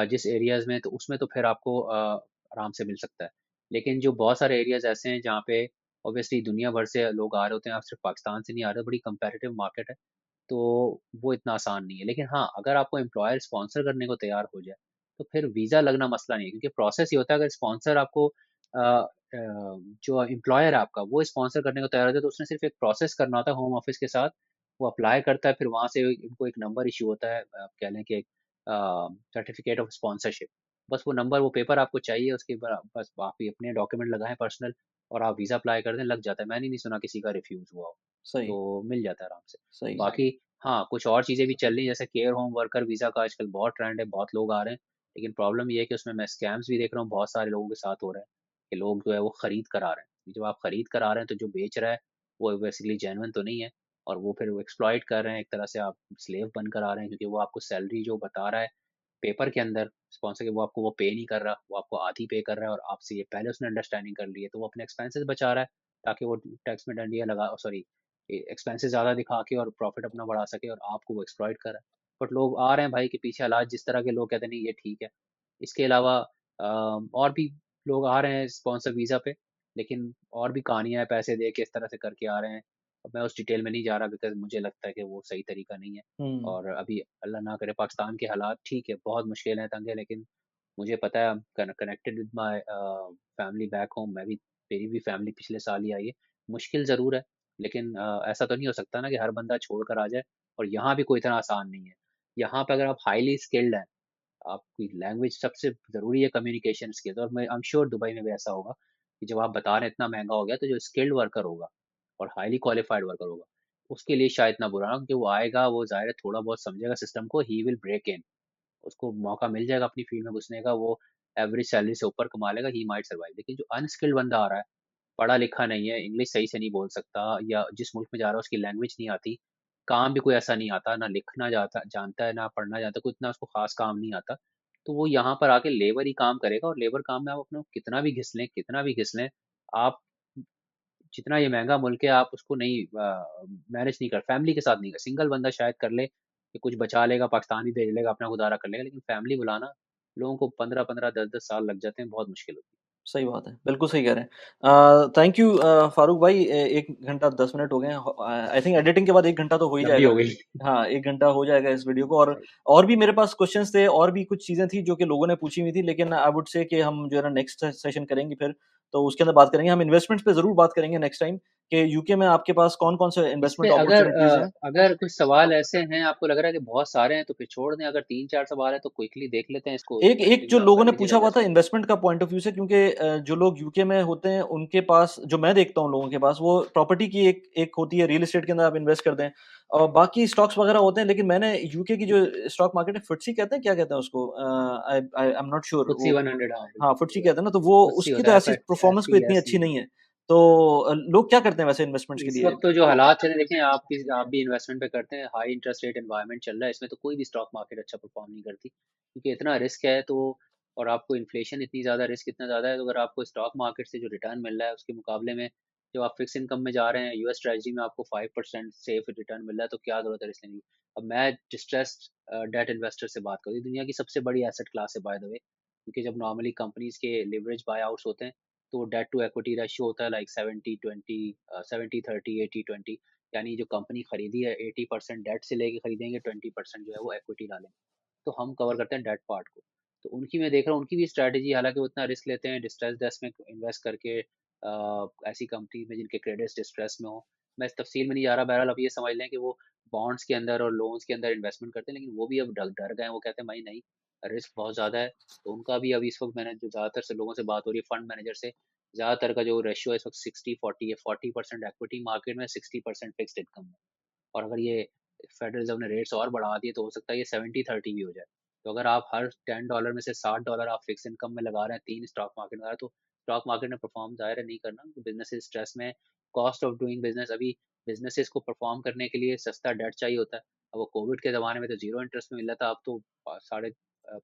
जिस एरियाज़ में, तो उसमें तो फिर आपको आराम से मिल सकता है। लेकिन जो बहुत सारे एरियाज़ ऐसे हैं जहाँ पे ऑब्वियसली दुनिया भर से लोग आ रहे होते हैं, आप सिर्फ पाकिस्तान से नहीं आ रहे, बड़ी कंपैरेटिव मार्केट है, तो वो इतना आसान नहीं है। लेकिन हाँ, अगर आपको एम्प्लॉयर स्पॉन्सर करने को तैयार हो जाए, तो फिर वीज़ा लगना मसला नहीं है, क्योंकि प्रोसेस ये होता है, अगर स्पॉन्सर आपको जो एम्प्लॉयर है आपका, वो स्पॉन्सर करने को तैयार होता है, तो उसने सिर्फ एक प्रोसेस करना होता है होम ऑफिस के साथ। वो अप्लाई करता है, फिर वहाँ से इनको एक नंबर इश्यू होता है, आप कह लें कि सर्टिफिकेट ऑफ स्पॉन्सरशिप। बस वो नंबर, वो पेपर आपको चाहिए, उसके बाद बस आप ही अपने डॉक्यूमेंट लगाएं पर्सनल, और आप वीज़ा अप्लाई कर दें, लग जाता है। मैंने नहीं सुना किसी का रिफ्यूज़ हुआ हो, सही, तो मिल जाता है आराम से। सही। बाकी हाँ, कुछ और चीज़ें भी चल रही हैं, जैसे केयर होम वर्कर वीज़ा का आजकल बहुत ट्रेंड है, बहुत लोग आ रहे हैं। लेकिन प्रॉब्लम ये है कि उसमें मैं स्कैम्स भी देख रहा हूँ, बहुत सारे लोगों के साथ हो रहा है, कि लोग जो है वो खरीद कर आ रहे हैं। जब आप खरीद कर आ रहे हैं, तो जो बेच रहा है वो बेसिकली जेन्युइन तो नहीं है, और वो फिर वो एक्सप्लॉइट कर रहे हैं, एक तरह से आप स्लेव बनकर आ रहे हैं, क्योंकि वो आपको सैलरी जो बता रहा है पेपर के अंदर स्पॉन्सर के, वो आपको वो पे नहीं कर रहा, वो आपको आधी पे कर रहा है, और आपसे ये पहले उसने अंडरस्टैंडिंग कर ली है, तो वो अपने एक्सपेंसेस बचा रहा है, ताकि वो टैक्स में डंडियाँ लगा, सॉरी, एक्सपेंसेस ज़्यादा दिखा के और प्रॉफिट अपना बढ़ा सके, और आपको वो एक्सप्लॉइट कर रहा है। बट लोग आ रहे हैं भाई, के पीछे हालात जिस तरह के, लोग कहते हैं नहीं ये ठीक है। इसके अलावा और भी लोग आ रहे हैं स्पॉन्सर वीज़ा पे, लेकिन और भी कहानियाँ हैं, पैसे दे के इस तरह से करके आ रहे हैं। अब मैं उस डिटेल में नहीं जा रहा, बिकॉज़ मुझे लगता है कि वो सही तरीका नहीं है। हुँ, और अभी अल्लाह ना करे, पाकिस्तान के हालात ठीक है, बहुत मुश्किल हैं, तंग है, लेकिन मुझे पता है, I am connected with my family back home. मेरी भी फैमिली पिछले साल ही आई है। मुश्किल ज़रूर है, लेकिन ऐसा तो नहीं हो सकता ना कि हर बंदा छोड़ कर आ जाए, और यहाँ भी कोई इतना आसान नहीं है। यहाँ पे अगर आप हाइली स्किल्ड हैं, आपकी लैंग्वेज सबसे ज़रूरी है, कम्युनिकेशन स्किल्स। और मैं आई एम श्योर दुबई में भी ऐसा होगा, कि जब आप बता रहे हैं इतना महँगा हो गया, तो जो स्किल्ड वर्कर होगा और हाइली क्वालिफाइड वर्कर होगा, उसके लिए शायद इतना बुरा ना हो, क्योंकि वो आएगा, वो ज़ाहिर है थोड़ा बहुत समझेगा सिस्टम को, ही विल ब्रेक इन, उसको मौका मिल जाएगा अपनी फील्ड में घुसने का, वो एवरेज सैलरी से ऊपर कमा लेगा, ही माइट सर्वाइव। लेकिन जो अनस्किल्ड बंदा आ रहा है, पढ़ा लिखा नहीं है, इंग्लिश सही से नहीं बोल सकता, या जिस मुल्क में जा रहा है उसकी लैंग्वेज नहीं आती, काम भी कोई ऐसा नहीं आता, ना लिखना जाता जानता है, ना पढ़ना जानता है, कोई इतना उसको खास काम नहीं आता, तो वो यहाँ पर आके लेबर ही काम करेगा, और लेबर काम में आप अपने कितना भी घिस लें, कितना भी घिस लें, आप जितना ये महंगा मुल्क है, आप उसको नहीं मैनेज नहीं कर, फैमिली के साथ नहीं कर, सिंगल बंदा शायद कर ले, कि कुछ बचा लेगा, पाकिस्तान भी भेज लेगा, अपना गुजारा कर लेगा, लेकिन फैमिली बुलाना, लोगों को 15-15 10-10 साल लग जाते हैं, बहुत मुश्किल होती सही बात है। बिल्कुल सही कह रहे हैं। थैंक यू फारूक भाई 1 घंटा 10 मिनट हो गए हैं। आई थिंक एडिटिंग के बाद 1 घंटा तो हो ही है। लंबी जाएगा। हो गई। हाँ, 1 घंटा हो जाएगा इस वीडियो को और भी मेरे पास क्वेश्चन्स थे और भी कुछ चीज़ें थी जो कि लोगों ने पूछी हुई थी लेकिन आई वुड से कि हम जो है ना नेक्स्ट सेशन करेंगे फिर, तो उसके अंदर बात करेंगे। हम इन्वेस्टमेंट्स पे ज़रूर बात करेंगे नेक्स्ट टाइम कि यूके में आपके पास कौन-कौन से इस पे इन्वेस्टमेंट अगर अपॉर्च्युनिटीज़ हैं। अगर कुछ सवाल ऐसे हैं, आपको लग रहा है कि बहुत सारे हैं, तो फिर छोड़ दें। अगर 3-4 सवाल है, तो क्विकली देख लेते हैं इसको, एक एक जो कंटिन्यू आप लोगों कर ने लीजिएगा पूछा हुआ 10 था मिनट। इन्वेस्टमेंट का पॉइंट ऑफ व्यू से क्योंकि जो लोग यूके में होते हैं उनके पास जो मैं देखता हूँ लोगों के पास वो प्रॉपर्टी की एक एक होती है रियल एस्टेट के अंदर आप इन्वेस्ट कर दें और बाकी स्टॉक्स वगैरह होते हैं लेकिन मैंने यूके की जो स्टॉक मार्केट है फुटसी कहते हैं क्या कहते हैं उसको I I am not sure FTSE वो 100, हाँ हाँ बिल्कुल फुटसी वही है। कहते हैं ना तो वो FTSE उसकी होता तो है, ऐसी परफॉर्मेंस कोई इतनी अच्छी FTSE। नहीं है तो लोग क्या करते हैं वैसे इन्वेस्टमेंट्स के इस लिए वक्त तो जो हालात चल रहे, देखें आप भी इन्वेस्टमेंट पे करते हैं, हाई इंटरेस्ट रेट एनवायरनमेंट चल रहा है, इसमें तो कोई भी स्टॉक मार्केट अच्छा परफॉर्म नहीं करती, क्योंकि इतना रिस्क है। तो और आपको इन्फ्लेशन इतनी ज़्यादा, रिस्क इतना ज़्यादा है, तो अगर आपको स्टॉक मार्केट से जो रिटर्न मिल रहा है उसके मुकाबले में, जब आप फिक्स इनकम में जा रहे हैं, यूएस ट्रेजरी में आपको 5% सेफ रिटर्न मिल रहा है, तो क्या ज़रूरत है रिस्क लेने की। अब मैं डिस्ट्रेस्ड डेट इन्वेस्टर से बात करूँ, दुनिया की सबसे बड़ी एसेट क्लास है बाय द वे, क्योंकि जब नॉर्मली कंपनीज के लिवरेज बाय आउट्स होते हैं, तो डेट टू इक्विटी रेशियो होता है लाइक 70-20, 70-30, 80-20, यानी जो कंपनी खरीदी है 80% डेट से लेके खरीदेंगे, 20% जो है वो इक्विटी डालेंगे, तो हम कवर करते हैं डेट पार्ट को। तो उनकी मैं देख रहा हूँ, उनकी भी स्ट्रैटेजी, हालांकि वो इतना रिस्क लेते हैं डिस्ट्रेस डेस्क में इन्वेस्ट करके, ऐसी कंपनी में जिनके क्रेडिट डिस्ट्रेस में हो। मैं इस तफसील में नहीं जा रहा, बहरहाल अब ये समझ लें कि वो बॉन्ड्स के अंदर और लोन्स के अंदर इन्वेस्टमेंट करते हैं, लेकिन वो भी अब डर डर गए हैं, वो कहते हैं भाई नहीं, रिस्क बहुत ज़्यादा है। तो उनका भी अभी इस वक्त, मैंने जो ज़्यादातर से लोगों से बात हो रही है फंड मैनेजर से, ज़्यादातर का जो रेशियो है इस वक्त 60-40 है, 40% इक्विटी मार्केट में, 60% फिक्स्ड इनकम में। और अगर ये फेडरल रिजर्व ने रेट्स और बढ़ा दिए, तो हो सकता है ये 70-30 भी हो जाए। तो अगर आप हर $10 में से $60 आप फिक्स इनकम में लगा रहे हैं, तीन स्टॉक मार्केट में लगा रहे हैं, तो स्टॉक मार्केट में परफॉर्म ज़ाहिर है नहीं करना, बिजनेसेस स्ट्रेस में, कॉस्ट ऑफ डूइंग बिजनेस, अभी बिजनेसेस को परफॉर्म करने के लिए सस्ता डेट चाहिए होता है। अब वो कोविड के ज़माने में तो जीरो इंटरेस्ट में मिल रहा था, अब तो 5.5%,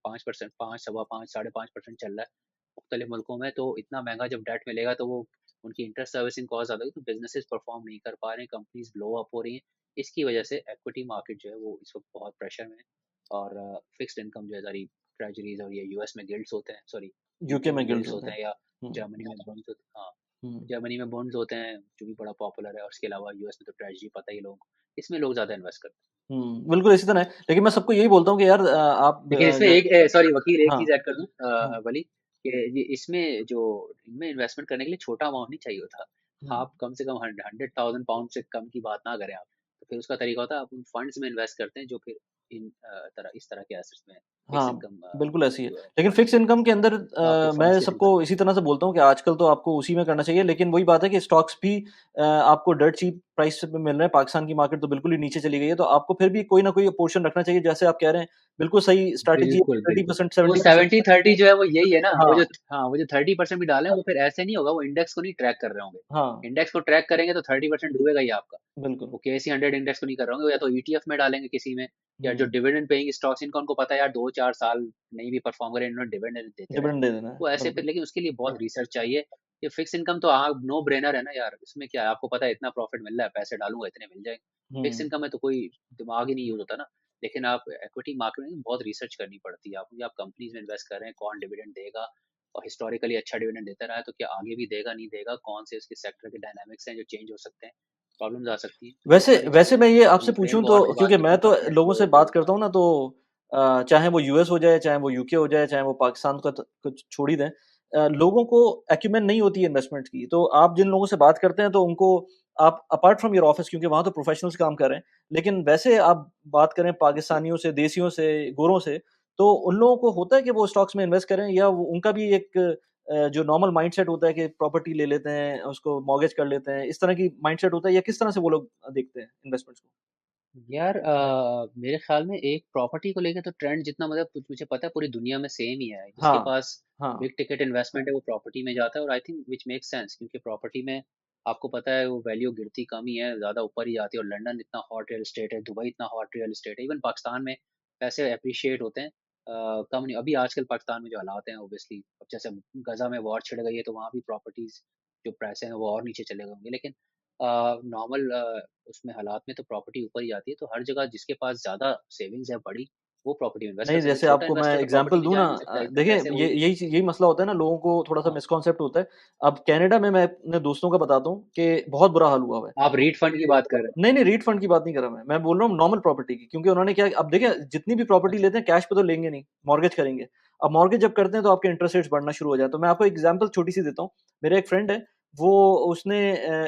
5, 5.25, 5.5% चल रहा है मुख्तलिफ मुल्कों में। तो इतना महंगा जब डेट मिलेगा तो वो उनकी इंटरेस्ट सर्विसिंग कॉस्ट ज़्यादा होगी, तो बिजनेसेस परफॉर्म नहीं कर पा रहे हैं, कंपनीज ब्लो अप हो रही हैं। इसकी वजह से इक्विटी मार्केट जो है वो इस वक्त बहुत प्रेशर में है। और फिक्स्ड इनकम जो है सारी ट्रेजरीज और ये यूएस में गिल्ड्स होते हैं, सॉरी यूके यूके में में गिल्ड्स गिल्ड्स होते होते हैं। हैं, या हुँ, जर्मनी में बॉन्ड्स होते हैं। हाँ, हुँ। जर्मनी में बॉन्ड्स होते हैं जो भी बड़ा पॉपुलर है, और इसके अलावा यूएस में तो ट्रेजरी पता ही लोग, इसमें लोग ज़्यादा इन्वेस्ट करते हैं। हुँ, बिल्कुल इसी तरह है। लेकिन मैं सबको यही बोलता हूँ कि यार आप लेकिन इसमें जो एक सॉरी वकील, एक हाँ, चीज़ ऐड कर दूँ हुँ, वली, कि ये इसमें जो इनमें इन्वेस्टमेंट करने के लिए छोटा अमाउंट नहीं चाहिए होता। हुँ। आप कम से कम 100,000 पाउंड से कम की बात ना करें आप। तो फिर उसका तरीका होता है आप उन फंड्स में इन्वेस्ट करते हैं जो फिर इस तरह के एसेट्स में फिक्स हाँ, इनकम बिल्कुल ऐसी है। जो है लेकिन फ़िक्स इनकम के अंदर आपके मैं फंड्स के थ्रू सबको करते हैं। इसी तरह से बोलता हूँ कि आजकल तो आपको उसी में करना चाहिए, लेकिन वही बात है कि स्टॉक्स भी आपको डिर्ट चीप प्राइस पे मिल रहे हैं। पाकिस्तान की मार्केट तो बिल्कुल ही नीचे चली गई है, तो आपको फिर भी कोई ना कोई पोर्शन रखना चाहिए। जैसे आप कह रहे हैं, बिल्कुल सही स्ट्रैटेजी है, बिल्कुल, बिल्कुल। 30% वो 70%। 70-30 जो है वो यही है ना, वो जो हाँ, हाँ, वो जो 30% भी डाले हैं वो फिर ऐसे नहीं होगा, वो इंडेक्स को नहीं ट्रैक कर रहे होंगे। हाँ, इंडेक्स को ट्रैक करेंगे तो 30% डूबेगा ही आपका। बिल्कुल। वो केएसई 100 इंडेक्स को नहीं कर रहे होंगे, वो या तो ईटीएफ में डालेंगे किसी में, या जो हुँ, डिविडेंड पेइंग स्टॉक्स, इनको उनको पता है यार 2-4 साल नहीं भी परफॉर्म करे, इन्होंने डिविडेंड देते रहना। डिविडेंड दे देना है, वो ऐसे फिर, बिल्कुल। लेकिन उसके लिए बहुत रिसर्च चाहिए। ये फिक्स इनकम तो आप नो ब्रेनर है ना यार, इसमें क्या है, आपको पता है इतना प्रॉफिट मिल रहा है, पैसे डालूंगा इतने मिल जाएंगे। फिक्स हुँ। इनकम में तो कोई दिमाग ही नहीं यूज होता ना। लेकिन आप इक्विटी मार्केट में बहुत रिसर्च करनी पड़ती है आपको, कि आप कंपनीज में इन्वेस्ट कर रहे हैं, कौन डिविडेंड देगा, और हिस्टोरिकली अच्छा डिविडेंड देता रहा है तो क्या आगे भी देगा नहीं देगा, कौन से उसके सेक्टर के डायनामिक्स हैं जो चेंज हो सकते हैं, प्रॉब्लम्स आ सकती हैं, तो वो वैसे सारी वैसे चीज़ें मैं ये अभी आपसे ट्रेड पूछूँ तो वॉर के बाद क्योंकि जो मैं तो इंटरेस्ट लोगों से रेट बात जो करता हूँ ना तो चाहे वो यूएस हो जाए, चाहे वो यूके हो जाए, चाहे वो पाकिस्तान का तो कुछ छोड़ ही दें। लोगों को एक्यूमेन नहीं होती है इन्वेस्टमेंट की। तो आप जिन लोगों से बात करते हैं तो उनको आप अपार्ट फ्रॉम योर ऑफिस क्योंकि वहाँ तो प्रोफेशनल्स काम कर रहे हैं। लेकिन वैसे आप बात करें पाकिस्तानियों से, देसियों से, गोरों से, तो उन लोगों को होता है कि वो स्टॉक्स में इन्वेस्ट करें या वो उनका भी एक जो नॉर्मल माइंडसेट होता है कि प्रॉपर्टी ले लेते हैं, उसको मॉर्गेज कर लेते हैं, इस तरह की माइंडसेट होता है या किस तरह से वो लोग देखते हैं इन्वेस्टमेंट्स को? यार मेरे ख्याल में एक प्रॉपर्टी को लेके तो ट्रेंड जितना मतलब मुझे पता है पूरी दुनिया में सेम ही है, जिसके हाँ, पास हाँ। बिग टिकट इन्वेस्टमेंट है वो प्रॉपर्टी में जाता है, और I think which make sense, क्योंकि प्रॉपर्टी में आपको पता है वो वैल्यू गिरती कम ही है, ज़्यादा ऊपर ही जाती है। और लंदन इतना हॉट रियल एस्टेट है, दुबई इतना हॉट रियल एस्टेट है, इवन पाकिस्तान में पैसे अप्रिशिएट होते हैं कम नहीं। अभी आजकल पाकिस्तान में जो हालात हैं ओबियसली, अब जैसे गजा में वॉर छिड़ गई है तो वहाँ भी प्रॉपर्टीज जो प्राइस हैं वो और नीचे चले गए होंगे, लेकिन नॉर्मल उसमें हालात में तो प्रॉपर्टी ऊपर ही जाती है। तो हर जगह जिसके पास ज़्यादा सेविंग्स है बड़ी, वो प्रॉपर्टी में इन्वेस्ट कर नहीं, सकता है। जैसे छोटा आपको मैं इन्वेस्टर तो प्रॉपर्टी एग्ज़ाम्पल में दूँ जा ना ही नहीं सकता, इतने देखिए पैसे वो। यही मसला होता है ना लोगों को थोड़ा-सा हाँ, मिसकॉन्सेप्ट होता है। अब कनाडा में मैं अपने दोस्तों का बताता हूँ कि बहुत बुरा हाल हुआ हुआ है। आप रीट फंड की बात कर रहे हैं। नहीं, नहीं रीट फंड की बात नहीं कर रहा मैं बोल रहा हूँ नॉर्मल प्रॉपर्टी की क्योंकि उन्होंने क्या अब देखिए जितनी भी प्रॉपर्टी अच्छा, लेते हैं कैश पे तो लेंगे नहीं, मॉर्गेज करेंगे। अब मॉर्गेज जब करते हैं तो आपके इंटरेस्ट रेट्स बढ़ना शुरू हो जाए। तो मैं आपको एग्ज़ाम्पल छोटी-सी देता हूँ। मेरा एक फ्रेंड है, वो उसने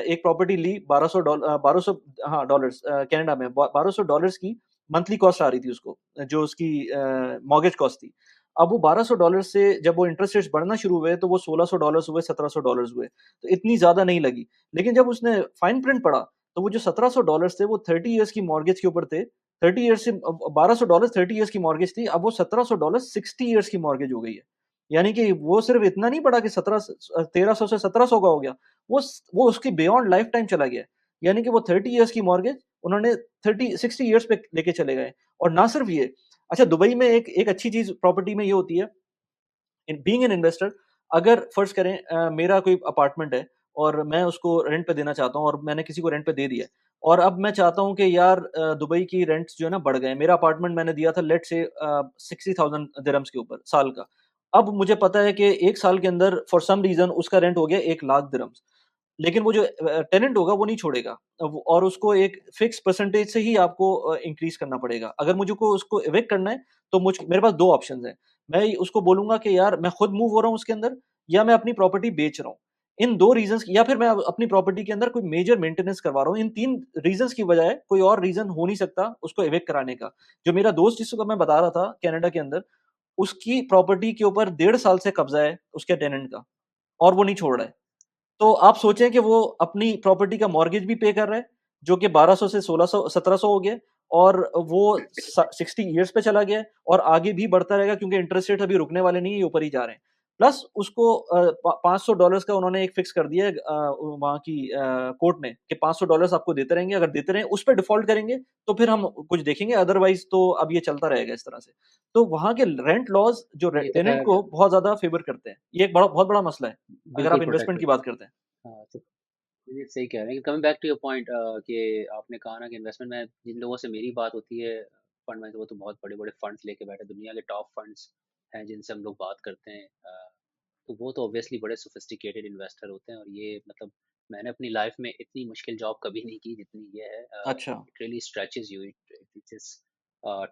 एक प्रॉपर्टी ली 1200 हाँ, डॉलर्स कनाडा में ब $1200 की मंथली कॉस्ट आ रही थी उसको, जो उसकी मॉर्गेज कॉस्ट थी। अब वो $1200 से जब वो इंटरेस्ट रेट्स बढ़ना शुरू हुए तो वो $1600 हुए, $1700 हुए। तो इतनी ज़्यादा नहीं लगी। लेकिन जब उसने फाइन प्रिंट पढ़ा तो वो जो $1700 थे वो 30 इयर्स की मॉर्गेज के ऊपर थे। 30 इयर्स से $1200 30 इयर्स की मॉर्गेज थी, अब वो $1700 60 इयर्स की मॉर्गेज हो गई है। यानी कि वो सिर्फ़ इतना नहीं पड़ा कि 1300 से 1700 का हो गया, वो उसकी बियॉन्ड लाइफ़ टाइम चला गया। यानी कि वो 30 इयर्स की मॉर्गेज उन्होंने 30 60 इयर्स पे लेके चले गए। और ना सिर्फ़ ये, अच्छा दुबई में एक एक अच्छी चीज़ प्रॉपर्टी में ये होती है इन बीइंग एन इन्वेस्टर अगर फर्ज़ करें मेरा कोई अपार्टमेंट है और मैं उसको रेंट पे देना चाहता हूँ और मैंने किसी को रेंट पे दे दिया है और अब मैं चाहता हूँ कि यार दुबई की रेंट्स जो है ना बढ़ गए हैं। मेरा अपार्टमेंट मैंने दिया था लेट्स से 60,000 दिरहम्स के ऊपर साल का। अब मुझे पता है कि 1 साल के अंदर फॉर सम रीज़न उसका रेंट हो गया 1 लाख दिरहम्स। लेकिन वो जो टेनेंट होगा वो नहीं छोड़ेगा। और उसको एक फिक्स परसेंटेज से ही आपको इंक्रीज़ करना पड़ेगा। अगर मुझे को उसको इविक्ट करना है तो मेरे पास 2 ऑप्शंस हैं। मैं उसको बोलूँगा कि यार मैं खुद मूव हो रहा हूँ उसके अंदर या मैं अपनी प्रॉपर्टी बेच रहा हूँ। इन 2 रीज़न्स या फिर मैं अपनी प्रॉपर्टी के अंदर कोई मेजर मेंटेनेंस करवा रहा हूँ। इन 3 रीज़न्स की बजाय कोई और रीज़न हो नहीं सकता उसको इविक्ट कराने का। जो मेरा दोस्त जिसको मैं बता रहा था कनाडा के अंदर, उसकी प्रॉपर्टी के ऊपर 1.5 साल से कब्ज़ा है उसके टेनेंट का और वो नहीं छोड़ रहा है। तो आप सोचें कि वो अपनी प्रॉपर्टी का मॉर्गेज भी पे कर रहा है, जो कि 1200 से 1600 1700 हो गया और वो 60 इयर्स पे चला गया है और आगे भी बढ़ता रहेगा क्योंकि इंटरेस्ट रेट अभी रुकने वाले नहीं है, ये ऊपर ही जा रहे हैं। प्लस उसको प $500 का उन्होंने एक फिक्स कर दिया है वहाँ की कोर्ट ने कि $500 आपको देते रहेंगे, अगर देते रहें, उस पे डिफ़ॉल्ट करेंगे, तो फिर हम कुछ देखेंगे, अदरवाइज़ तो अब ये चलता रहेगा इस तरह से। तो वहाँ के रेंट लॉज़ जो रे ये तो टेनेंट ख़ैर को बहुत ज़्यादा फ़ेवर करते हैं। ये एक बड़ा बहुत बड़ा मसला है, अगर बिल्कुल आप प्रोटेक्ट इन्वेस्टमेंट की करते हैं। बात करते हैं। हाँ, तो ये सही कह रहे हैं। Coming back to your point कि आपने कहा ना कि इन्वेस्टमेंट में जिन लोगों से मेरी बात होती है फंड में, तो वो तो बहुत बड़े-बड़े फंड्स लेके बैठे, दुनिया के टॉप फंड्स हैं जिनसे हम लोग बात करते हैं। तो वो तो ऑब्वियसली बड़े सोफिस्टिकेटेड इन्वेस्टर होते हैं और ये मतलब मैंने अपनी लाइफ में इतनी मुश्किल जॉब कभी नहीं की जितनी ये है। अच्छा। It really stretches you, it just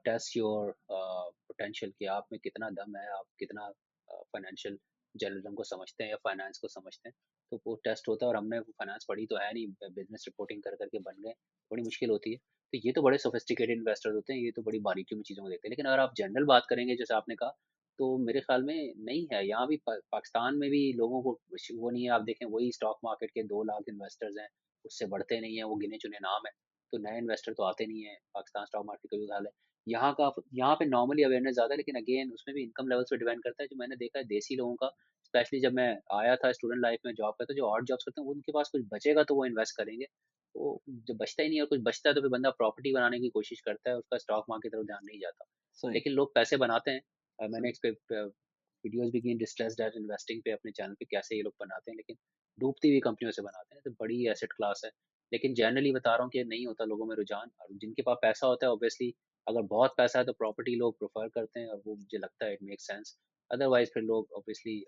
test your potential कि आप में कितना दम है, आप कितना फाइनेंशियल जर्नलिज्म को समझते हैं या फाइनेंस को समझते हैं। तो वो टेस्ट होता है और हमने वो फाइनेंस पढ़ी तो है नहीं, बिजनेस रिपोर्टिंग कर करके बन गए, बड़ी मुश्किल होती है। तो ये तो बड़े सोफिस्टिकेटेड इन्वेस्टर्स होते हैं, ये तो बड़ी बारीकी में चीज़ों को देखते हैं। लेकिन अगर आप जनरल बात करेंगे जैसे आपने कहा, तो मेरे ख्याल में नहीं है। यहाँ भी पाकिस्तान में भी लोगों को वो नहीं है। आप देखें वही स्टॉक मार्केट के 2 लाख इन्वेस्टर्स हैं, उससे बढ़ते नहीं है, वो गिने चुने नाम है। तो नए इन्वेस्टर तो आते नहीं है पाकिस्तान स्टॉक मार्केट का, जो हाल है यहाँ पे नॉर्मली अवेयरनेस ज़्यादा है, लेकिन अगेन उसमें भी इनकम लेवल्स पे डिपेंड करता है। जो मैंने देखा है देसी लोगों का, स्पेशली जब मैं आया था स्टूडेंट लाइफ में जॉब करता, जो और जॉब्स करते हैं उनके पास कुछ बचेगा तो वो इन्वेस्ट करेंगे। वो जब बचता ही नहीं है और कुछ बचता है तो फिर बंदा प्रॉपर्टी बनाने की कोशिश करता है, उसका स्टॉक मार्केट की तरफ ध्यान नहीं जाता। सही। लेकिन लोग पैसे बनाते हैं। मैंने इस पे वीडियोस भी की डिस्ट्रेस्ड एट इन्वेस्टिंग पे अपने चैनल पे, कैसे ये लोग बनाते हैं, लेकिन डूबती हुई कंपनियों से बनाते हैं। तो बड़ी एसेट क्लास है। लेकिन जनरली बता रहा हूँ कि नहीं होता लोगों में रुझान, और जिनके पास पैसा होता है ऑब्वियसली, अगर बहुत पैसा है तो प्रॉपर्टी लोग प्रेफर करते हैं और वो मुझे लगता है इट मेक सेंस। अदरवाइज फिर लोग ऑब्वियसली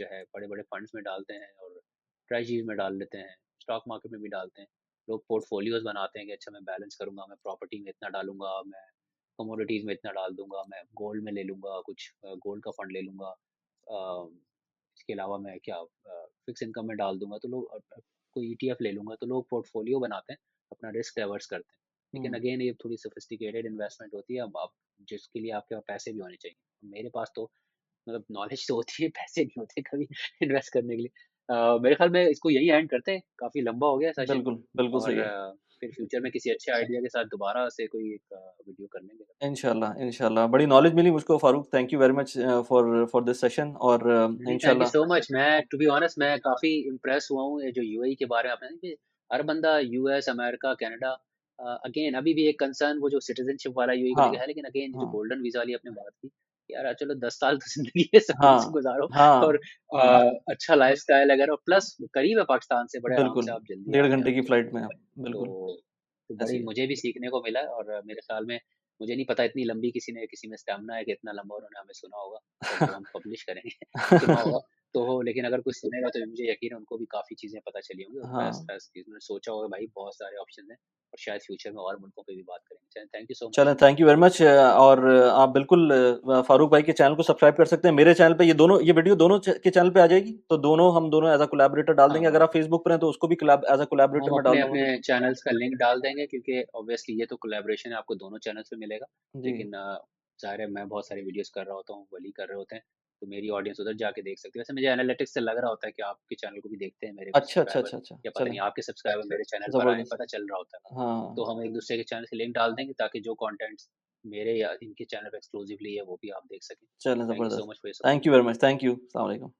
जो है बड़े बड़े फंड्स में डालते हैं और ट्रेजरीज में डाल लेते हैं, स्टॉक मार्केट में भी डालते हैं। लोग पोर्टफोलियोज बनाते हैं कि अच्छा मैं बैलेंस करूंगा, मैं प्रॉपर्टी में इतना डालूंगा, मैं कमोडिटीज में इतना डाल दूंगा, मैं गोल्ड में ले लूंगा, कुछ गोल्ड का फंड ले लूंगा, इसके अलावा मैं क्या फिक्स इनकम में डाल दूंगा। तो लोग कोई ईटीएफ ले लूंगा, तो लोग पोर्टफोलियो बनाते हैं, अपना रिस्क डाइवर्स करते हैं। लेकिन हुँ, अगेन ये थोड़ी सोफिस्टिकेटेड इन्वेस्टमेंट होती है। अब आप जिसके लिए आपके पास पैसे भी होने चाहिए, मेरे पास तो मतलब नॉलेज तो होती है, पैसे नहीं होते कभी इन्वेस्ट करने के लिए। मेरे ख्याल में इसको यही एंड करते हैं, काफ़ी लंबा हो गया सेशन। बिल्कुल, बिल्कुल और सही है। फिर फ्यूचर में किसी अच्छे आइडिया के साथ दोबारा से कोई एक वीडियो कर लेंगे। इंशाल्लाह, इंशाल्लाह। बड़ी नॉलेज मिली मुझको Farooq, thank you very much for this session और नहीं, थैंक यू इंशाल्लाह सो मच। मैं टू बी ऑनेस्ट मैं काफ़ी इम्प्रेस हुआ हूँ ये जो यूएई के बारे में आपने कि हर बंदा यूएस, अमेरिका, कनाडा, अगेन अभी भी एक कंसर्न वो जो सिटीजनशिप वाला यूएई को हाँ, लेके है, लेकिन अगेन जो हाँ, गोल्डन वीजा वाली आपने बात की, यार चलो 10 साल तो जिंदगी है, सुकून से हाँ, गुजारो और हाँ, अच्छा लाइफस्टाइल अगर, और प्लस करीब है पाकिस्तान से, बड़े आराम बिल्कुल, से आप जल्दी डेढ़ आके घंटे आप की जो फ्लाइट में आप तो बिल्कुल, बड़ी ऐसे ही है। मुझे भी सीखने को मिला। और मेरे ख्याल में मुझे नहीं पता इतनी लंबी किसी में स्टेमिना है कि इतना लंबा उन्होंने हमें सुना होगा, जब हम पब्लिश करेंगे सुना होगा तो हो। लेकिन अगर कुछ सुनेगा तो मुझे यकीन है उनको भी काफ़ी चीज़ें पता चली होंगी, और हाँ, उन्होंने सोचा होगा भाई बहुत सारे ऑप्शन हैं और शायद फ्यूचर में और मुल्कों पे भी बात करेंगे। थैंक यू सो चलें much. Thank you very much और आप बिल्कुल फ़ारूक भाई के चैनल को सब्सक्राइब कर सकते हैं। मेरे चैनल पे ये वीडियो दोनों के चैनल पे आ जाएगी, तो हम दोनों एज़ अ कोलैबोरेटर डाल देंगे। हाँ, अगर आप फ़ेसबुक पर हैं तो उसको भी एज़ अ कोलैबोरेटर हम मैं अपने डाल दूँगा। अपने चैनल्स का लिंक डाल देंगे क्योंकि ऑब्वियसली ये तो कोलैबोरेशन है, आपको दोनों चैनल्स पे मिलेगा। जी। लेकिन ज़ाहिर है मैं बहुत सारी वीडियोस कर रहा होता हूँ, वली कर रहे होते हैं, तो मेरी ऑडियंस उधर जाके देख सकती है। वैसे मुझे एनालिटिक्स से लग रहा होता है कि आपके चैनल को भी देखते हैं मेरे कुछ अच्छा, अच्छा, सब्सक्राइबर, अच्छा, अच्छा। या पता चलें, नहीं आपके सब्सक्राइबर मेरे चैनल पर आए हैं, ज़बरदस्त। पता चल रहा होता है। तो हाँ, हम एक दूसरे के चैनल से लिंक डाल देंगे ताकि जो कंटेंट्स मेरे या इनके चैनल पे एक्सक्लूसिवली है वो भी आप देख सकें। चलें थैंक यू सो ज़बरदस्त। Much for your thank support. You very much. Thank you. अस्सलाम वालेकुम।